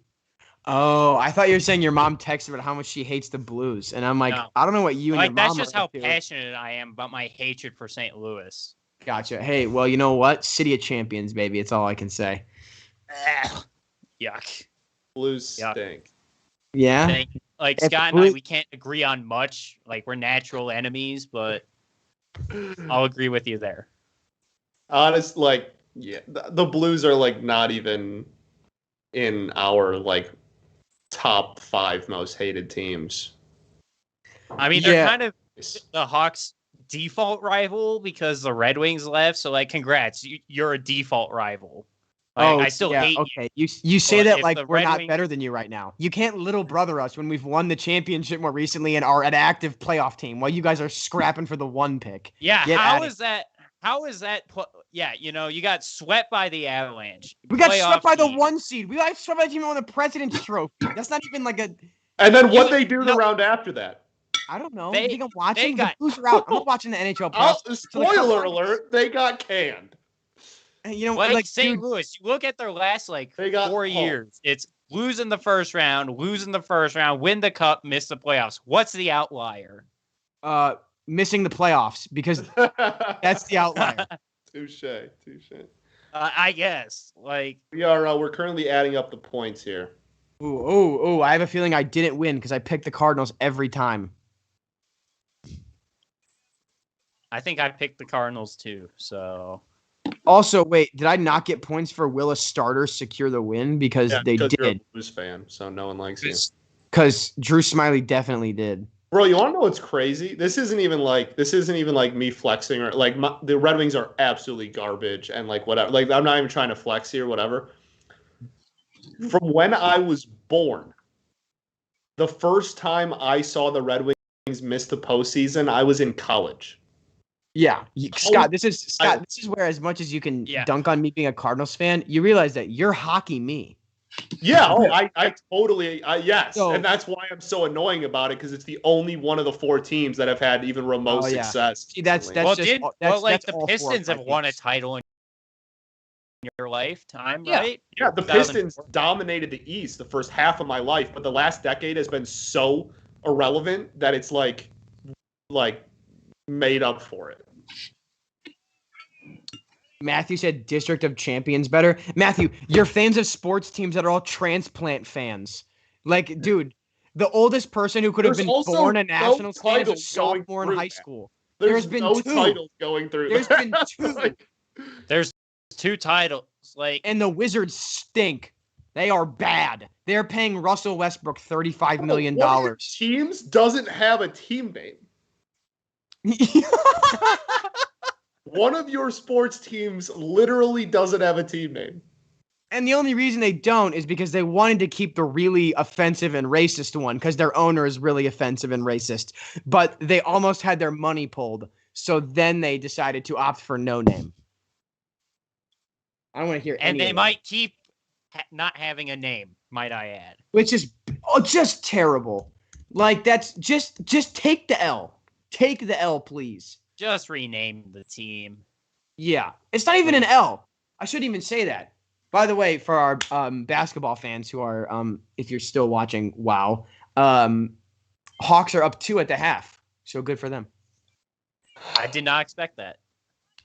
Oh, I thought you were saying your mom texted about how much she hates the Blues, and I'm like, No. I don't know what you and Like your that's mom just are how up to. passionate I am about my hatred for St. Louis. Gotcha. Hey, well, you know what? City of Champions, baby. It's all I can say. Yuck. Blues Yeah. stink. Yeah. Like If Scott and I, Blues- we can't agree on much. Like we're natural enemies, but I'll agree with you there. Honest, like, yeah, the Blues are like not even in our like top 5 most hated teams. I mean, they're kind of the Hawks' default rival because the Red Wings left. So, like, congrats, you're a default rival. Like, I still hate you. Okay, you say But that if like the we're Red not Wings- better than you right now. You can't little brother us when we've won the championship more recently and are an active playoff team while you guys are scrapping for the 1 pick. Yeah, Get how outta is that? How is that? Yeah, you know, you got swept by the Avalanche. We got Playoff swept by the team. 1 seed. We got swept by the team that won the President's Trophy. That's not even like a. And then what You- they do the no. round after that? I don't know. They- you think I'm watching? got- The Blues are out. I'm not watching the NHL Oh, playoffs. spoiler alert, they got canned. And you know, Like St. dude, Louis, you look at their last like They got 4 pumped. years. It's losing the first round, win the cup, miss the playoffs. What's the outlier? missing the playoffs because that's the outlier. Touche. I guess. Like, We're currently adding up the points here. Ooh! I have a feeling I didn't win because I picked the Cardinals every time. I think I picked the Cardinals too. So Also, wait, did I not get points for will a starter secure the win? Because they because you're a did. Blues fan, so no one likes you. Because Drew Smiley definitely did. Bro, you want to know what's crazy? This isn't even like me flexing or like the Red Wings are absolutely garbage and like whatever. Like I'm not even trying to flex here, whatever. From when I was born, the first time I saw the Red Wings miss the postseason, I was in college. Yeah, Scott. This is where, as much as you can dunk on me being a Cardinals fan, you realize that you're hockey me. Yeah, I totally, yes. So- and that's why I'm so annoying about it, because it's the only one of the 4 teams that have had even remote success. See, that's well, just the all four Pistons of have my won a teams. title in your lifetime, Yeah. right? Yeah, the Pistons dominated the East the first half of my life, but the last decade has been so irrelevant that it's like made up for it. Matthew said District of Champions better. Matthew, you're fans of sports teams that are all transplant fans. Like, dude, the oldest person who could have There's been also born a no Nationals fan is a titles going sophomore in through high that. school. There's been no 2. titles going through. There's that. been 2. Like, There's 2 titles. Like, And the Wizards stink. They are bad. They're paying Russell Westbrook $35 million. one of your teams doesn't have a team name. One of your sports teams literally doesn't have a team name. And the only reason they don't is because they wanted to keep the really offensive and racist one because their owner is really offensive and racist. But they almost had their money pulled. So then they decided to opt for no name. I don't want to hear any and they of might keep not having a name, might I add. which is just terrible. Like, that's just take the L. Take the L, please. Just rename the team. Yeah. It's not even an L. I shouldn't even say that. By the way, for our basketball fans who are, if you're still watching, wow, Hawks are up 2 at the half. So good for them. I did not expect that.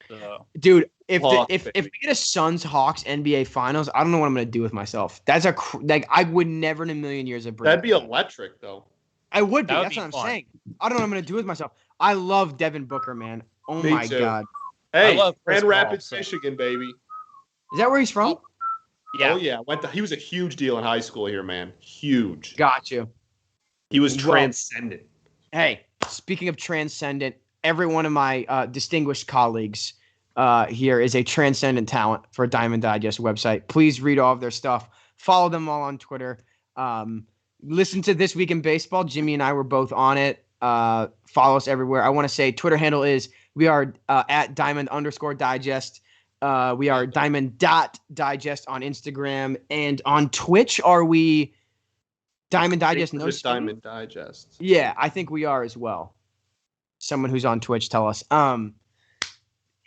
So, Dude, if Hawks, we baby. get a Suns Hawks NBA Finals, I don't know what I'm gonna do with myself. That's like I would never in a million years have. That'd be electric, though. I would be. That would That's be what I'm fun. saying. I don't know what I'm gonna do with myself. I love Devin Booker, man. Oh Me my too. god. Hey, love Chris Grand Paul, Rapids, so- Michigan, baby. Is that where he's from? yeah. Oh yeah, he was a huge deal in high school here, man. Huge. Got you. He was transcendent. Hey, speaking of transcendent, every one of my distinguished colleagues here is a transcendent talent for Diamond Digest website. Please read all of their stuff. Follow them all on Twitter. Listen to This Week in Baseball. Jimmy and I were both on it. Follow us everywhere. I want to say Twitter handle is we are at Diamond_Digest. We are Diamond.Digest on Instagram. And on Twitch, are we Diamond Digest? No, just Diamond Digest. Yeah, I think we are as well. Someone who's on Twitch, tell us.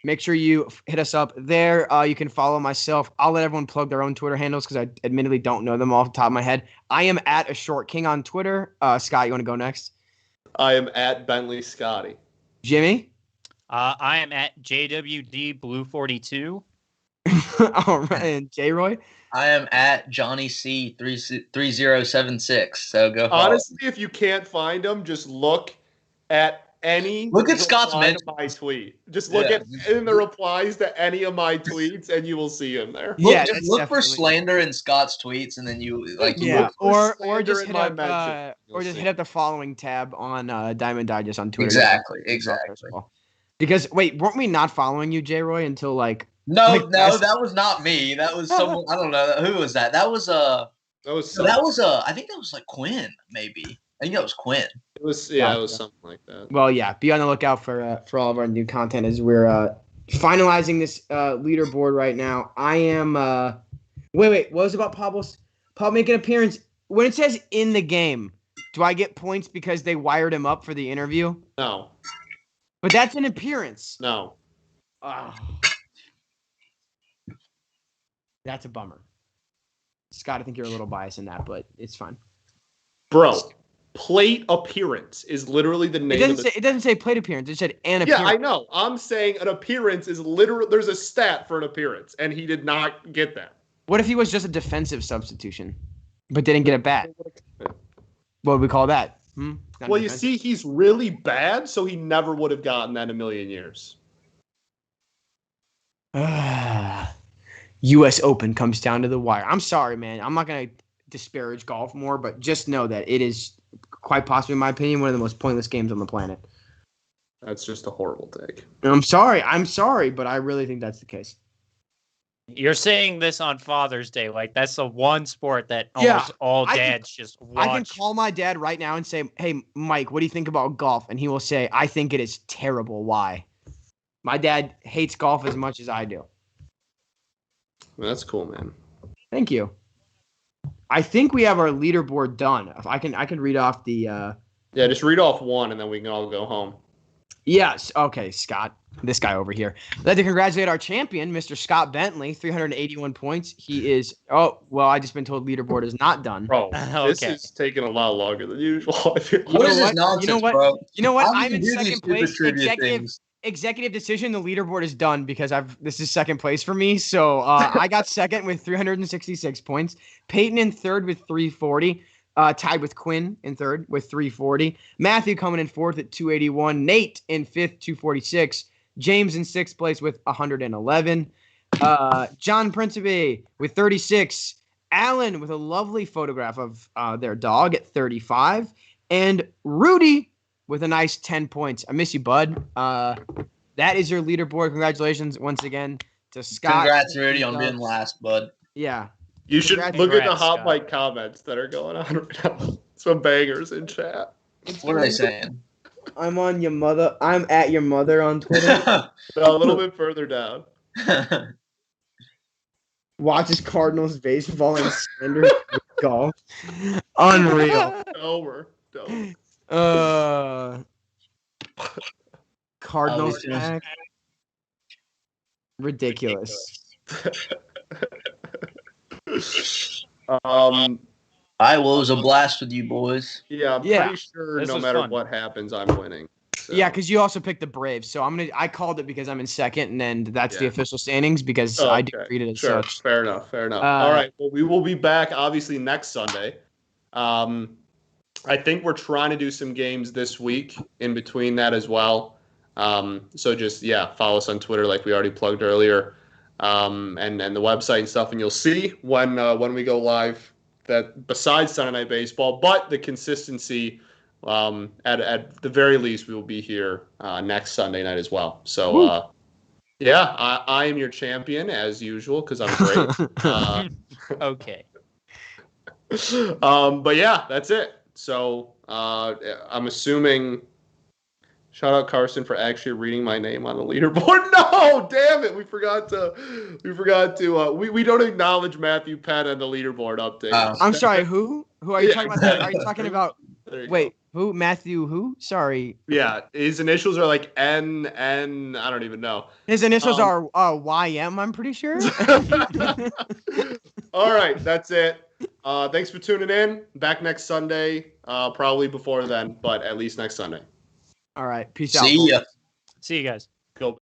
Make sure you hit us up there. You can follow myself. I'll let everyone plug their own Twitter handles because I admittedly don't know them off the top of my head. I am at A Short King on Twitter. Scott, you want to go next? I am at Bentley Scotty. Jimmy? I am at JWD Blue 42. All right. And J-Roy? I am at Johnny C 3076. So go follow. Honestly, if you can't find them, just look at Scott's mention. My tweet. Just look at in the replies to any of my tweets, and you will see him there. Look for slander in Scott's tweets, and then you or just hit up the following tab on Diamond Digest on Twitter. Exactly. Because wait, weren't we not following you, J-Roy, until like? No, that was not me. That was someone. I don't know who was that. That was I think that was like Quinn, maybe. I think that was Quinn. It was it was something like that. Well, yeah, be on the lookout for all of our new content as we're finalizing this leaderboard right now. I am wait, what was it about Pablo making an appearance? When it says in the game, do I get points because they wired him up for the interview? No. But that's an appearance. No. That's a bummer. Scott, I think you're a little biased in that, but it's fine. Bro, plate appearance is literally the name it doesn't say plate appearance. It said an appearance. Yeah, I know. I'm saying an appearance is literally there's a stat for an appearance, and he did not get that. What if he was just a defensive substitution, but didn't get a bat? What would we call that? Well, you see, he's really bad, so he never would have gotten that in a million years. U.S. Open comes down to the wire. I'm sorry, man. I'm not going to disparage golf more, but just know that it is quite possibly, in my opinion, one of the most pointless games on the planet. That's just a horrible take. I'm sorry, but I really think that's the case. You're saying this on Father's Day. Like, that's the one sport that almost all dads just watch. I can call my dad right now and say, hey, Mike, what do you think about golf? And he will say, I think it is terrible. Why? My dad hates golf as much as I do. Well, that's cool, man. Thank you. I think we have our leaderboard done. If I can read off the... Yeah, just read off one, and then we can all go home. Yes. Okay, Scott. This guy over here. I'd like to congratulate our champion, Mr. Scott Bentley, 381 points. He is... Oh, well, I just been told leaderboard is not done. Bro, this is taking a lot longer than usual. What is this nonsense, bro? You know what? I'm in second place. Executive decision. The leaderboard is done because this is second place for me. So I got second with 366 points. Peyton in third with 340. Tied with Quinn in third with 340. Matthew coming in fourth at 281. Nate in fifth, 246. James in sixth place with 111. John Principe with 36. Alan with a lovely photograph of their dog at 35. And Rudy with a nice 10 points. I miss you, bud. That is your leaderboard. Congratulations once again to Scott. Congrats, Rudy, on being last, bud. Yeah. You should look at the HotMic comments that are going on right now. Some bangers in chat. What are they saying? I'm on your mother. I'm at your mother on Twitter. A little bit further down. Watches Cardinals baseball and Sanders golf. Unreal. Over. Cardinals back. Ridiculous. It was a blast with you boys. Yeah, I'm pretty sure no matter what happens, I'm winning. So. Yeah, because you also picked the Braves, so I called it because I'm in second, and that's the official standings because I do treat it as such. Fair enough. All right, well, we will be back obviously next Sunday. I think we're trying to do some games this week in between that as well. So just follow us on Twitter like we already plugged earlier, and the website and stuff, and you'll see when we go live that besides Sunday Night Baseball, but the consistency. At the very least, we will be here next Sunday night as well. So, yeah, I am your champion as usual because I'm great. Okay. But yeah, that's it. So I'm assuming. Shout out Carson for actually reading my name on the leaderboard. No, damn it, we forgot to. We don't acknowledge Matthew Penn on the leaderboard update. I'm sorry. Who are you talking about? Are you talking about? Wait, go. who? Matthew? Who? Sorry. Yeah, his initials are like N. I don't even know. His initials are YM. I'm pretty sure. All right, that's it. Thanks for tuning in. Back next Sunday. Probably before then, but at least next Sunday. All right. Peace out. See ya. See you guys. Go.